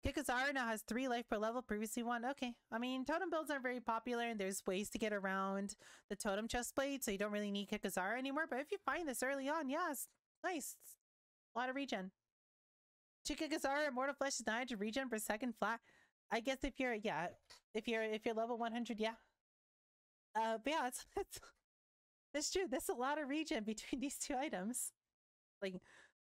Kikazara now has 3 life per level, previously 1. Okay. I mean, totem builds aren't very popular and there's ways to get around the totem chestplate, so you don't really need Kikazara anymore. But if you find this early on, yeah, it's nice. A lot of regen. 2 Kikazara, Immortal Flesh is 900 regen per second flat. I guess if you're, yeah, if you're level 100, yeah. But yeah, it's true. There's a lot of regen between these 2 items. Like,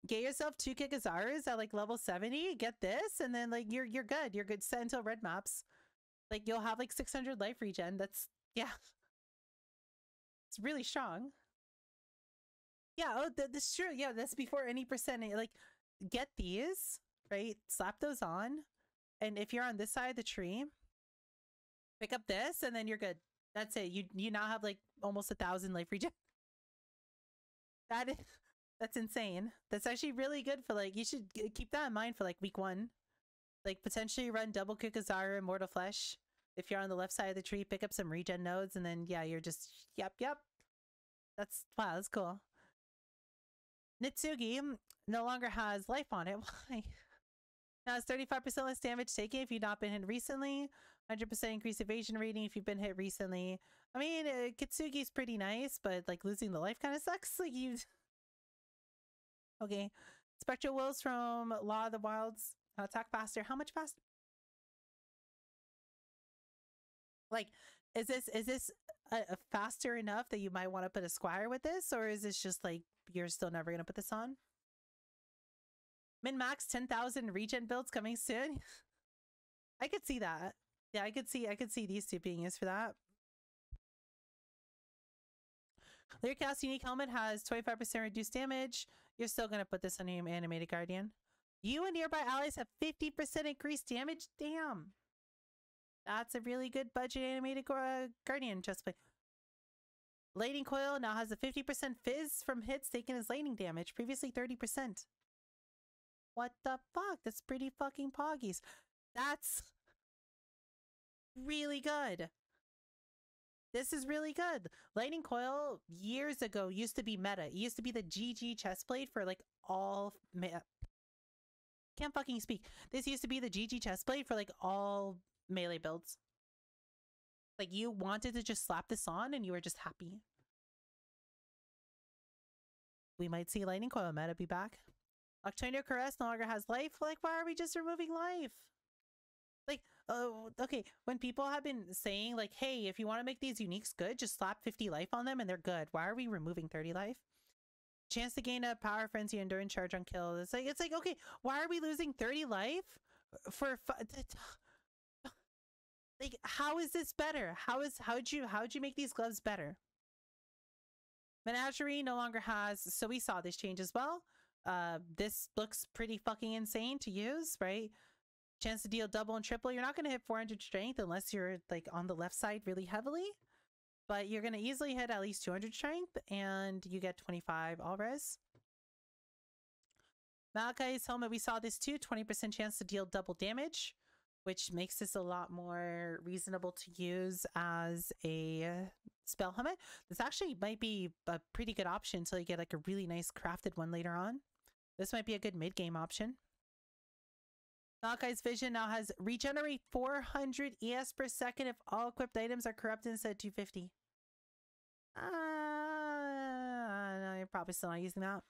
get yourself 2 Kikazaras at like level 70, get this, and then like you're good. You're good set until red maps. Like you'll have like 600 life regen. That's, yeah. It's really strong. Yeah, oh, that's true. Yeah, that's before any percent. Like, get these, right? Slap those on. And if you're on this side of the tree, pick up this, and then you're good. That's it. You now have like almost 1,000 life regen. That's insane. That's actually really good for like, you should keep that in mind for like week 1. Like potentially run double Kikazara Immortal Flesh. If you're on the left side of the tree, pick up some regen nodes, and then yeah, you're just, yep. That's, wow, that's cool. Nitsugi no longer has life on it. Why? Now it's 35% less damage taken if you've not been hit recently. 100% increased evasion rating if you've been hit recently. I mean, Kitsugi's pretty nice, but like losing the life kind of sucks. Like you... Okay. Spectral Wills from Law of the Wilds. Attack faster. How much faster? Like, is this faster enough that you might want to put a squire with this? Or is this just like, you're still never going to put this on? Min-max 10,000 regen builds coming soon. I could see that. Yeah, I could see these 2 being used for that. Lyrica's unique helmet has 25% reduced damage. You're still gonna put this on your animated guardian. You and nearby allies have 50% increased damage. Damn. That's a really good budget animated guardian chestplate. Lightning Coil now has a 50% fizz from hits taken as lightning damage. Previously 30%. What the fuck? That's pretty fucking poggies. That's really good. This is really good. Lightning Coil years ago used to be meta. It used to be the GG chestplate for like all... Can't fucking speak. This used to be the GG chestplate for like all melee builds. Like you wanted to just slap this on and you were just happy. We might see Lightning Coil meta be back. October Caress no longer has life. Like, why are we just removing life? Like, oh, okay. When people have been saying like, hey, if you want to make these uniques good, just slap 50 life on them and they're good. Why are we removing 30 life? Chance to gain a power frenzy endurance charge on kill. It's like, okay, why are we losing 30 life for like, how is this better? How'd you make these gloves better? Menagerie no longer has, so we saw this change as well. This looks pretty fucking insane to use, right? Chance to deal double and triple. You're not going to hit 400 strength unless you're like on the left side really heavily, but you're going to easily hit at least 200 strength and you get 25 all res. Malachi's helmet, we saw this too, 20% chance to deal double damage, which makes this a lot more reasonable to use as a spell helmet. This actually might be a pretty good option until you get like a really nice crafted one later on. This might be a good mid-game option. Malachi's Vision now has regenerate 400 ES per second if all equipped items are corrupted instead of 250. No, you're probably still not using that.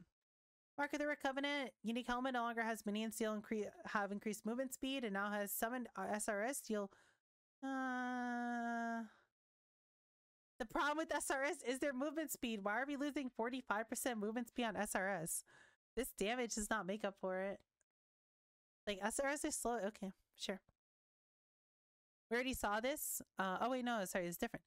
Mark of the Covenant. Unique Helmet no longer has minions deal have increased movement speed and now has summoned SRS deal. The problem with SRS is their movement speed. Why are we losing 45% movement speed on SRS? This damage does not make up for it. Like, SRS is slow. Okay, sure. We already saw this. Oh, wait, no, sorry, it's different.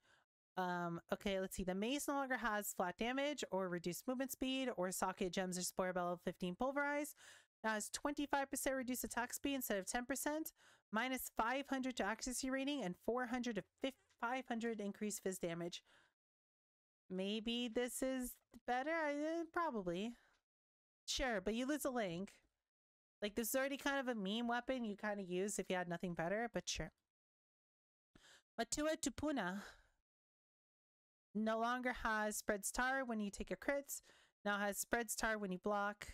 Okay, let's see. The mace no longer has flat damage or reduced movement speed or socket gems or spore bell 15 pulverize. Now has 25% reduced attack speed instead of 10%, minus 500 to accuracy rating, and 400 to 500 increased fizz damage. Maybe this is better? Probably. Sure, but you lose a link. Like, this is already kind of a meme weapon you kind of use if you had nothing better, but sure. Matua Tupuna no longer has spread star when you take a crits. Now has spread star when you block.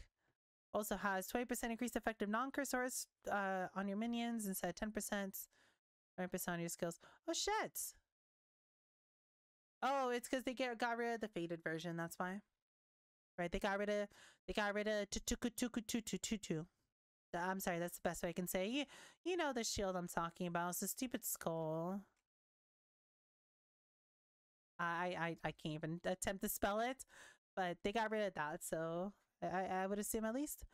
Also has 20% increased effective non-cursors on your minions instead of 10%. 20% on your skills. Oh shit! Oh, it's because they got rid of the faded version. That's why. Right? They got rid of tuku. I'm sorry, that's the best way I can say. You know the shield I'm talking about. It's a stupid skull. I can't even attempt to spell it, but they got rid of that, so I would assume at least.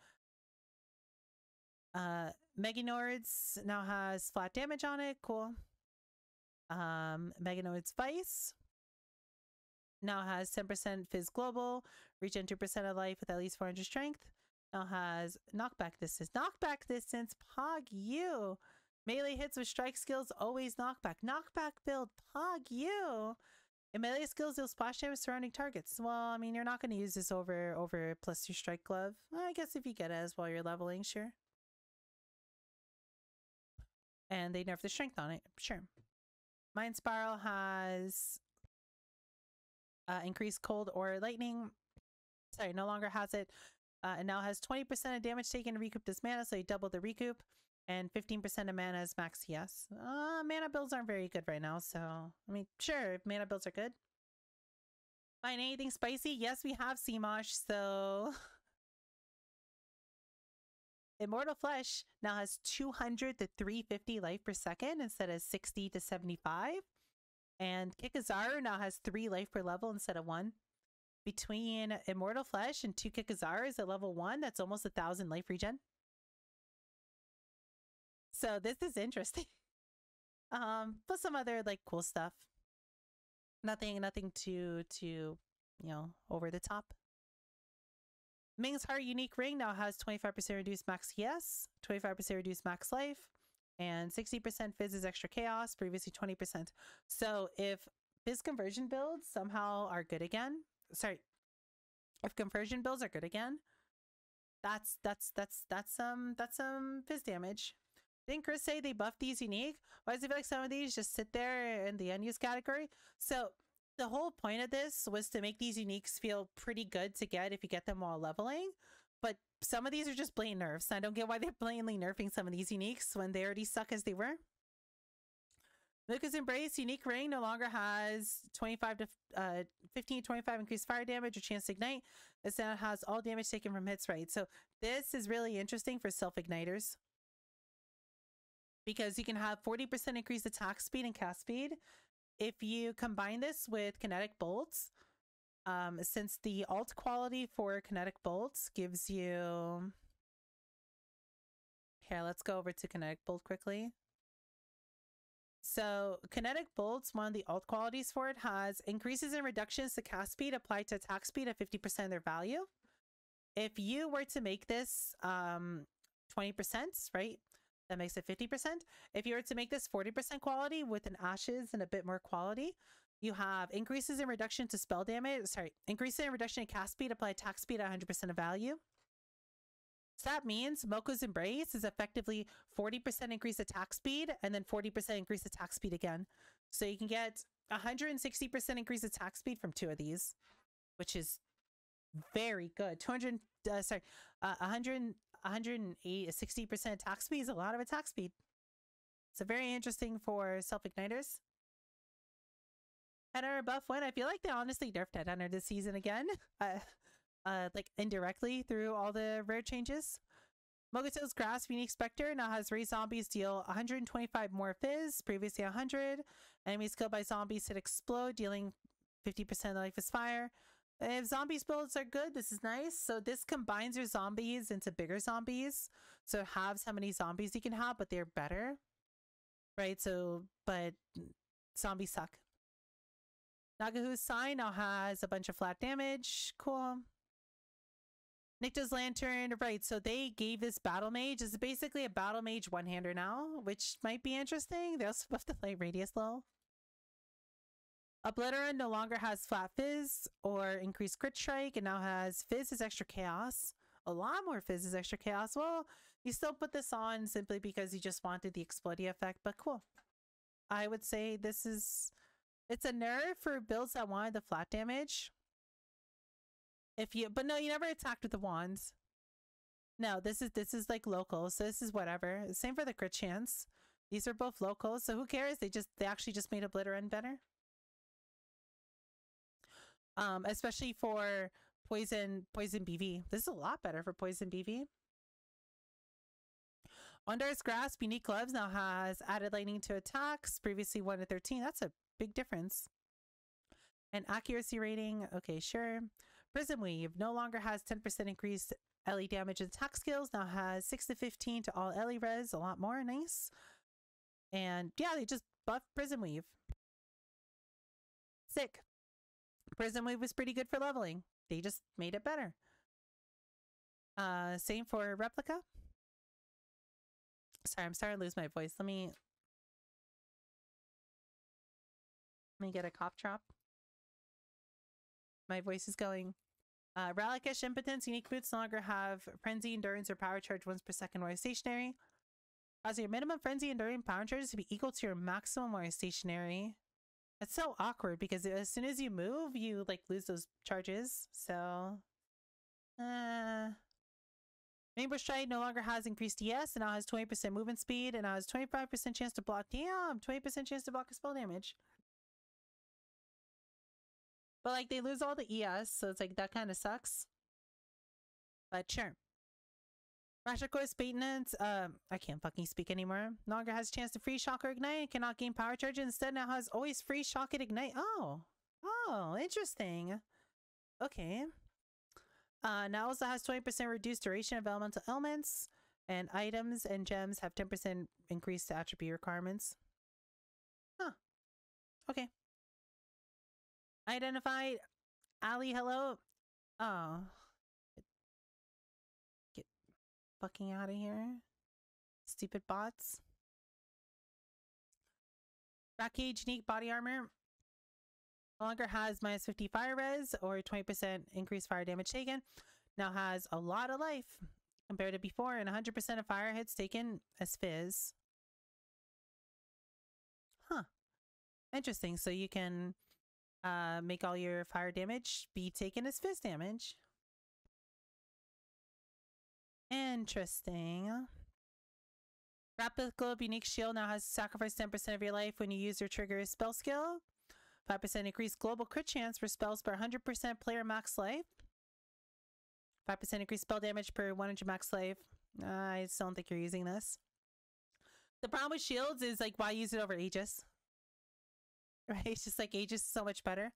Meganords now has flat damage on it. Cool. Meganords Vice now has 10% Fizz Global, regen 2% of life with at least 400 strength. Now has knockback distance. Knockback distance, Pog you. Melee hits with strike skills, always knockback. Knockback build, Pog you. In melee skills, deal splash damage surrounding targets. Well, I mean, you're not going to use this over plus your strike glove. Well, I guess if you get it as while you're leveling, sure. And they nerf the strength on it, sure. Mind Spiral has increased cold or lightning. Sorry, no longer has it. And now has 20% of damage taken to recoup this mana, so you double the recoup. And 15% of mana is max TS. Mana builds aren't very good right now, so I mean, sure, if mana builds are good. Find anything spicy? Yes, we have Seamosh, so Immortal Flesh now has 200 to 350 life per second instead of 60 to 75. And Kikazaru now has 3 life per level instead of 1. Between Immortal Flesh and 2 Kikazarus at level 1, that's almost 1,000 life regen. So this is interesting. Plus some other like cool stuff. Nothing too you know, over the top. Ming's Heart Unique Ring now has 25% reduced max TS, 25% reduced max life, and 60% Fizz is extra chaos, previously 20%. So if Fizz conversion builds somehow are good again, sorry, if conversion builds are good again, that's some Fizz damage. Didn't Chris say they buffed these unique? Why does it feel like some of these just sit there in the unused category? So the whole point of this was to make these uniques feel pretty good to get if you get them while leveling. But some of these are just blatant nerfs. I don't get why they're blatantly nerfing some of these uniques when they already suck as they were. Lucas Embrace Unique Ring no longer has 15 to 25 increased fire damage or chance to ignite. This now has all damage taken from hits, right? So this is really interesting for self-igniters, because you can have 40% increased attack speed and cast speed. If you combine this with kinetic bolts, since the alt quality for kinetic bolts gives you... Here, let's go over to kinetic bolt quickly. So kinetic bolts, one of the alt qualities for it, has increases and reductions to cast speed applied to attack speed at 50% of their value. If you were to make this 20%, right? That makes it 50%. If you were to make this 40% quality with an ashes and a bit more quality, you have increases in reduction to spell damage. Sorry, increases in reduction in cast speed, apply attack speed at 100% of value. So that means Moko's Embrace is effectively 40% increased attack speed and then 40% increased attack speed again. So you can get 160% increased attack speed from 2 of these, which is very good. 100 108, 60% attack speed is a lot of attack speed. So very interesting for self-igniters. Headhunter buff win. I feel like they honestly nerfed Headhunter this season again. Like indirectly through all the rare changes. Mogoto's Grasp Unique Spectre now has raised zombies deal 125 more fizz, previously 100. Enemies killed by zombies hit explode, dealing 50% life is fire. If zombies builds are good, this is nice. So this combines your zombies into bigger zombies. So it halves how many zombies you can have, but they're better. Right? So, but zombies suck. Nagahu's Sign now has a bunch of flat damage. Cool. Nycta's Lantern, right, so they gave this Battle Mage. It's basically a Battle Mage one-hander now, which might be interesting. They also buffed the light radius low. Obliterate no longer has flat fizz or increased crit strike, and now has fizz is extra chaos. A lot more fizz is extra chaos. Well, you still put this on simply because you just wanted the explodey effect, but cool. I would say this is... It's a nerf for builds that wanted the flat damage. If you, but no, you never attacked with the wands. No, this is like local, so this is whatever. Same for the crit chance. These are both local, so who cares? They actually just made Obliterate better. Especially for poison BV. This is a lot better for poison BV. Undar's Grasp Unique Gloves now has added lightning to attacks. Previously 1 to 13. That's a big difference. And accuracy rating, okay, sure. Prism Weave no longer has 10% increased LE damage and attack skills. Now has 6 to 15 to all LE res. A lot more. Nice. And yeah, they just buffed Prism Weave. Sick. Prism Weave was pretty good for leveling. They just made it better. Same for Replica. Sorry, I'm starting to lose my voice. Let me get a cough drop. My voice is going. Relicash Impotence. Unique boots no longer have Frenzy, Endurance, or Power Charge once per second while stationary. Cause your minimum Frenzy, Endurance, Power Charges to be equal to your maximum while stationary. That's so awkward because as soon as you move, you like lose those charges. So, Rainbow Stride no longer has increased ES and now has 20% movement speed and now has 25% chance to block. Damn, 20% chance to block a spell damage. But like they lose all the ES, so it's like that kind of sucks. But sure. Course Maintenance, I can't fucking speak anymore. No longer has a chance to free shock or ignite, cannot gain power charge, instead now has always free shock and ignite. Oh, interesting. Okay. Now also has 20% reduced duration of elemental elements, and items and gems have 10% increased attribute requirements. Huh. Okay. Identified. Ali, hello. Oh. Get fucking out of here. Stupid bots. Rackage Unique Body Armor no longer has minus 50 fire res or 20% increased fire damage taken. Now has a lot of life compared to before, and 100% of fire hits taken as fizz. Huh. Interesting. So you can make all your fire damage be taken as fizz damage. Interesting. Rapid Globe Unique Shield now has sacrificed 10% of your life when you use your trigger spell skill. 5% increased global crit chance for spells per 100% player max life. 5% increased spell damage per 100 max life. I just don't think you're using this. The problem with shields is like, why use it over Aegis? Right? It's just like Aegis is so much better.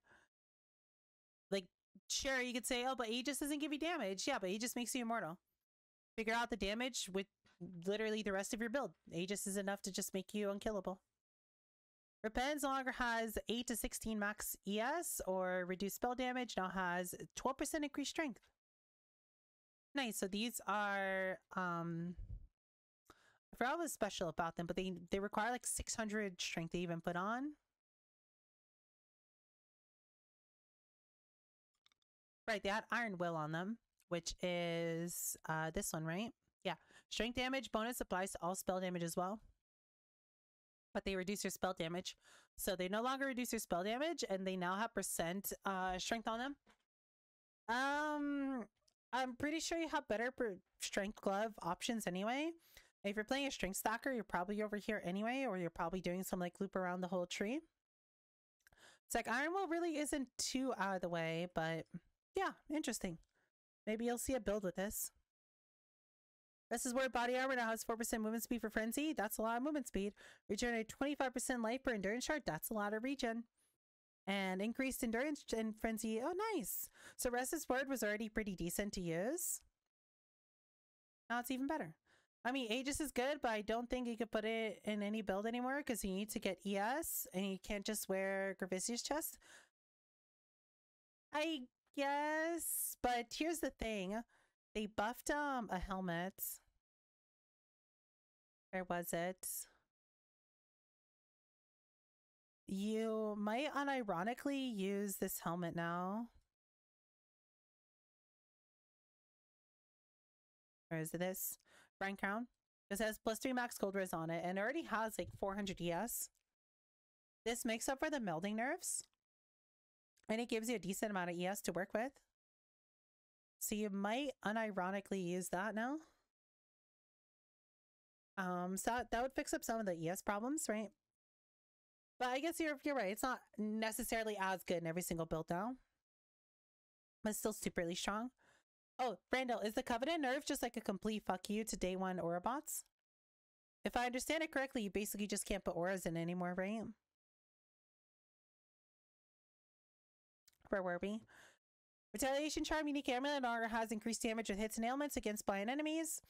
Like, sure, you could say, oh, but Aegis doesn't give you damage. Yeah, but Aegis makes you immortal. Figure out the damage with literally the rest of your build. Aegis is enough to just make you unkillable. Repens no longer has 8 to 16 max ES or reduced spell damage. Now has 12% increased strength. Nice. So these are I forgot what was special about them, but they require like 600 strength to even put on. Right, they had Iron Will on them, which is this one, right? Yeah. Strength damage bonus applies to all spell damage as well. But they reduce your spell damage. So they no longer reduce your spell damage, and they now have percent strength on them. I'm pretty sure you have better strength glove options anyway. If you're playing a strength stacker, you're probably over here anyway, or you're probably doing some like loop around the whole tree. It's like Iron Will really isn't too out of the way, but yeah, interesting. Maybe you'll see a build with this. This is where body armor now has 4% movement speed for frenzy. That's a lot of movement speed. Regenerate 25% life per endurance shard. That's a lot of regen. And increased endurance and frenzy. Oh, nice. So Restless Word was already pretty decent to use. Now it's even better. I mean, Aegis is good, but I don't think you could put it in any build anymore because you need to get ES and you can't just wear Gravicussy's chest. I guess, but here's the thing. They buffed a helmet. Where was it? You might unironically use this helmet now. Or is it this? Brine Crown. This has +3 max gold res on it and it already has like 400 ES. This makes up for the melding nerfs. And it gives you a decent amount of ES to work with. So you might unironically use that now. So that would fix up some of the ES problems, right? But I guess you're right. It's not necessarily as good in every single build now. But it's still superly strong. Oh, Randall, is the Covenant nerf just like a complete fuck you to day one aura bots? If I understand it correctly, you basically just can't put auras in anymore, right? Where were we? Retaliation Charm, unique amulet aura has increased damage with hits and ailments against blind enemies.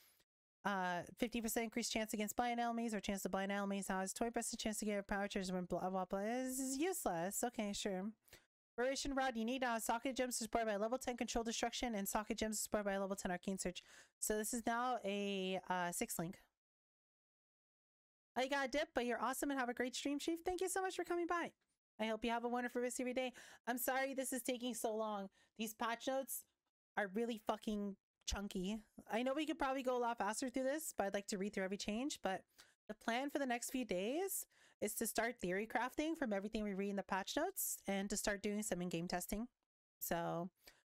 50% increased chance against blind enemies or chance to blind enemies. Has 20% chance to get a power charge when blah blah blah. This is useless. Okay, sure. Variation Rod, you need socket gems to support by level 10 control destruction and socket gems to support by level 10 arcane search. So this is now a 6 link. I got a dip, but you're awesome and have a great stream, Chief. Thank you so much for coming by. I hope you have a wonderful rest of your day. I'm sorry this is taking so long. These patch notes are really fucking chunky. I know we could probably go a lot faster through this, but I'd like to read through every change. But the plan for the next few days is to start theory crafting from everything we read in the patch notes and to start doing some in-game testing. So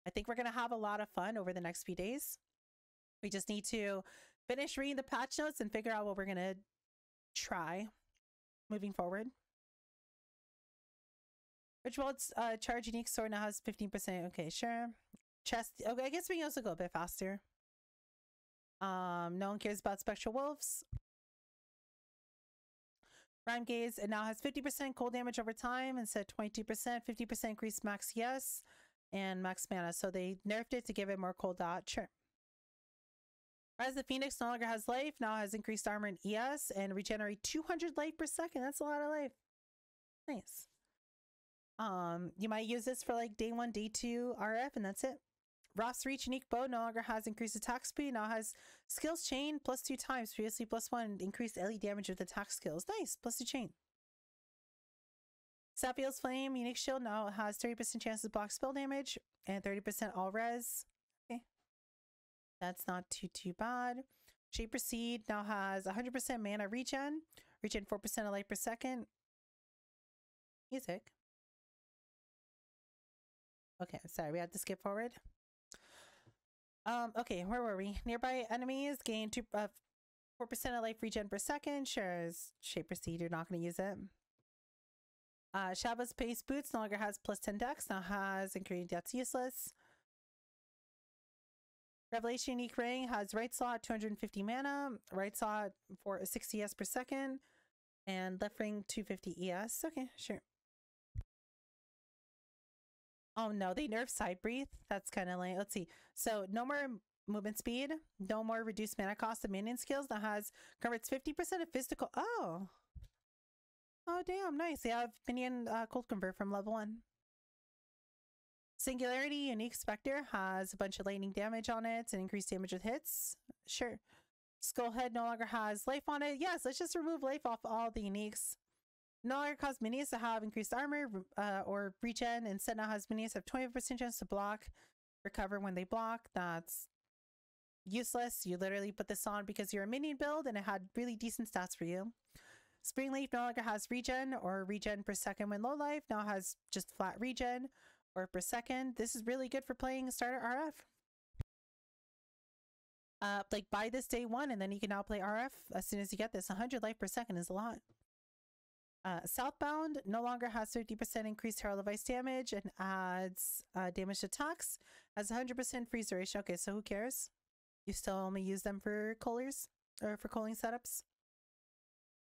I think we're going to have a lot of fun over the next few days. We just need to finish reading the patch notes and figure out what we're going to try moving forward. Ritual's charge unique sword now has 15%. Okay, sure. Chest. Okay, I guess we can also go a bit faster. No one cares about Spectral Wolves. Rhyme Gaze, it now has 50% cold damage over time instead of 22%, 50% increased max ES and max mana. So they nerfed it to give it more cold dot. Sure. Rise the Phoenix no longer has life, now has increased armor and ES and regenerate 200 life per second. That's a lot of life. Nice. You might use this for like day 1, day 2 RF, and that's it. Ross Reach unique bow no longer has increased attack speed, now has skills chain +2 times, previously +1, increased LE damage with attack skills. Nice, +2 chain. Sapiel's Flame unique shield now has 30% chance to block spell damage and 30% all res. Okay, that's not too bad. Shaper Seed now has 100% mana regen 4% of life per second. Music. Okay, sorry, we had to skip forward. Okay, where were we? Nearby enemies gain 4% of life regen per second. Sure, as Shaper Seed, you're not going to use it. Shabba's Pace Boots no longer has +10 dex, now has increased. That's useless. Revelation Unique Ring has right slot 250 mana, right slot for 60 ES per second, and left ring 250 ES. Okay, sure. Oh no, they nerfed Side Breathe. That's kind of lame. Let's see. So no more movement speed, no more reduced mana cost of minion skills. Now has converts 50% of physical. Oh damn, nice. They have minion cold convert from level 1. Singularity Unique Spectre has a bunch of lightning damage on it and increased damage with hits. Sure. Skullhead no longer has life on it. Yes, let's just remove life off all the uniques. No longer cause minions to have increased armor or regen. Instead now has minions have 20% chance to block, recover when they block. That's useless. You literally put this on because you're a minion build and it had really decent stats for you. Springleaf no longer has regen or regen per second when low life. Now has just flat regen or per second. This is really good for playing starter RF. Like buy this day one, and then you can now play RF as soon as you get this. 100 life per second is a lot. Southbound no longer has 50% increased Herald of Ice damage and adds damage to attacks. Has 100% freeze duration. Okay, so who cares? You still only use them for collars or for calling setups.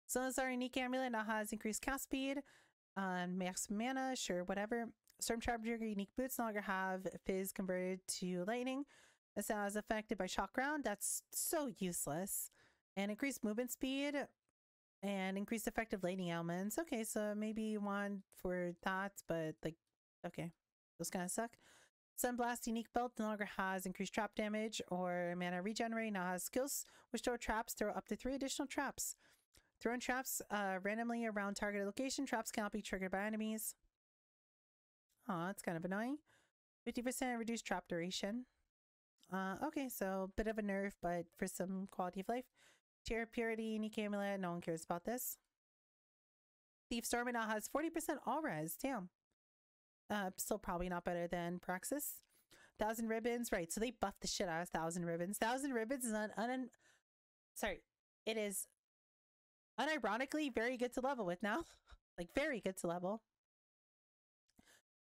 Salazar unique amulet now has increased cast speed and max mana. Sure, whatever. Storm Trapper unique boots no longer have fizz converted to lightning. This now is affected by shock ground. That's so useless. And increased movement speed and increased effective lightning elements. Okay, so maybe one for that, but like, okay, those kind of suck. Sunblast unique belt no longer has increased trap damage or mana regenerate. Now has skills which throw traps, throw up to 3 additional traps. Throwing traps randomly around targeted location. Traps cannot be triggered by enemies. Oh, that's kind of annoying. 50% reduced trap duration. Okay, so bit of a nerf, but for some quality of life. Tier Purity, unique amulet, no one cares about this. Thief Storm now has 40% all res, damn. Still probably not better than Praxis. 1,000 Ribbons, right, so they buffed the shit out of 1,000 Ribbons. 1,000 Ribbons is it is unironically very good to level with now. Like, very good to level.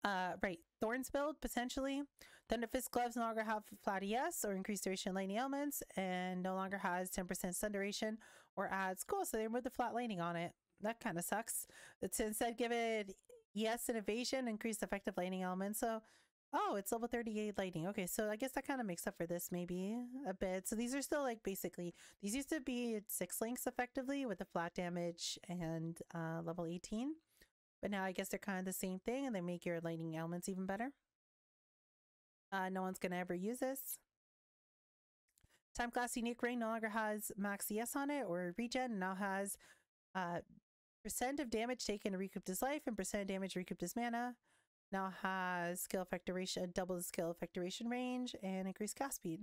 Right, Thorns build, potentially. Thunderfist gloves no longer have flat ES or increased duration lightning elements, and no longer has 10% stun duration or adds. Cool, so they removed the flat lightning on it. That kind of sucks. It's instead give it ES and evasion, increased effective lightning elements. So, oh, it's level 38 lightning. Okay, so I guess that kind of makes up for this maybe a bit. So these are still like basically, these used to be 6 links effectively with the flat damage and level 18. But now I guess they're kind of the same thing, and they make your lightning elements even better. No one's going to ever use this. Time Class Unique Ring no longer has max ES on it or regen. Now has percent of damage taken to recoup his life and percent of damage to recoup his mana. Now has skill effect duration, double the skill effect duration range, and increased cast speed.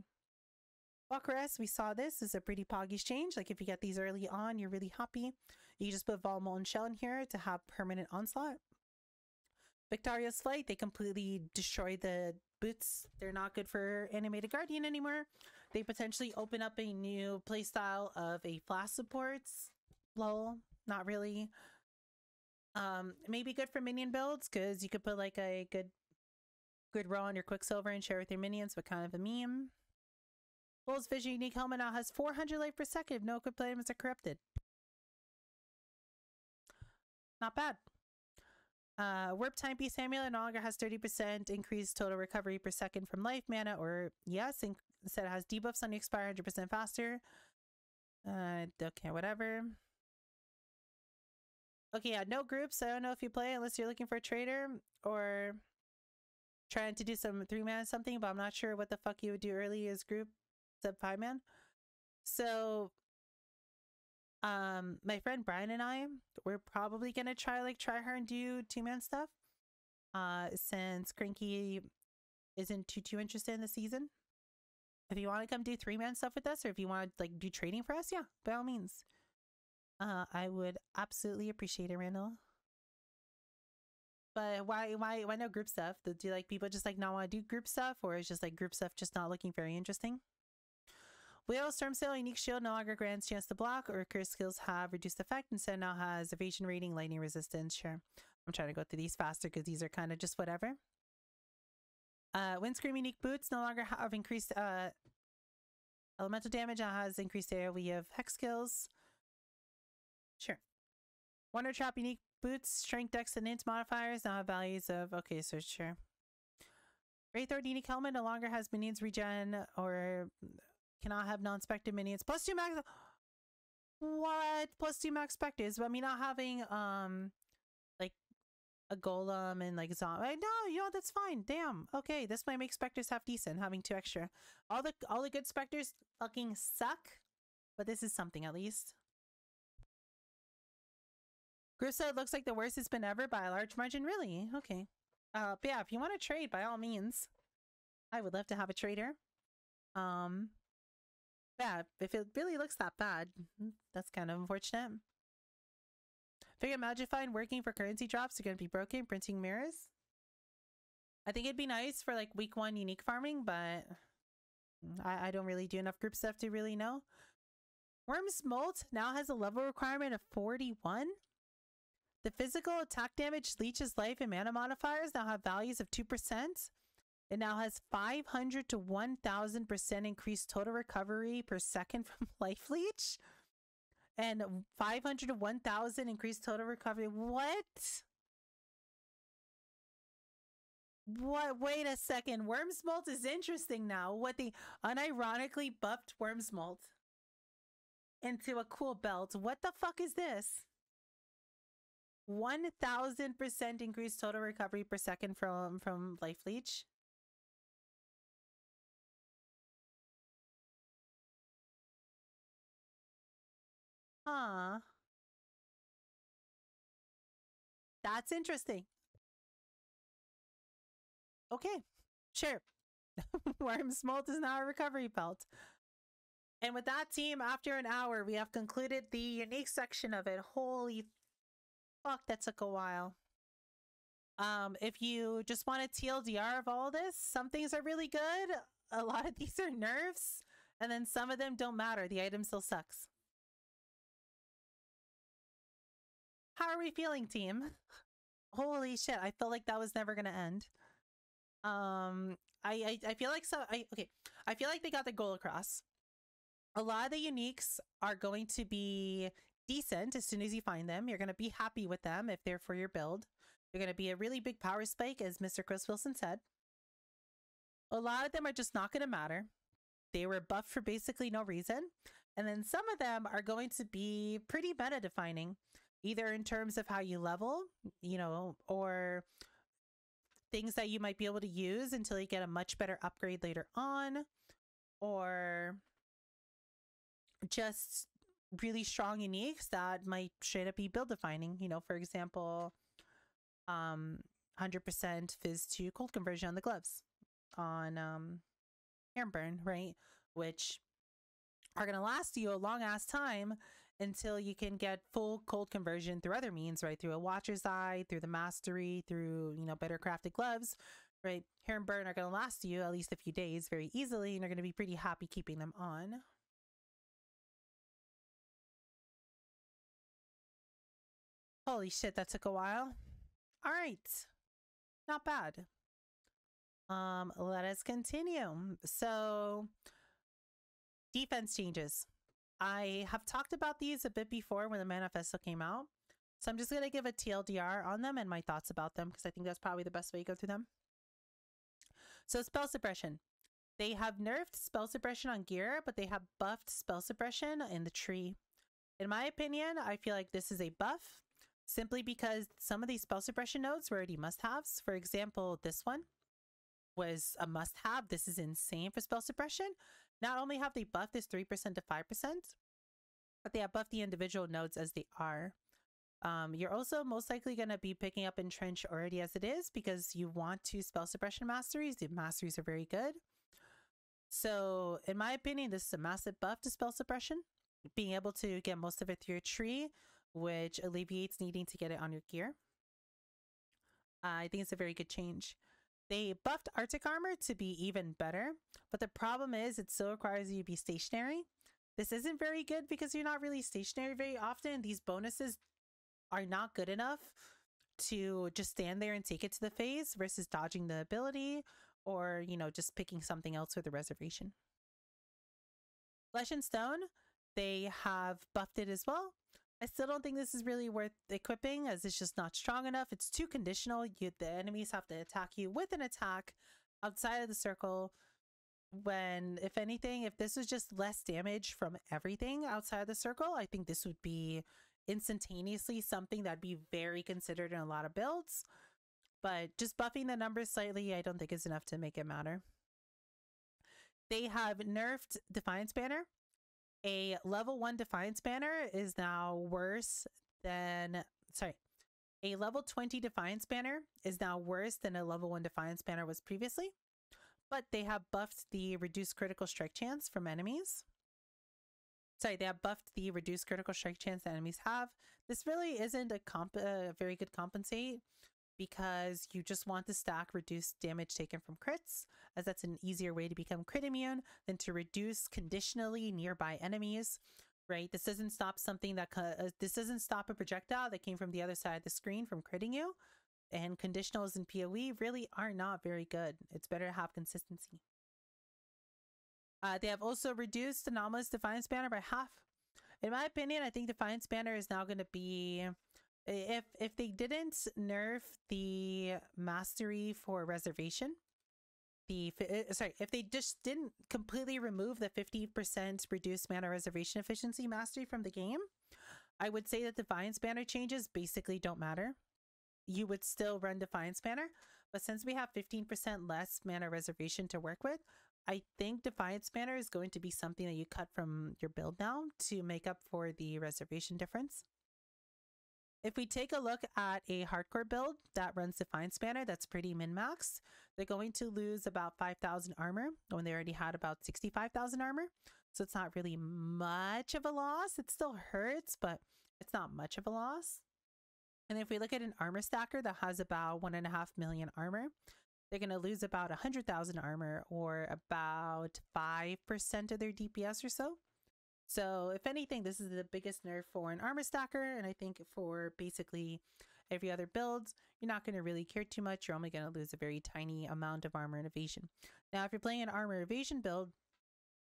Walker-S, we saw this is a pretty poggy change. Like if you get these early on, you're really happy. You just put Vol Molten Shell in here to have permanent onslaught. Victoria's Flight, they completely destroyed the boots. They're not good for Animated Guardian anymore. They potentially open up a new playstyle of a flash supports. Lol, not really. Maybe good for minion builds because you could put like a good row on your Quicksilver and share with your minions, but kind of a meme. Bull's Vision unique helmet now has 400 life per second if no equipped items are corrupted. Not bad. Warp Timepiece amulet no longer has 30% increased total recovery per second from life, mana, or yes, instead it has debuffs on the expire 100% faster. Okay, whatever. Okay, yeah, no groups. I don't know if you play unless you're looking for a trader or trying to do some 3-man something, but I'm not sure what the fuck you would do early as group sub 5-man. So my friend Brian and I, we're probably gonna try hard and do 2-man stuff. Since Cranky isn't too interested in the season. If you want to come do 3-man stuff with us, or if you want to like do trading for us, yeah, by all means. I would absolutely appreciate it, Randall. But why no group stuff? Do like people just like not want to do group stuff, or is just like group stuff just not looking very interesting? Whale Stormsail unique shield no longer grants chance to block, or cursed skills have reduced effect. Instead now has evasion rating, lightning resistance. Sure. I'm trying to go through these faster because these are kind of just whatever. Windscream unique boots no longer have increased elemental damage. Now has increased AoE of hex skills. Sure. Wonder Trap unique boots, strength, dex, and int modifiers now have values of, okay, so sure. Wraithlord unique helmet no longer has minions regen or cannot have non-spectre minions. Plus 2 max. What? Plus 2 max specters, but me not having like a golem and like zombie. No, you know, that's fine. Damn. Okay, this might make specters half decent, having 2 extra. All the good specters fucking suck, but this is something at least. Group said looks like the worst it's been ever by a large margin. Really? Okay. But yeah, if you want to trade, by all means, I would love to have a trader. Yeah, if it really looks that bad, that's kind of unfortunate. Figure Magifine working for currency drops are going to be broken, printing mirrors. I think it'd be nice for like week 1 unique farming, but I don't really do enough group stuff to really know. Worm's Molt now has a level requirement of 41. The physical attack damage, leeches, life, and mana modifiers now have values of 2%. It now has 500 to 1000% increased total recovery per second from life leech. And 500 to 1000 increased total recovery. What? What? Wait a second. Worm's Molt is interesting now. What they unironically buffed Worm's Molt into a cool belt. What the fuck is this? 1000% increased total recovery per second from life leech. Huh. That's interesting. Okay, sure. Worm's Molt is now a recovery belt. And with that, team, after an hour, we have concluded the unique section of it. Holy fuck, that took a while. If you just want a TLDR of all this, some things are really good. A lot of these are nerfs. And then some of them don't matter. The item still sucks. How are we feeling, team? Holy shit, I felt like that was never gonna end. I feel like I feel like they got the goal across. A lot of the uniques are going to be decent as soon as you find them. You're gonna be happy with them if they're for your build. They're gonna be a really big power spike, as Mr. Chris Wilson said. A lot of them are just not gonna matter. They were buffed for basically no reason. And then some of them are going to be pretty meta defining, either in terms of how you level, you know, or things that you might be able to use until you get a much better upgrade later on, or just really strong uniques that might straight up be build defining. You know, for example, 100% fizz to cold conversion on the gloves on hair burn, right? Which are going to last you a long ass time until you can get full cold conversion through other means, right? Through a Watcher's Eye, through the Mastery, through, you know, better crafted gloves, right? Hair and burn are going to last you at least a few days very easily, and you're going to be pretty happy keeping them on. Holy shit, that took a while. All right. Not bad. Let us continue. So, defense changes. I have talked about these a bit before when the manifesto came out. So I'm just going to give a TLDR on them and my thoughts about them, because I think that's probably the best way to go through them. So spell suppression. They have nerfed spell suppression on gear, but they have buffed spell suppression in the tree. In my opinion, I feel like this is a buff simply because some of these spell suppression nodes were already must-haves. For example, this one was a must-have. This is insane for spell suppression. Not only have they buffed this 3% to 5%, but they have buffed the individual nodes as they are. You're also most likely going to be picking up Entrench already as it is, because you want to spell suppression masteries. The masteries are very good. So in my opinion, this is a massive buff to spell suppression. Being able to get most of it through your tree, which alleviates needing to get it on your gear. I think it's a very good change. They buffed Arctic armor to be even better, but the problem is it still requires you to be stationary. This isn't very good because you're not really stationary very often. These bonuses are not good enough to just stand there and take it to the face versus dodging the ability, or, you know, just picking something else with a reservation. Flesh and Stone, they have buffed it as well. I still don't think this is really worth equipping, as it's just not strong enough. It's too conditional. The enemies have to attack you with an attack outside of the circle, when, if anything, if this was just less damage from everything outside of the circle, I think this would be instantaneously something that'd be very considered in a lot of builds. But just buffing the numbers slightly, I don't think is enough to make it matter. They have nerfed Defiance Banner. A level 1 Defiance Banner is now worse than, a level 20 Defiance Banner is now worse than a level 1 Defiance Banner was previously. But they have buffed the reduced critical strike chance from enemies. They have buffed the reduced critical strike chance that enemies have. This really isn't a very good compensate because you just want to stack reduced damage taken from crits, as that's an easier way to become crit immune than to reduce conditionally nearby enemies, right? This doesn't stop something that this doesn't stop a projectile that came from the other side of the screen from critting you, and conditionals in PoE really are not very good. It's better to have consistency. They have also reduced Anomalous Defiance Banner by half. In my opinion, I think Defiance Banner is now going to be, if they didn't nerf the mastery for reservation, if they just didn't completely remove the 50% reduced mana reservation efficiency mastery from the game, I would say that Defiance Banner changes basically don't matter. You would still run Defiance Banner, but since we have 15% less mana reservation to work with, I think Defiance Banner is going to be something that you cut from your build now to make up for the reservation difference. If we take a look at a hardcore build that runs Defiance Banner that's pretty min-maxed, they're going to lose about 5,000 armor when they already had about 65,000 armor. So it's not really much of a loss. It still hurts, but it's not much of a loss. And if we look at an armor stacker that has about 1.5 million armor, they're going to lose about 100,000 armor, or about 5% of their DPS or so. So if anything, this is the biggest nerf for an armor stacker, and I think for basically every other build, you're not going to really care too much. You're only going to lose a very tiny amount of armor and evasion. Now, if you're playing an armor evasion build,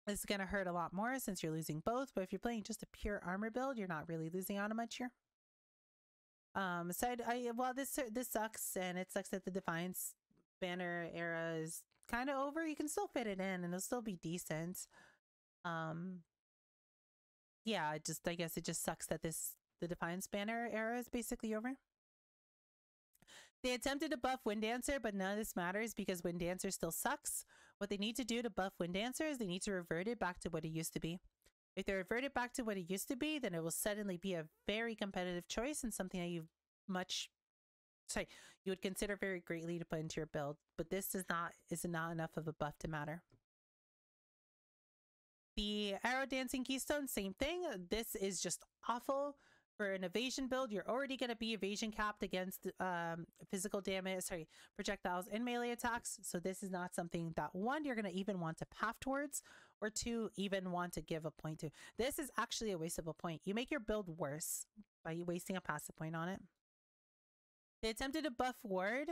this is going to hurt a lot more since you're losing both, but if you're playing just a pure armor build, you're not really losing out much here. So well, this sucks, and it sucks that the Defiance Banner era is kind of over. You can still fit it in and it'll still be decent. Yeah, I guess it just sucks that the Defiance Banner era is basically over. They attempted to buff Wind Dancer, but none of this matters because Wind Dancer still sucks. What they need to do to buff Wind Dancer is they need to revert it back to what it used to be. If they revert it back to what it used to be, then it will suddenly be a very competitive choice and something that you would consider very greatly to put into your build. But this is not enough of a buff to matter. The Arrow Dancing Keystone, same thing. This is just awful. For an evasion build, you're already going to be evasion capped against physical damage, projectiles and melee attacks. So this is not something that, one, you're going to even want to path towards, or two, even want to give a point to. This is actually a waste of a point. You make your build worse by wasting a passive point on it. They attempted to buff ward,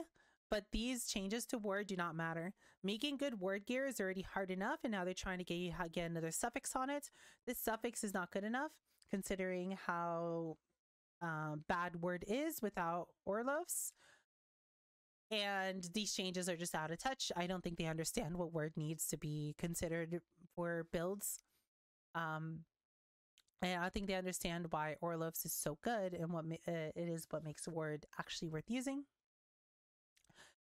but these changes to ward do not matter. Making good ward gear is already hard enough, and now they're trying to get another suffix on it. This suffix is not good enough, considering how bad word is without Orloffs. And these changes are just out of touch. I don't think they understand what word needs to be considered for builds. And I think they understand why Orloffs is so good and what it is what makes word actually worth using.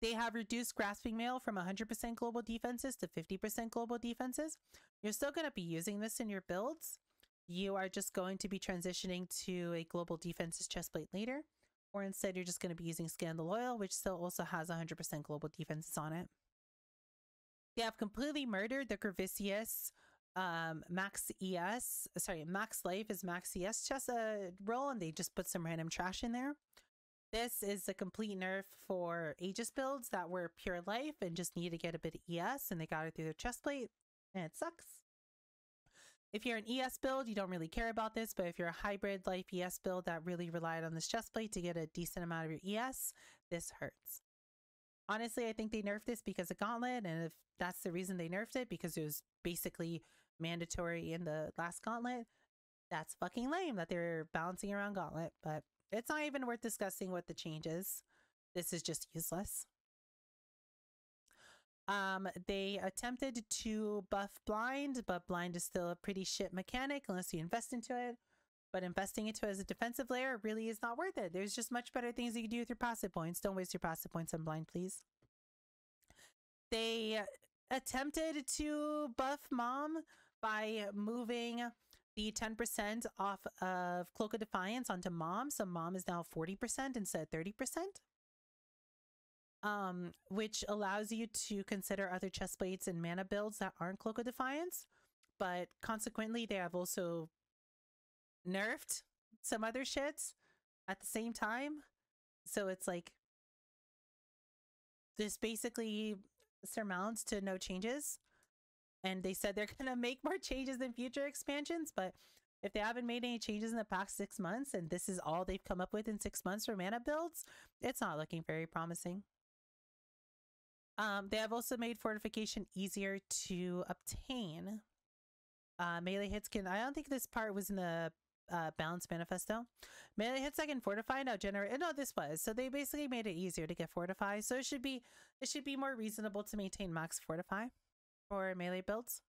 They have reduced Grasping Mail from 100% global defenses to 50% global defenses. You're still going to be using this in your builds. You are just going to be transitioning to a global defenses chestplate later, or instead you're just going to be using Scan the Loyal, which still also has 100% global defenses on it. They have completely murdered the Gravicussy max life is max ES chest roll, and they just put some random trash in there. This is a complete nerf for Aegis builds that were pure life and just need to get a bit of ES, and they got it through their chestplate, and it sucks. If you're an ES build, you don't really care about this, but if you're a hybrid life ES build that really relied on this chestplate to get a decent amount of your ES, this hurts. Honestly, I think they nerfed this because of Gauntlet, and if that's the reason they nerfed it, because it was basically mandatory in the last Gauntlet, that's fucking lame that they're balancing around Gauntlet, but it's not even worth discussing what the change is. This is just useless. They attempted to buff Blind, but Blind is still a pretty shit mechanic unless you invest into it. But investing into it as a defensive layer really is not worth it. There's just much better things you can do with your passive points. Don't waste your passive points on Blind, please. They attempted to buff Mom by moving the 10% off of Cloak of Defiance onto Mom. So Mom is now 40% instead of 30%. Which allows you to consider other chestplates and mana builds that aren't Cloak of Defiance. But consequently, they have also nerfed some other shits at the same time. So it's like, this basically surmounts to no changes. And they said they're going to make more changes in future expansions, but if they haven't made any changes in the past 6 months, and this is all they've come up with in 6 months for mana builds, it's not looking very promising. They have also made fortification easier to obtain. Melee hits can, I don't think this part was in the balance manifesto. Melee hits that can fortify now generate, no, this was. So they basically made it easier to get fortify. So it should be more reasonable to maintain max fortify for melee builds.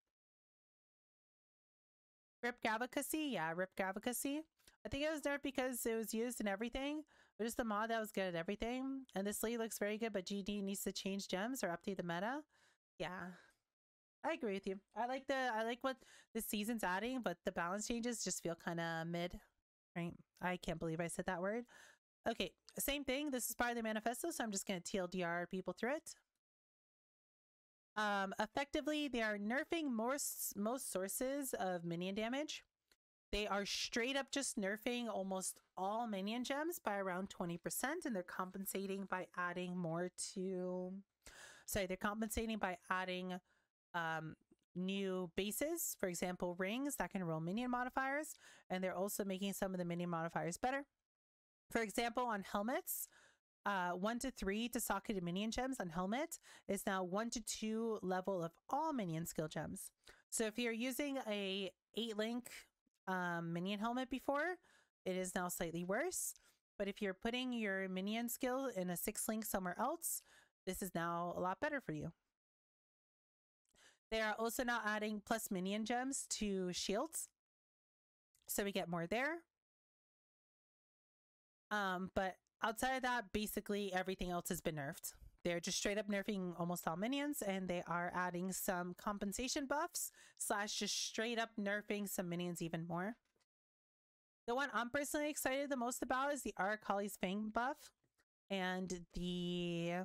Rip Gravicussy, yeah, Rip Gravicussy. I think it was nerfed because it was used in everything, but just a mod that was good at everything. And this sleeve looks very good, but GD needs to change gems or update the meta. Yeah, I agree with you. I like what this season's adding, but the balance changes just feel kind of mid. Right? I can't believe I said that word. Okay, same thing. This is part of the manifesto, so I'm just gonna TLDR people through it. Effectively, they are nerfing most sources of minion damage. They are straight up just nerfing almost all minion gems by around 20%, and they're compensating by adding more to... Sorry, they're compensating by adding new bases, for example, rings that can roll minion modifiers, and they're also making some of the minion modifiers better. For example, on helmets, 1 to 3 to socketed minion gems on helmet is now 1 to 2 level of all minion skill gems. So if you're using a 8-link minion helmet before, it is now slightly worse. But if you're putting your minion skill in a 6-link somewhere else, this is now a lot better for you. They are also now adding plus minion gems to shields, so we get more there. But outside of that, basically everything else has been nerfed. They're just straight up nerfing almost all minions, and they are adding some compensation buffs / just straight up nerfing some minions even more. The one I'm personally excited the most about is the Archnemesis Fang buff and the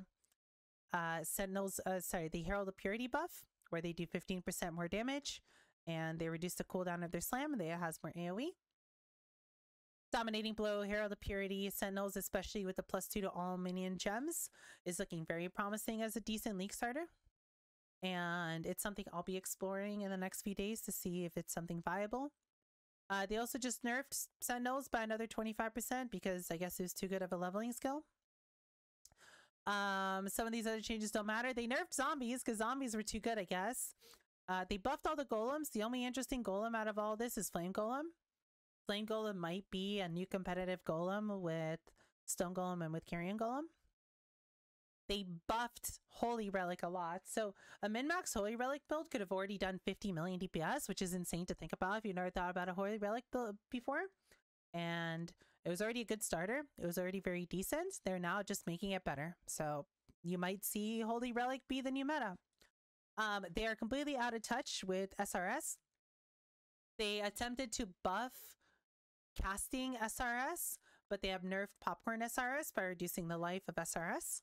the Herald of Purity buff, where they do 15% more damage and they reduce the cooldown of their slam, and they has more AoE. Dominating Blow, Herald of Purity, Sentinels, especially with the +2 to all minion gems, is looking very promising as a decent league starter. And it's something I'll be exploring in the next few days to see if it's something viable. They also just nerfed Sentinels by another 25% because I guess it was too good of a leveling skill. Some of these other changes don't matter. They nerfed zombies because zombies were too good, I guess. They buffed all the golems. The only interesting golem out of all this is Flame Golem. Flame Golem might be a new competitive golem with Stone Golem and with Carrion Golem. They buffed Holy Relic a lot. So a min-max Holy Relic build could have already done 50 million DPS, which is insane to think about if you've never thought about a Holy Relic build before. And it was already a good starter. It was already very decent. They're now just making it better. So you might see Holy Relic be the new meta. They are completely out of touch with SRS. They attempted to buff casting SRS, but they have nerfed Popcorn SRS by reducing the life of SRS.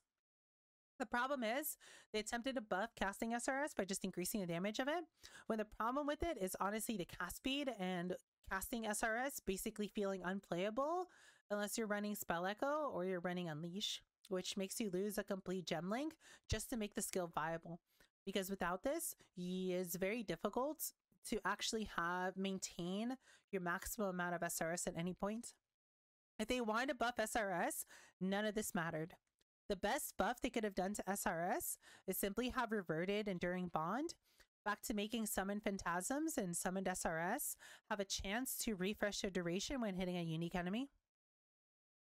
The problem is they attempted to buff casting SRS by just increasing the damage of it, when the problem with it is honestly the cast speed and casting SRS basically feeling unplayable unless you're running Spell Echo or you're running Unleash, which makes you lose a complete gem link just to make the skill viable. Because without this, it's very difficult to actually maintain your maximum amount of SRS at any point. If they wanted to buff SRS, none of this mattered. The best buff they could have done to SRS is simply have reverted Enduring Bond back to making Summoned Phantasms and Summoned SRS have a chance to refresh their duration when hitting a unique enemy.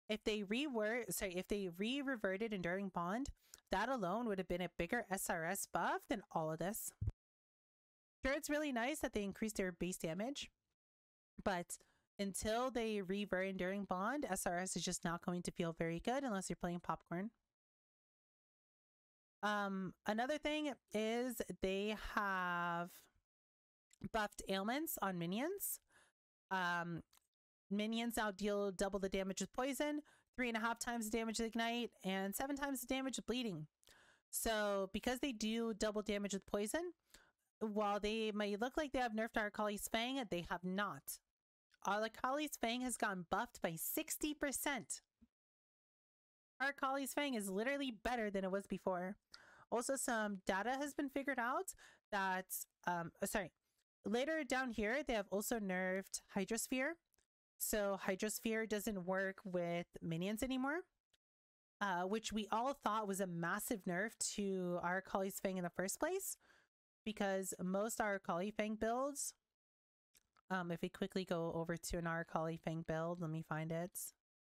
If they re-reverted Enduring Bond, that alone would have been a bigger SRS buff than all of this. Sure, it's really nice that they increased their base damage, but until they revert Enduring Bond, SRS is just not going to feel very good unless you're playing Popcorn. Another thing is they have buffed ailments on minions. Minions now deal double the damage with poison, 3.5 times the damage with ignite, and 7 times the damage with bleeding. So because they do double damage with poison, while they may look like they have nerfed Archnemesis Fang, they have not. Archnemesis Fang has gotten buffed by 60%. Arcali's Fang is literally better than it was before. Also, some data has been figured out that, later down here, they have also nerfed Hydrosphere. So Hydrosphere doesn't work with minions anymore, which we all thought was a massive nerf to Arcali's Fang in the first place, because most Arcali Fang builds, if we quickly go over to an Arcali Fang build, let me find it.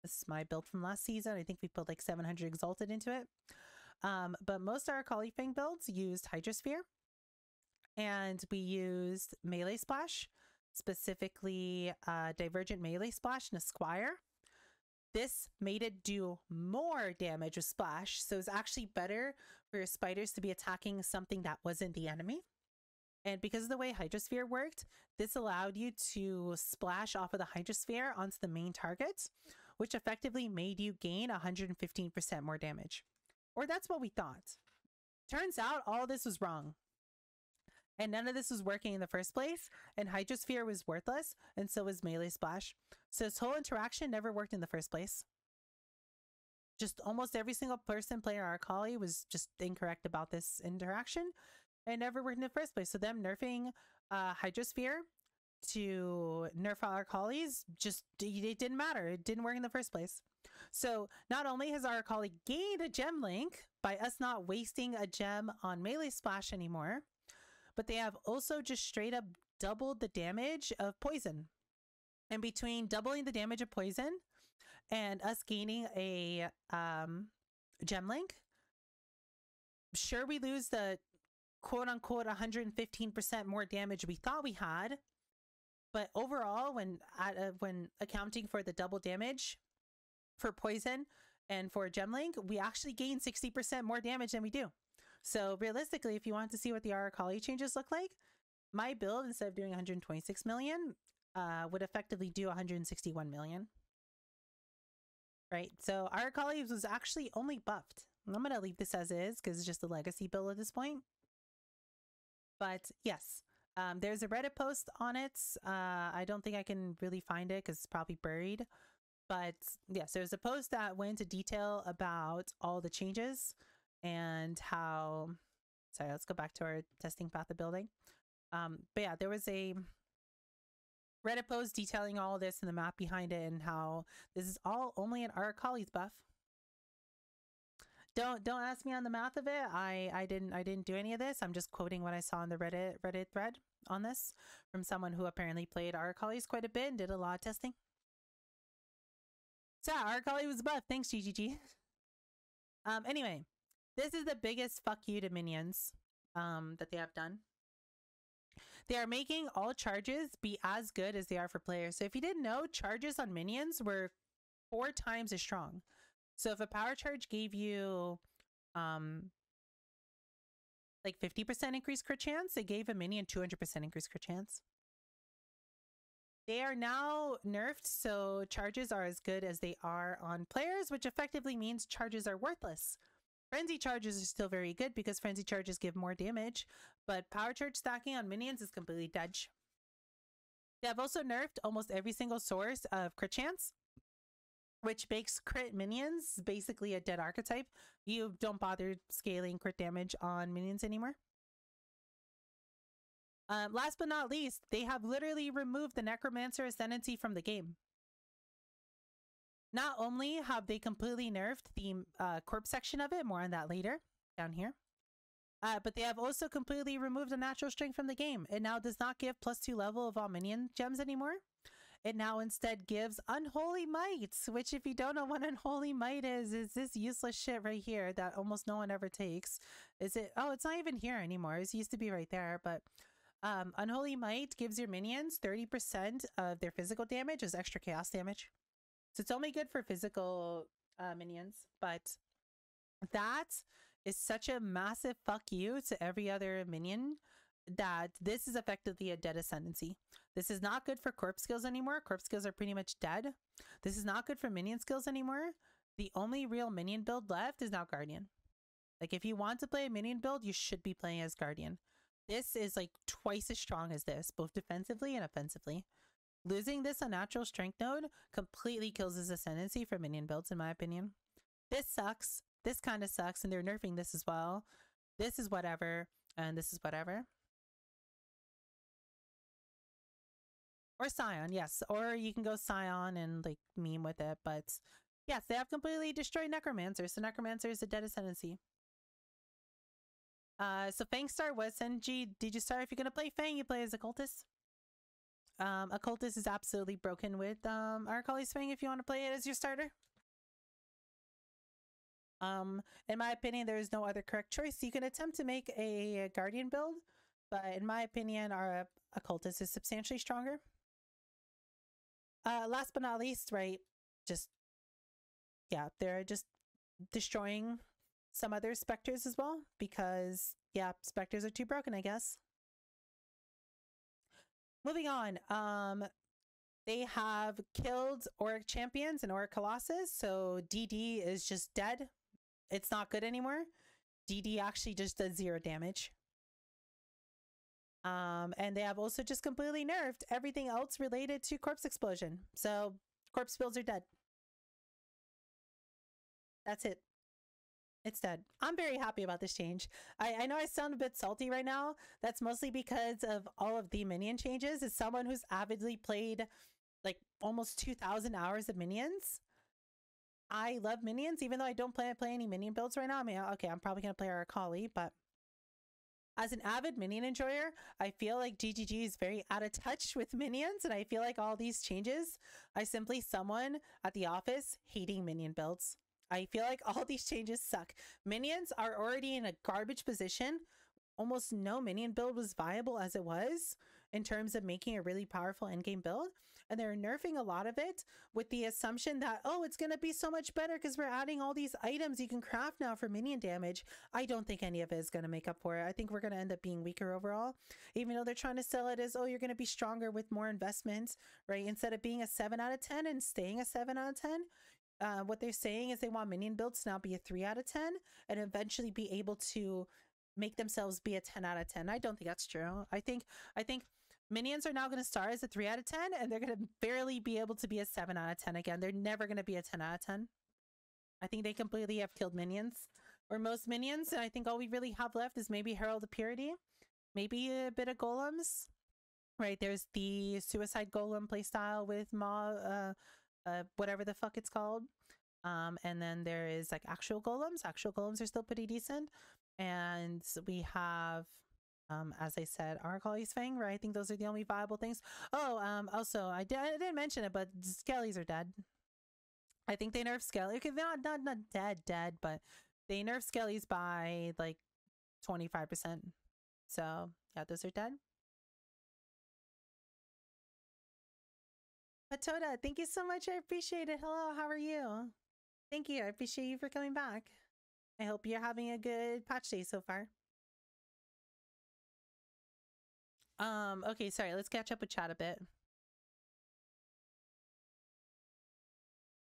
This is my build from last season. I think we put like 700 Exalted into it. But most Arcali Fang builds used Hydrosphere, and we used Melee Splash, specifically Divergent Melee Splash and a Squire. This made it do more damage with Splash, so it's actually better for your spiders to be attacking something that wasn't the enemy. And because of the way Hydrosphere worked, this allowed you to splash off of the Hydrosphere onto the main target, which effectively made you gain 115% more damage. Or that's what we thought. Turns out all this was wrong. And none of this was working in the first place, and Hydrosphere was worthless, and so was Melee Splash. So this whole interaction never worked in the first place. Just almost every single person playing Arcali was just incorrect about this interaction. It never worked in the first place. So them nerfing Hydrosphere to nerf Arcalis, just it didn't matter. It didn't work in the first place. So not only has Arcali gained a gem link by us not wasting a gem on Melee Splash anymore, but they have also just straight up doubled the damage of poison. And between doubling the damage of poison and us gaining a gem link, sure, we lose the quote unquote 115% more damage we thought we had, but overall, when accounting for the double damage for poison and for gem link, we actually gain 60% more damage than we do. So realistically, if you want to see what the Arcali changes look like, my build, instead of doing 126 million, would effectively do 161 million. Right? So Arcali was actually only buffed. I'm going to leave this as is because it's just a legacy build at this point. But yes, there's a Reddit post on it. I don't think I can really find it because it's probably buried. But yes, there's a post that went into detail about all the changes and how, sorry, let's go back to our testing path of building. But yeah, there was a Reddit post detailing all this and the map behind it and how this is all only an Arcali's buff. Don't ask me on the math of it. I didn't do any of this. I'm just quoting what I saw in the Reddit thread on this from someone who apparently played Arcali's quite a bit and did a lot of testing. So Arcali was buff. Thanks, GGG. Anyway, this is the biggest fuck you to minions that they have done. They are making all charges be as good as they are for players. So if you didn't know, charges on minions were 4 times as strong. So if a power charge gave you like 50% increased crit chance, it gave a minion 200% increased crit chance. They are now nerfed, so charges are as good as they are on players, which effectively means charges are worthless. Frenzy charges are still very good because frenzy charges give more damage, but power charge stacking on minions is completely dead. They have also nerfed almost every single source of crit chance, which makes crit minions basically a dead archetype. You don't bother scaling crit damage on minions anymore. Last but not least, they have literally removed the Necromancer Ascendancy from the game. Not only have they completely nerfed the corpse section of it, more on that later, down here, but they have also completely removed the natural strength from the game. It now does not give +2 level of all minion gems anymore. It now instead gives Unholy Might, which, if you don't know what Unholy Might is this useless shit right here that almost no one ever takes. Is it? Oh, it's not even here anymore. It used to be right there, but Unholy Might gives your minions 30% of their physical damage as extra chaos damage. So it's only good for physical minions, but that is such a massive fuck you to every other minion that this is effectively a dead ascendancy. This is not good for corpse skills anymore. Corpse skills are pretty much dead. This is not good for minion skills anymore. The only real minion build left is now Guardian. Like, if you want to play a minion build, you should be playing as Guardian. This is like twice as strong as this, both defensively and offensively. Losing this unnatural strength node completely kills his ascendancy for minion builds, in my opinion. This sucks. This kind of sucks, and they're nerfing this as well. This is whatever, and this is whatever. Or Scion, yes. Or you can go Scion and like meme with it, but yes, they have completely destroyed Necromancer. So Necromancer is a dead ascendancy. So Fang Star was NG. Did you start? If you're gonna play Fang, you play as Occultist. Occultist is absolutely broken with Arcali's Fang if you want to play it as your starter. In my opinion, there is no other correct choice. You can attempt to make a Guardian build, but in my opinion, our Occultist is substantially stronger. Last but not least, right, just, yeah, they're just destroying some other Spectres as well, because, yeah, Spectres are too broken, I guess. Moving on, they have killed Auric Champions and Auric Colossus, so DD is just dead. It's not good anymore. DD actually just does 0 damage. And they have also just completely nerfed everything else related to Corpse Explosion. So corpse builds are dead. That's it. It's dead. I'm very happy about this change. I know I sound a bit salty right now. That's mostly because of all of the minion changes. As someone who's avidly played like almost 2,000 hours of minions, I love minions, even though I don't play any minion builds right now. I mean, okay, I'm probably going to play our Akali, but as an avid minion enjoyer, I feel like GGG is very out of touch with minions, and I feel like all these changes are simply someone at the office hating minion builds. I feel like all these changes suck. Minions are already in a garbage position. Almost no minion build was viable as it was in terms of making a really powerful endgame build. And they're nerfing a lot of it with the assumption that, oh, it's going to be so much better because we're adding all these items you can craft now for minion damage. I don't think any of it is going to make up for it. I think we're going to end up being weaker overall, even though they're trying to sell it as, oh, you're going to be stronger with more investments, right? Instead of being a 7 out of 10 and staying a 7 out of 10. What they're saying is they want minion builds to now be a 3 out of 10 and eventually be able to make themselves be a 10 out of 10. I don't think that's true. I think minions are now going to start as a 3 out of 10 and they're going to barely be able to be a 7 out of 10 again. They're never going to be a 10 out of 10. I think they completely have killed minions, or most minions, and I think all we really have left is maybe Herald of Purity, maybe a bit of golems, right? There's the Suicide Golem playstyle with whatever the fuck it's called. And then there is like actual golems. Actual golems are still pretty decent. And we have, as I said, Arcali's Fang, right? I think those are the only viable things. Oh, also, I didn't mention it, but Skellies are dead. I think they nerfed Skelly. Okay, they're not dead, but they nerfed Skellies by like 25%. So yeah, those are dead. Matoda, thank you so much. I appreciate it. Hello, how are you? Thank you. I appreciate you for coming back. I hope you're having a good patch day so far. Okay, sorry. Let's catch up with chat a bit.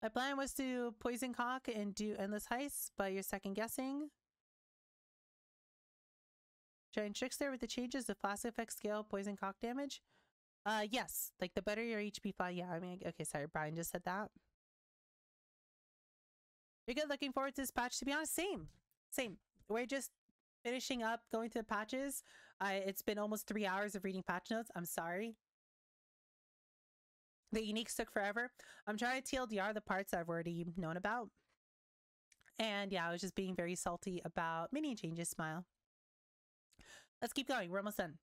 My plan was to poison cock and do endless heists, but you're second guessing. Giant Trickster with the changes of flash effect scale, poison cock damage. Yes, like the better your HP fly. Yeah, I mean, okay, sorry, Brian just said that. You're good. Looking forward to this patch. To be honest, same. We're just finishing up, going through the patches. It's been almost 3 hours of reading patch notes. I'm sorry. The uniques took forever. I'm trying to TLDR the parts I've already known about. And yeah, I was just being very salty about minion changes. Smile. Let's keep going. We're almost done.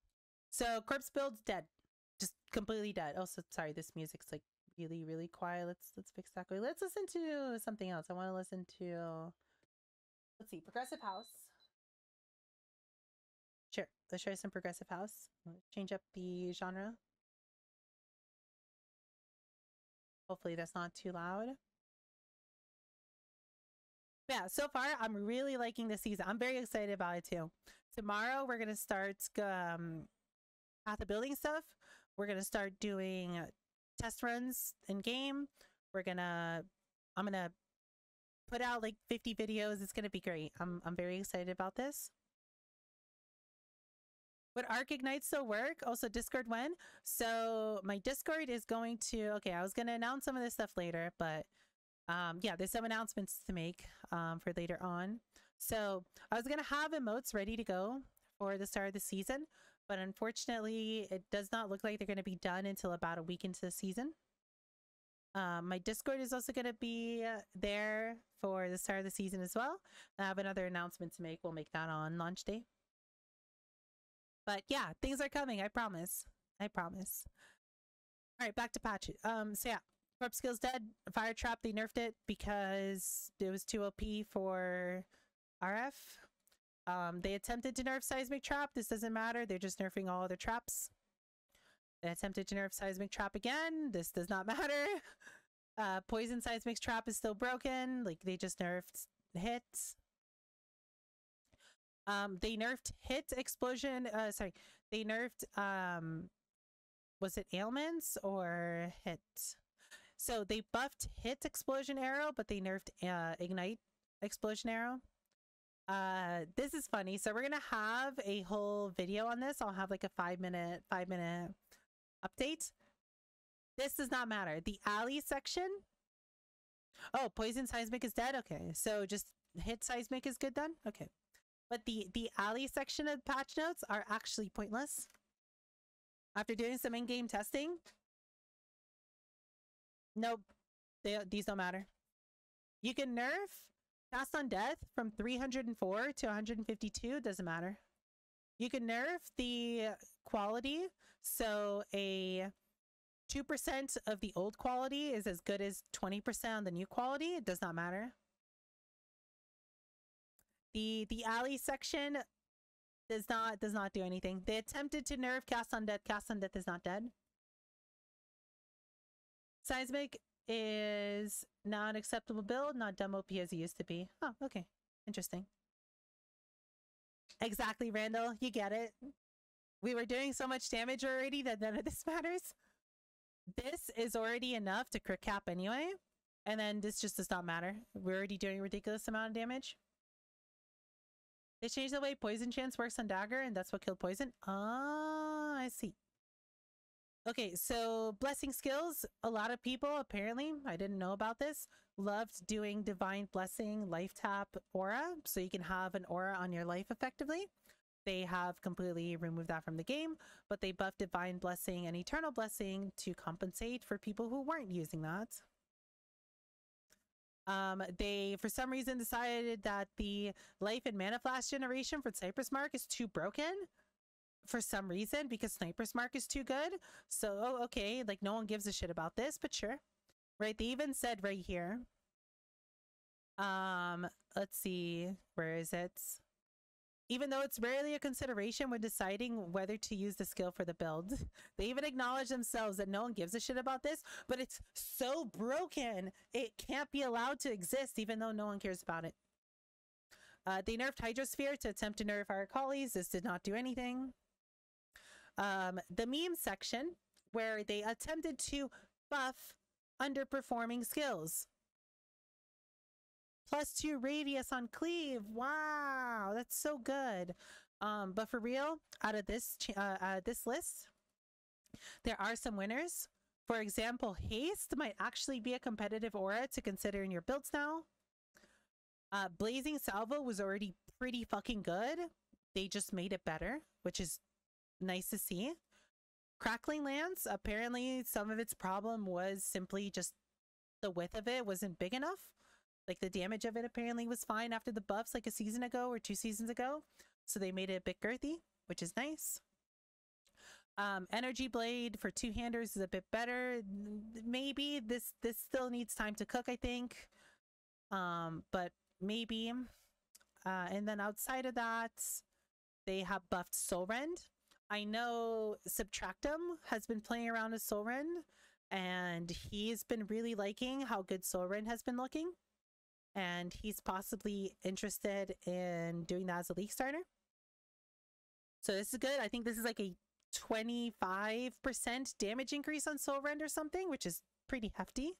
So corpse build's dead. Just completely dead. Oh, so sorry. This music's like really, really quiet. Let's fix that. Let's listen to something else. I want to listen to, let's see, Progressive House. Sure. Let's try some Progressive House. Change up the genre. Hopefully that's not too loud. Yeah, so far I'm really liking this season. I'm very excited about it too. Tomorrow we're gonna start path of building stuff. We're gonna start doing test runs in game. I'm gonna put out like 50 videos. It's gonna be great. I'm very excited about this. Would Arc Ignite still work? Also, Discord when? So my Discord is going to, okay, I was going to announce some of this stuff later, but Yeah, there's some announcements to make for later on. So I was gonna have emotes ready to go for the start of the season, but unfortunately it does not look like they're gonna be done until about a week into the season. My Discord is also gonna be there for the start of the season as well. I have another announcement to make. We'll make that on launch day. But yeah, things are coming, I promise. I promise. All right, back to patch. So yeah, Corpse Skill's dead. Fire Trap, they nerfed it because it was too OP for RF. They attempted to nerf Seismic Trap. This doesn't matter. They're just nerfing all other traps. They attempted to nerf Seismic Trap again. This does not matter. Poison Seismic Trap is still broken. Like, they just nerfed hits. They nerfed hit explosion. Sorry, they nerfed was it ailments or hit? So they buffed hit explosion arrow, but they nerfed ignite explosion arrow. This is funny. So we're gonna have a whole video on this. I'll have like a 5-minute update. This does not matter. The alley section. Oh, poison seismic is dead. Okay, so just hit seismic is good then. Okay. But the alley section of patch notes are actually pointless. After doing some in-game testing, nope, these don't matter. You can nerf Cast on Death from 304 to 152, doesn't matter. You can nerf the quality, so a 2% of the old quality is as good as 20% on the new quality. It does not matter. The alley section does not do anything. They attempted to nerf Cast on Death. Cast on Death is not dead. Seismic is not an acceptable build, not dumb OP as it used to be. Oh, okay. Interesting. Exactly, Randall. You get it. We were doing so much damage already that none of this matters. This is already enough to crit cap anyway. And then this just does not matter. We're already doing a ridiculous amount of damage. They changed the way poison chance works on dagger, and that's what killed poison. Ah, I see. Okay, so blessing skills. A lot of people, apparently, I didn't know about this, loved doing divine blessing life tap aura, so you can have an aura on your life effectively. They have completely removed that from the game, but they buffed divine blessing and eternal blessing to compensate for people who weren't using that. They, for some reason, decided that the life and mana flash generation for Sniper's Mark is too broken for some reason, because Sniper's Mark is too good. So, oh, okay, like no one gives a shit about this, but sure. Right, they even said right here. Let's see, where is it? Even though it's rarely a consideration when deciding whether to use the skill for the build, they even acknowledge themselves that no one gives a shit about this, but it's so broken, it can't be allowed to exist even though no one cares about it. They nerfed Hydrosphere to attempt to nerf our collies. This did not do anything. The meme section, where they attempted to buff underperforming skills. +2 radius on cleave. Wow, that's so good. But for real, out of this list, there are some winners. For example, haste might actually be a competitive aura to consider in your builds now. Blazing salvo was already pretty fucking good. They just made it better, which is nice to see. Crackling lance, apparently some of its problem was simply just the width of it wasn't big enough. Like the damage of it apparently was fine after the buffs like a season ago or 2 seasons ago. So they made it a bit girthy, which is nice. Energy Blade for 2-handers is a bit better. Maybe this still needs time to cook, I think. But maybe. And then outside of that, they have buffed Soul Rend. I know Subtractum has been playing around with Soul Rend, and he's been really liking how good Soul Rend has been looking. And he's possibly interested in doing that as a league starter. So this is good. I think this is like a 25% damage increase on Soul Rend or something, which is pretty hefty.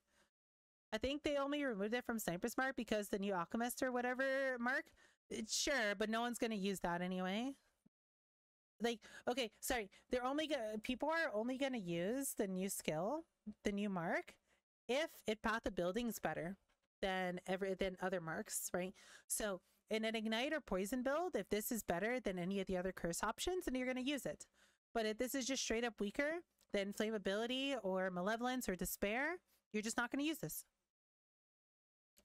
I think they only removed it from Sniper's Mark because the new Alchemist or whatever mark. Sure, but no one's going to use that anyway. Like, okay, sorry. People are only going to use the new skill, the new mark, if it path of building is better. than other marks, right? So in an ignite or poison build, if this is better than any of the other curse options, then you're going to use it. But if this is just straight up weaker than flammability or malevolence or despair, you're just not going to use this.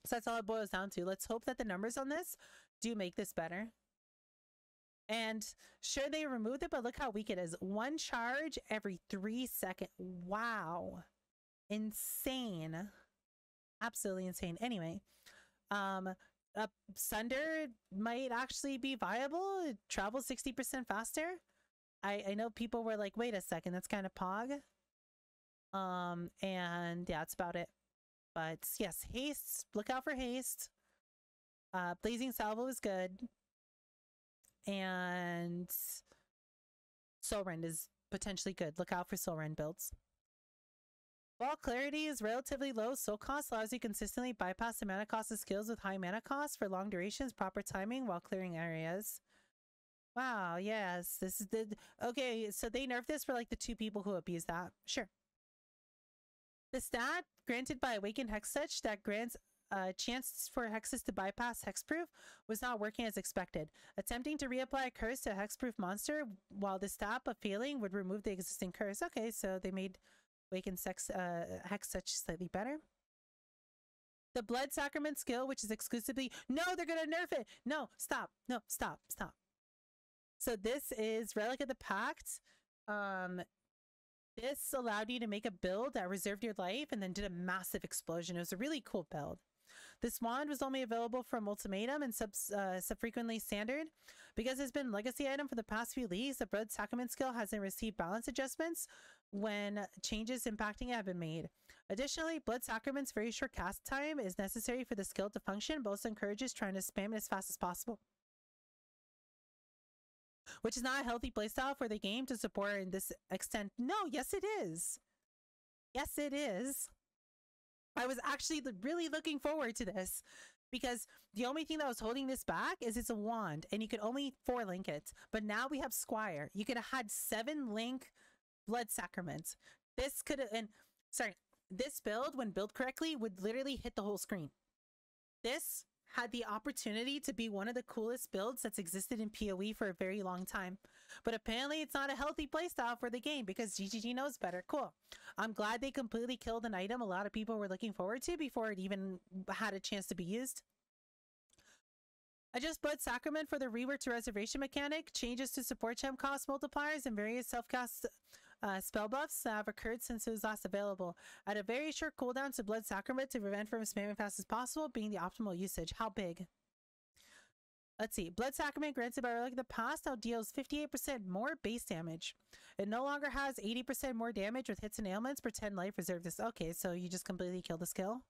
So that's all it boils down to. Let's hope that the numbers on this do make this better. And sure, they removed it, but look how weak it is. 1 charge every 3 seconds. Wow. Insane. Absolutely insane. Anyway, Sunder might actually be viable. It travels 60% faster. I know people were like, wait a second, that's kind of pog. And yeah, that's about it. But yes, haste. Look out for haste. Blazing Salvo is good. And Soul Rend is potentially good. Look out for Soul Rend builds. While clarity is relatively low, soul cost allows you consistently bypass the mana cost of skills with high mana cost for long durations, proper timing while clearing areas. Wow, yes, this is the... Okay, so they nerfed this for like the 2 people who abuse that. Sure. The stat granted by Awakened Hex Touch that grants chance for hexes to bypass hexproof was not working as expected. Attempting to reapply a curse to a hexproof monster while the stat of failing would remove the existing curse. Okay, so they made Awakened Hex Touch slightly better. The Blood Sacrament skill, which is exclusively... No, they're going to nerf it! No, stop. No, stop. Stop. So this is Relic of the Pact. This allowed you to make a build that reserved your life and then did a massive explosion. It was a really cool build. This wand was only available from Ultimatum and subfrequently standard. Because it's been a legacy item for the past few leagues, the Blood Sacrament skill hasn't received balance adjustments when changes impacting it have been made. Additionally, Blood Sacrament's very short cast time is necessary for the skill to function, but also encourages trying to spam it as fast as possible. Which is not a healthy playstyle for the game to support in this extent. No, yes it is. Yes it is. I was actually really looking forward to this because the only thing that was holding this back is it's a wand and you could only 4-link it. But now we have Squire. You could have had 7-link Blood Sacraments. This could have, and sorry, this build, when built correctly, would literally hit the whole screen. This had the opportunity to be one of the coolest builds that's existed in PoE for a very long time. But apparently it's not a healthy playstyle for the game because GGG knows better. Cool. I'm glad they completely killed an item a lot of people were looking forward to before it even had a chance to be used. Adjust Blood Sacrament for the rework to reservation mechanic, changes to support gem cost multipliers, and various self-cast spell buffs that have occurred since it was last available. At a very short cooldown to Blood Sacrament to prevent from spamming fast as possible being the optimal usage. How big? Let's see. Blood Sacrament granted by Relic of the Past now deals 58% more base damage. It no longer has 80% more damage with hits and ailments. Pretend life reserve this. Okay, so you just completely kill the skill.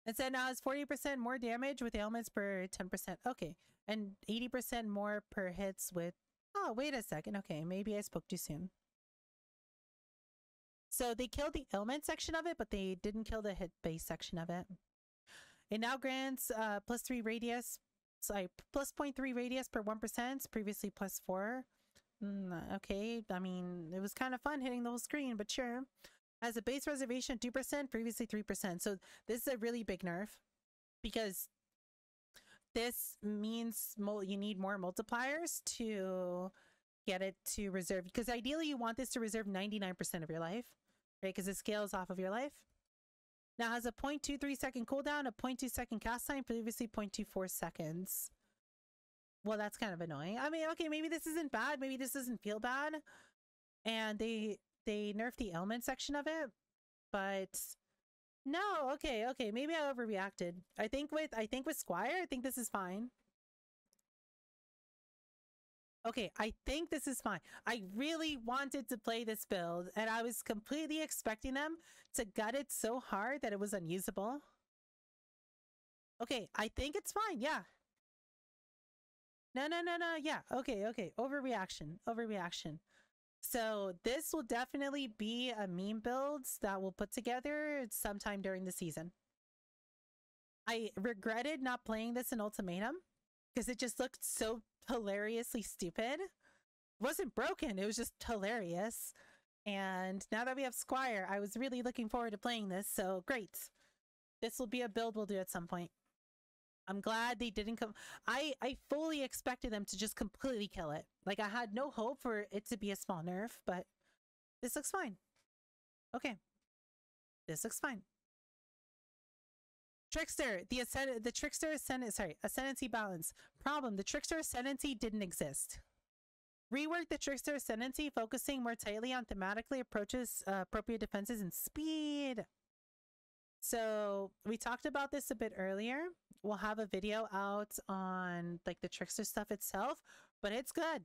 Instead now has 40% more damage with ailments per 10%. Okay, and 80% more per hits with... Oh, wait a second. Okay, maybe I spoke too soon. So they killed the ailment section of it, but they didn't kill the hit base section of it. It now grants +3 radius, sorry, +0.3 radius per 1%, previously +4. Okay, I mean, it was kind of fun hitting the whole screen, but sure. As a base reservation, 2%, previously 3%. So this is a really big nerf because this means you need more multipliers to get it to reserve. Because ideally you want this to reserve 99% of your life, right? Because it scales off of your life. Now it has a 0.23 second cooldown, a 0.2 second cast time, previously 0.24 seconds. Well, that's kind of annoying. I mean, okay, maybe this isn't bad. Maybe this doesn't feel bad. And they nerfed the ailment section of it, but no, okay, maybe I overreacted. I think with Squire, I think this is fine. Okay, I think this is fine. I really wanted to play this build, and I was completely expecting them to gut it so hard that it was unusable. Okay, I think it's fine, yeah. No, yeah, okay, overreaction. So this will definitely be a meme build that we'll put together sometime during the season. I regretted not playing this in Ultimatum because it just looked so hilariously stupid. It wasn't broken, it was just hilarious. And now that we have Squire, I was really looking forward to playing this, so great. This will be a build we'll do at some point. I'm glad they didn't come. I fully expected them to just completely kill it. Like, I had no hope for it to be a small nerf, but this looks fine. Okay. This looks fine. Trickster, the Trickster Ascendancy balance. Problem, the Trickster Ascendancy didn't exist. Rework the Trickster Ascendancy, focusing more tightly on thematically approaches, appropriate defenses and speed. So we talked about this a bit earlier. We'll have a video out on like the Trickster stuff itself, but it's good.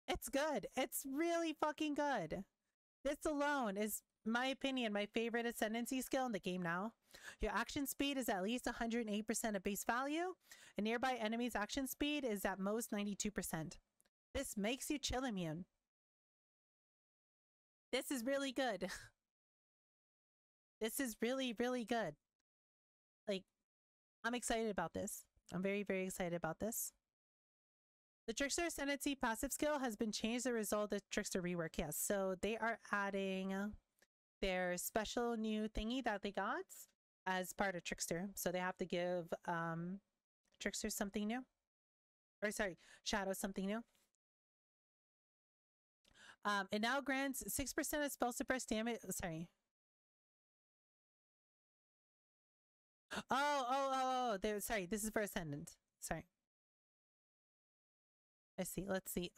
It's good. It's really fucking good. This alone is, my opinion, my favorite Ascendancy skill in the game now. Your action speed is at least 108% of base value, and nearby enemies' action speed is at most 92%. This makes you chill immune. This is really good. This is really, really good. Like, I'm excited about this. I'm very, very excited about this. The Trickster Ascendancy passive skill has been changed as a result of the Trickster rework. Yes, so they are adding their special new thingy that they got as part of Trickster. So they have to give Trickster something new. Or sorry, Shadow something new. It now grants 6% of spell suppress damage. Sorry. Oh, sorry, this is for Ascendant. Sorry. Let's see.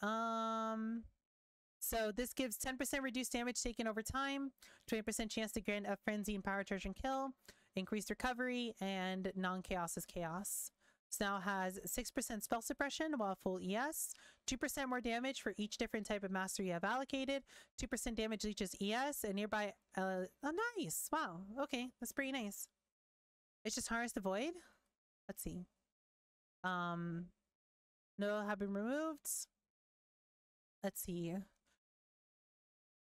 So this gives 10% reduced damage taken over time, 20% chance to grant a frenzy and power charge and kill, increased recovery, and non-chaos is chaos. This now has 6% spell suppression while full ES, 2% more damage for each different type of mastery you have allocated, 2% damage leeches ES, and nearby. Oh, nice! Wow. Okay, that's pretty nice. It's just Harness the Void. Let's see. No have been removed. Let's see.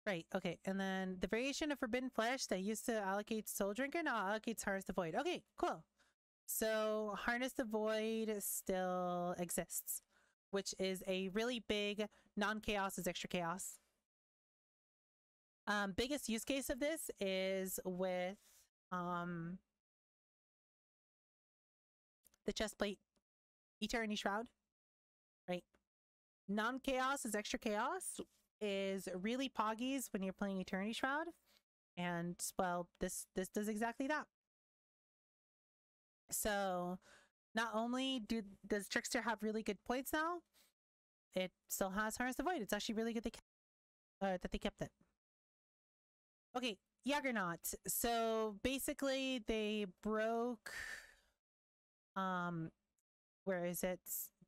Right, okay. And then the variation of Forbidden Flesh that used to allocate Soul Drinker now allocates Harness the Void. Okay, cool. So Harness the Void still exists, which is a really big non-chaos is extra chaos. Biggest use case of this is with the chestplate Eternity Shroud, right? Non-chaos is extra chaos is really poggies when you're playing Eternity Shroud, and well, this does exactly that. So not only does Trickster have really good points now, it still has Harness the Void. It's actually really good that they kept it. Okay, Juggernaut. So basically they broke where is it?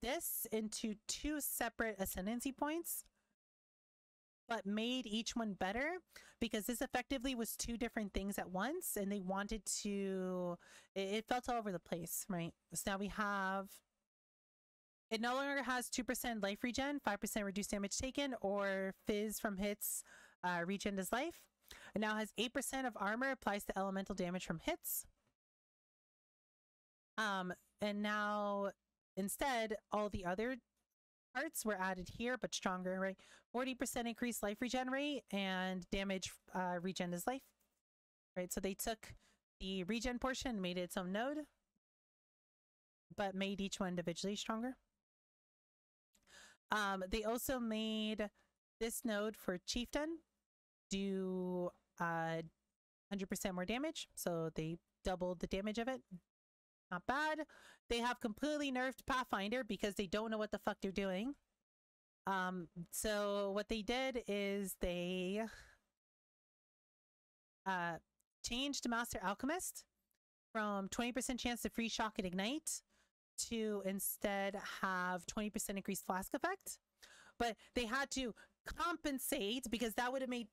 This into 2 separate ascendancy points, but made each one better because this effectively was 2 different things at once, and they wanted to, it felt all over the place, right? So now we have, it no longer has 2% life regen, 5% reduced damage taken, or fizz from hits regen as life. It now has 8% of armor applies to elemental damage from hits. And now instead all the other parts were added here, but stronger, right? 40% increased life regen rate and damage regen as life, right? So they took the regen portion and made it its own node, but made each one individually stronger. They also made this node for Chieftain do 100% more damage, so they doubled the damage of it. Not bad. They have completely nerfed Pathfinder because they don't know what the fuck they're doing. So what they did is they changed Master Alchemist from 20% chance to free shock and ignite to instead have 20% increased flask effect. But they had to compensate because that would have made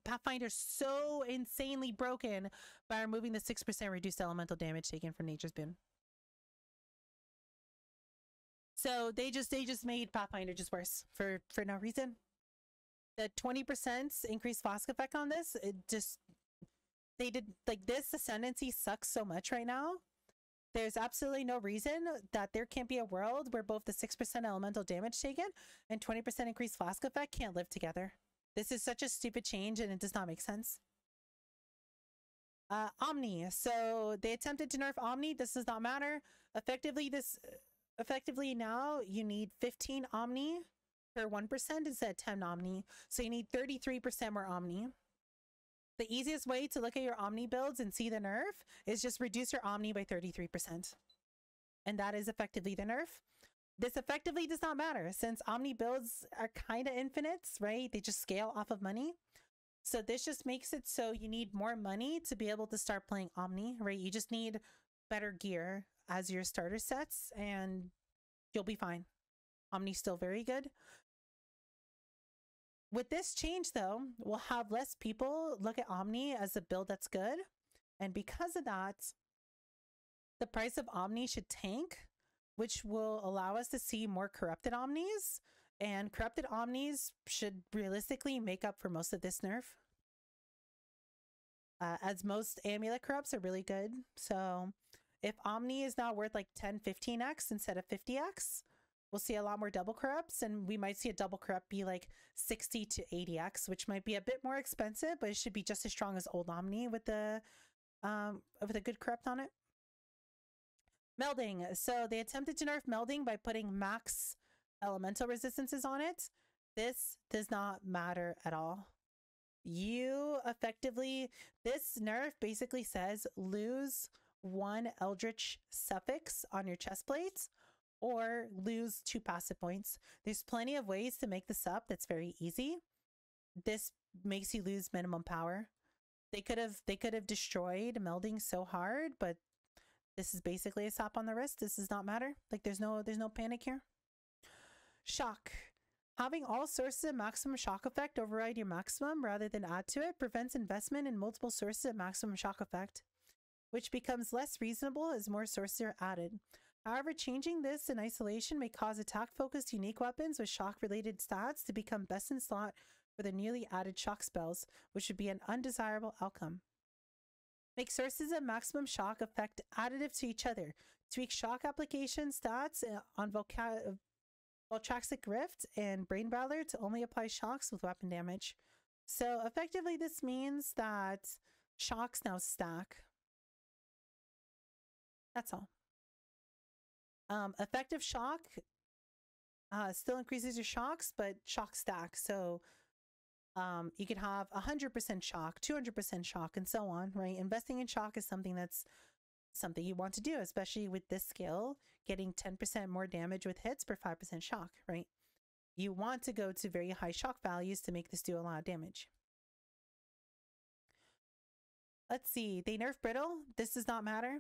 Pathfinder so insanely broken by removing the 6% reduced elemental damage taken from Nature's Boon. So they just made Pathfinder just worse for no reason. The 20% increased flask effect on this, it just, they did, like, this ascendancy sucks so much right now. There's absolutely no reason that there can't be a world where both the 6% elemental damage taken and 20% increased flask effect can't live together. This is such a stupid change and it does not make sense. Omni. So they attempted to nerf Omni. This does not matter. Effectively now you need 15 Omni per 1% instead of 10 Omni. So you need 33% more Omni. The easiest way to look at your Omni builds and see the nerf is just reduce your Omni by 33%. And that is effectively the nerf. This effectively does not matter since Omni builds are kind of infinites, right? They just scale off of money. So this just makes it so you need more money to be able to start playing Omni, right? You just need better gear as your starter sets and you'll be fine. Omni's still very good. With this change though, we'll have less people look at Omni as a build that's good. And because of that, the price of Omni should tank, which will allow us to see more corrupted Omnis. And corrupted Omnis should realistically make up for most of this nerf. As most amulet corrupts are really good. So if Omni is now worth like 10, 15x instead of 50x, we'll see a lot more double corrupts, and we might see a double corrupt be like 60 to 80x, which might be a bit more expensive, but it should be just as strong as old Omni with a good corrupt on it. Melding. So they attempted to nerf Melding by putting max elemental resistances on it. This does not matter at all. You effectively, this nerf basically says lose 1 Eldritch suffix on your chest plates or lose 2 passive points. There's plenty of ways to make this up that's very easy. This makes you lose minimum power. They could have destroyed Melding so hard, but this is basically a slap on the wrist. This does not matter. Like there's no panic here. Shock. Having all sources of maximum shock effect override your maximum rather than add to it prevents investment in multiple sources of maximum shock effect, which becomes less reasonable as more sources are added. However, changing this in isolation may cause attack-focused unique weapons with shock-related stats to become best in slot for the newly added shock spells, which would be an undesirable outcome. Make sources of maximum shock effect additive to each other. Tweak shock application stats on Voltraxic Rift and Brain Rattler to only apply shocks with weapon damage. So effectively this means that shocks now stack. That's all. Effective shock still increases your shocks, but shock stack. So you could have 100% shock, 200% shock, and so on, right? Investing in shock is something you want to do, especially with this skill, getting 10% more damage with hits per 5% shock, right? You want to go to very high shock values to make this do a lot of damage. Let's see, they nerf brittle. This does not matter.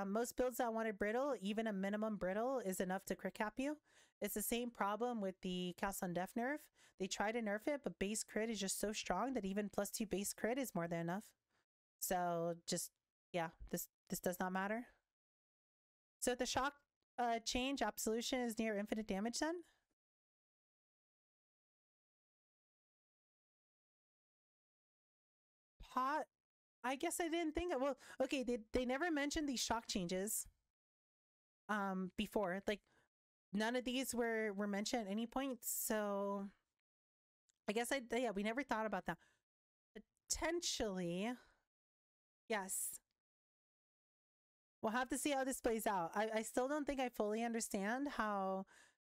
Most builds that wanted brittle, even a minimum brittle is enough to crit cap you. It's the same problem with the Cast on Death nerf. They try to nerf it, but base crit is just so strong that even +2 base crit is more than enough. So just, yeah, this does not matter. So the shock change, Absolution is near infinite damage then? Pot, I guess I didn't think, well, okay, they never mentioned these shock changes before. Like, none of these were mentioned at any point, so I guess yeah, we never thought about that. Potentially, yes. We'll have to see how this plays out. I still don't think I fully understand how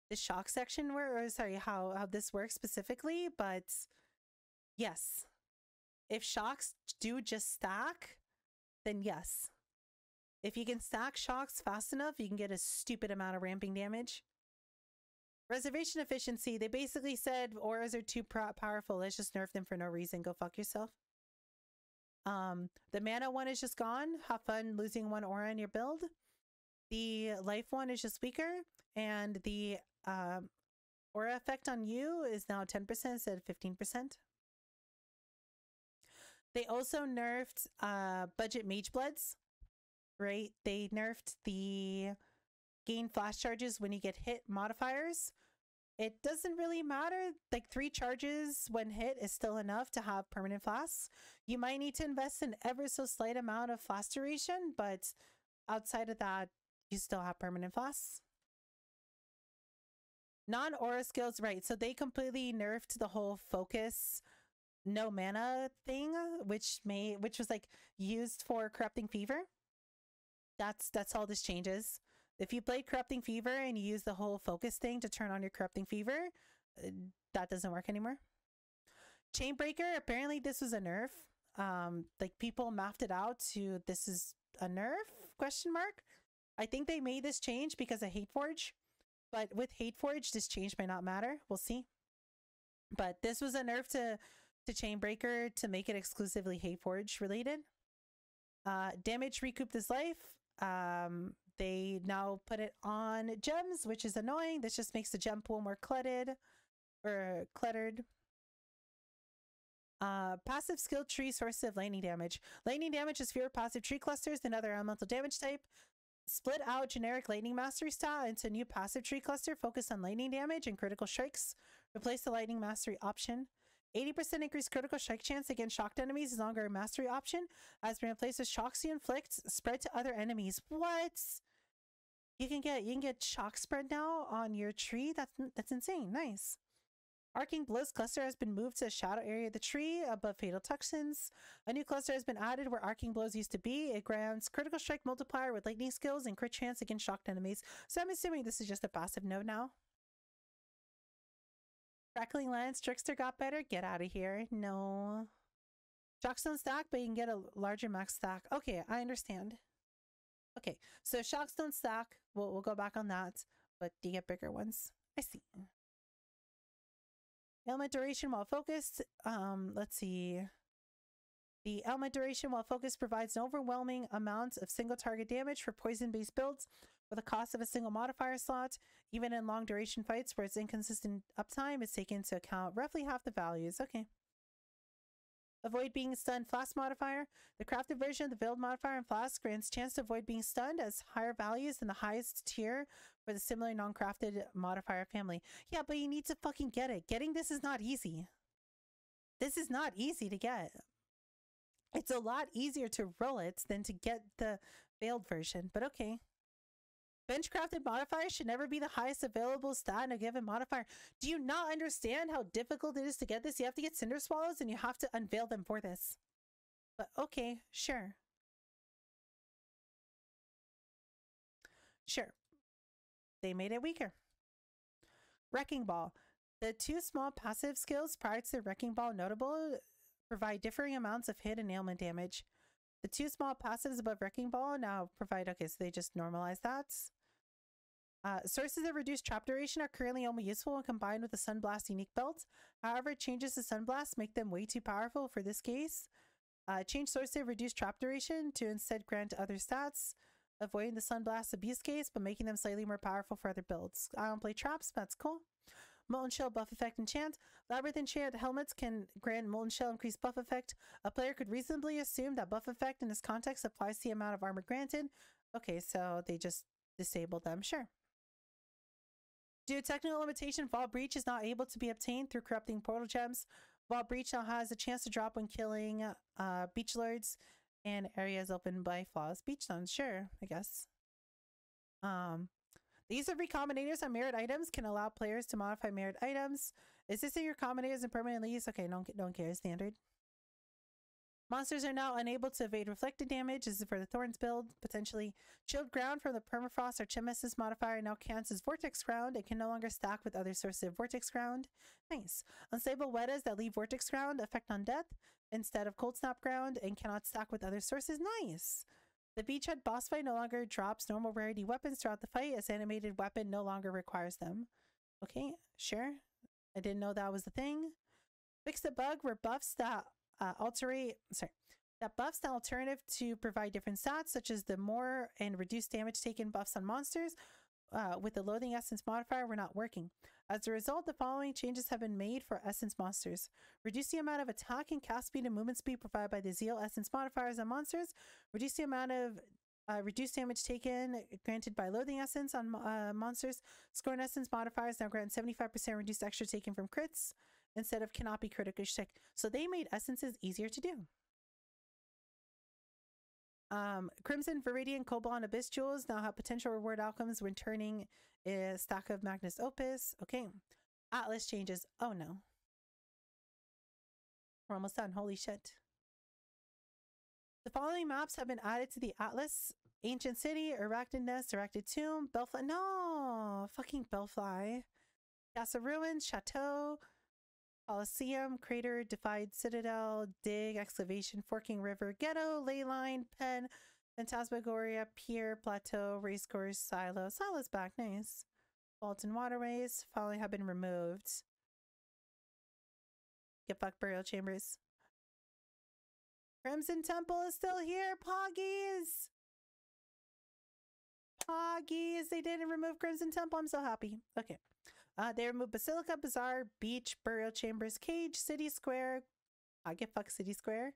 the shock section how this works specifically, but yes. If shocks do just stack, then yes. If you can stack shocks fast enough, you can get a stupid amount of ramping damage. Reservation efficiency, they basically said auras are too powerful. Let's just nerf them for no reason. Go fuck yourself. The mana one is just gone. Have fun losing 1 aura in your build. The life one is just weaker, and the aura effect on you is now 10% instead of 15%. They also nerfed budget mage bloods, right? They nerfed the gain flash charges when you get hit modifiers. It doesn't really matter. Like 3 charges when hit is still enough to have permanent flasks. You might need to invest an ever so slight amount of flask duration, but outside of that, you still have permanent flasks. Non-aura skills, right? So they completely nerfed the whole focus no mana thing, which was like used for Corrupting Fever. That's all this changes. If you played Corrupting Fever and you use the whole focus thing to turn on your Corrupting Fever, that doesn't work anymore. Chainbreaker, apparently this was a nerf. Like people mapped it out to this is a nerf question mark. I think they made this change because of Hateforge, but with Hateforge this change might not matter. We'll see. But this was a nerf to Chainbreaker to make it exclusively Hateforge related. Damage recouped his life. They now put it on gems, which is annoying. This just makes the gem pool more cluttered. Passive skill tree source of lightning damage. Lightning damage is fewer passive tree clusters than other elemental damage type. Split out generic lightning mastery style into a new passive tree cluster focused on lightning damage and critical strikes. Replace the lightning mastery option. 80% increased critical strike chance against shocked enemies is no longer a mastery option. Has been replaced with shocks you inflict spread to other enemies. What? You can get shock spread now on your tree? That's insane. Nice. Arcing Blows cluster has been moved to the shadow area of the tree above fatal toxins. A new cluster has been added where Arcing Blows used to be. It grants critical strike multiplier with lightning skills and crit chance against shocked enemies. So I'm assuming this is just a passive node now. Crackling Lance, Trickster got better. Get out of here. No. Shocks don't stack, but you can get a larger max stack. Okay, I understand. Okay, so shocks don't stack. We'll go back on that, but you get bigger ones. I see. Element duration while focused. Let's see. The element duration while focused provides an overwhelming amount of single target damage for poison-based builds with a cost of a single modifier slot. Even in long duration fights where it's inconsistent uptime, it's taken into account roughly half the values. Okay. Avoid being stunned flask modifier. The crafted version of the veiled modifier in flask grants chance to avoid being stunned as higher values than the highest tier for the similar non-crafted modifier family. Yeah, but you need to fucking get it. Getting this is not easy. This is not easy to get. It's a lot easier to roll it than to get the veiled version, but okay. Bench crafted modifiers should never be the highest available stat in a given modifier. Do you not understand how difficult it is to get this? You have to get Cinder Swallows and you have to unveil them for this. But okay, sure. Sure. They made it weaker. Wrecking Ball. The two small passive skills prior to the Wrecking Ball notable provide differing amounts of hit and ailment damage. The two small passives above Wrecking Ball now provide, okay, so they just normalize that. Sources of reduced trap duration are currently only useful when combined with the Sunblast unique belt. However, changes to Sunblast make them way too powerful for this case. Change source of reduced trap duration to instead grant other stats, avoiding the Sunblast abuse case, but making them slightly more powerful for other builds. I don't play traps, but that's cool. Molten Shell buff effect enchant. Labyrinth enchant helmets can grant Molten Shell increased buff effect. A player could reasonably assume that buff effect in this context applies to the amount of armor granted. Okay, so they just disabled them. Sure. Due to technical limitation, Vault Breach is not able to be obtained through corrupting portal gems. Vault Breach now has a chance to drop when killing beach lords and areas opened by flawless beach zones. Sure, I guess. The use of recombinators on mirrored items can allow players to modify mirrored items. Is this in your combinators and permanently use? Okay, don't care. Standard. Monsters are now unable to evade reflected damage. This is for the Thorns build. Potentially. Chilled Ground from the Permafrost Archnemesis modifier now counts as Vortex Ground and can no longer stack with other sources of Vortex Ground. Nice. Unstable Wettas that leave Vortex Ground effect on death instead of Cold Snap Ground and cannot stack with other sources. Nice. The Beachhead boss fight no longer drops normal rarity weapons throughout the fight as animated weapon no longer requires them. Okay, sure. I didn't know that was the thing. Fix the bug where buffs that buffs the alternative to provide different stats, such as the more and reduced damage taken buffs on monsters with the Loathing Essence modifier were not working. As a result, the following changes have been made for Essence monsters. Reduce the amount of attack and cast speed and movement speed provided by the Zeal Essence modifiers on monsters. Reduce the amount of reduced damage taken granted by Loathing Essence on monsters. Scorn Essence modifiers now grant 75% reduced extra taken from crits instead of cannot be critically sick. So they made essences easier to do. Crimson, Viridian, Cobalt, and Abyss Jewels now have potential reward outcomes when turning a stack of Magnus Opus. Okay. Atlas changes. Oh no. We're almost done. Holy shit. The following maps have been added to the Atlas: Ancient City, Erected Nest, Erected Tomb, Bellfly. No! Fucking Bellfly. Castle Ruins, Chateau, Coliseum, Crater, Defied Citadel, Dig, Excavation, Forking River, Ghetto, Leyline, Pen, Phantasmagoria, Pier, Plateau, Racecourse, Silo. Silo's back. Nice. Vault and Waterways. Following have been removed. Get fucked, Burial Chambers. Crimson Temple is still here. Poggies! Poggies! They didn't remove Crimson Temple. I'm so happy. Okay. They removed Basilica, Bazaar, Beach, Burial Chambers, Cage, City Square. Get fucked, City Square.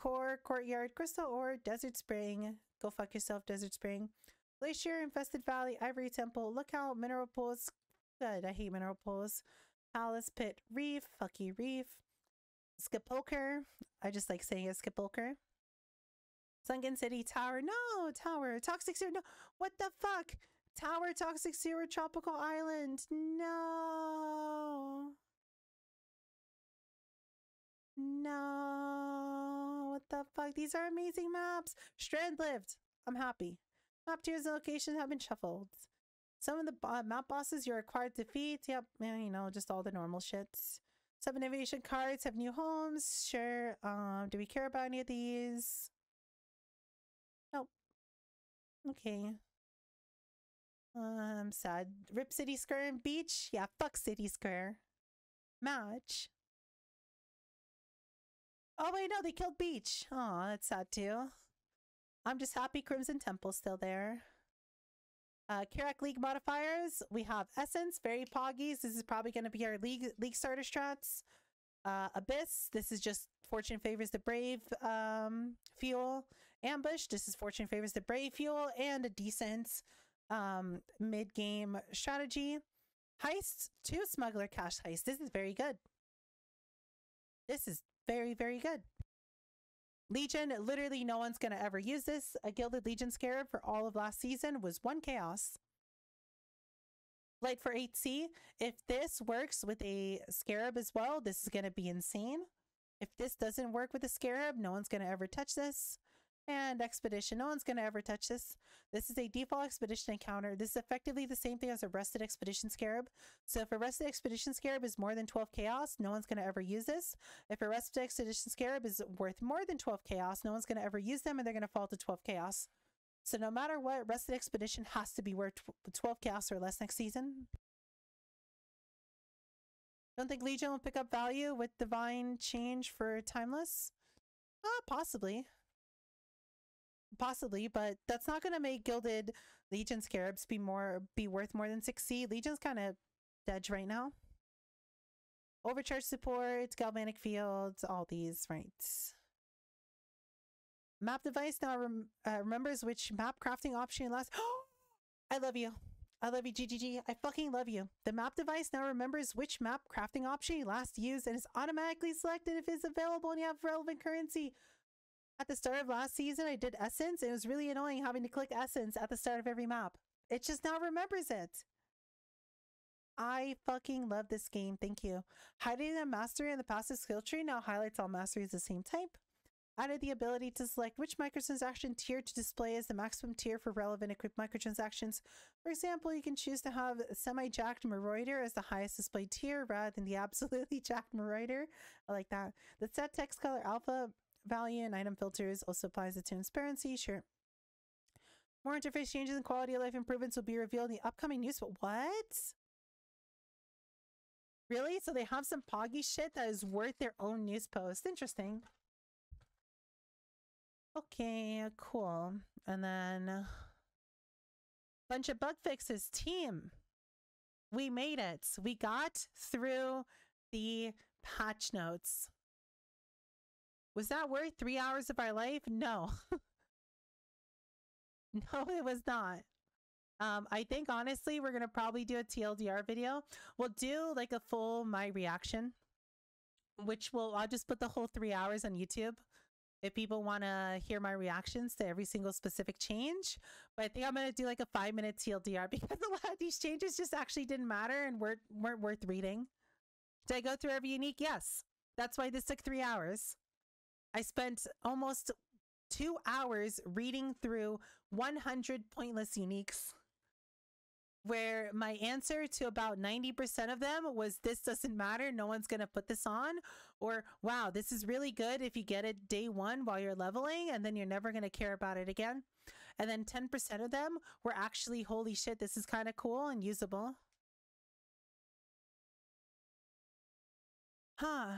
Core, Courtyard, Crystal Ore, Desert Spring. Go fuck yourself, Desert Spring. Glacier, Infested Valley, Ivory Temple, Lookout, Mineral Pools. Good, I hate Mineral Pools. Palace, Pit, Reef, fuck you, Reef. Skipulker. I just like saying it, Skipulker. Sunken City, Tower. No, Tower. Toxic Sewer. No, what the fuck? Tower, Toxic Sewer, Tropical Island. No. No. What the fuck? These are amazing maps. Strand lived. I'm happy. Map tiers and locations have been shuffled. Some of the map bosses you're required to defeat. Yep, you know, just all the normal shits. Some innovation cards have new homes. Sure. Do we care about any of these? Nope. Okay. I'm sad. Rip City Square and Beach? Yeah, fuck City Square. Match. Oh wait, no, they killed Beach. Oh, that's sad too. I'm just happy Crimson Temple's still there. Kirak League modifiers. We have Essence, very poggies. This is probably going to be our league starter strats. Abyss. This is just Fortune favors the brave fuel. Ambush. This is Fortune favors the brave fuel and a decent mid-game strategy. Heist. 2 Smuggler Cash Heist. This is very good. This is very, very good. Legion, literally no one's going to ever use this. A Gilded Legion Scarab for all of last season was 1 chaos. Light for 8C. If this works with a Scarab as well, this is going to be insane. If this doesn't work with a Scarab, no one's going to ever touch this. And Expedition, no one's going to ever touch this. This is a default Expedition encounter. This is effectively the same thing as a Rested Expedition Scarab. So if a Rested Expedition Scarab is more than 12 chaos, no one's going to ever use this. If a Rested Expedition Scarab is worth more than 12 chaos, no one's going to ever use them and they're going to fall to 12 chaos. So no matter what, Rested Expedition has to be worth 12 chaos or less next season. Don't think Legion will pick up value with Divine Change for Timeless? Possibly. Possibly, but that's not going to make Gilded Legion Scarabs be worth more than 6C. Legion's kind of dead right now. Overcharge support, Galvanic Fields, all these, right. Map device now remembers which map crafting option last. I love you. I love you, GGG. I fucking love you. The map device now remembers which map crafting option you last used and is automatically selected if it's available and you have relevant currency. At the start of last season, I did Essence. And it was really annoying having to click Essence at the start of every map. It just now remembers it. I fucking love this game. Thank you. Hiding a mastery in the passive skill tree now highlights all masteries the same type. Added the ability to select which microtransaction tier to display as the maximum tier for relevant equipped microtransactions. For example, you can choose to have semi-jacked Marauder as the highest displayed tier rather than the absolutely jacked Marauder. I like that. The set text color alpha value and item filters also applies to transparency. Sure. More interface changes and quality of life improvements will be revealed in the upcoming news. But what? Really? So they have some poggy shit that is worth their own news post. Interesting. Okay, cool. And then bunch of bug fixes. Team, we made it. We got through the patch notes. Was that worth 3 hours of our life? No. No, it was not. I think honestly, we're going to probably do a TLDR video. We'll do like a full my reaction, which I'll just put the whole 3 hours on YouTube if people want to hear my reactions to every single specific change. But I think I'm going to do like a 5-minute TLDR because a lot of these changes just actually didn't matter and weren't worth reading. Did I go through every unique? Yes. That's why this took 3 hours. I spent almost 2 hours reading through 100 pointless uniques, where my answer to about 90% of them was, this doesn't matter, no one's going to put this on, or wow, this is really good if you get it day 1 while you're leveling, and then you're never going to care about it again. And then 10% of them were actually, holy shit, this is kind of cool and usable. Huh.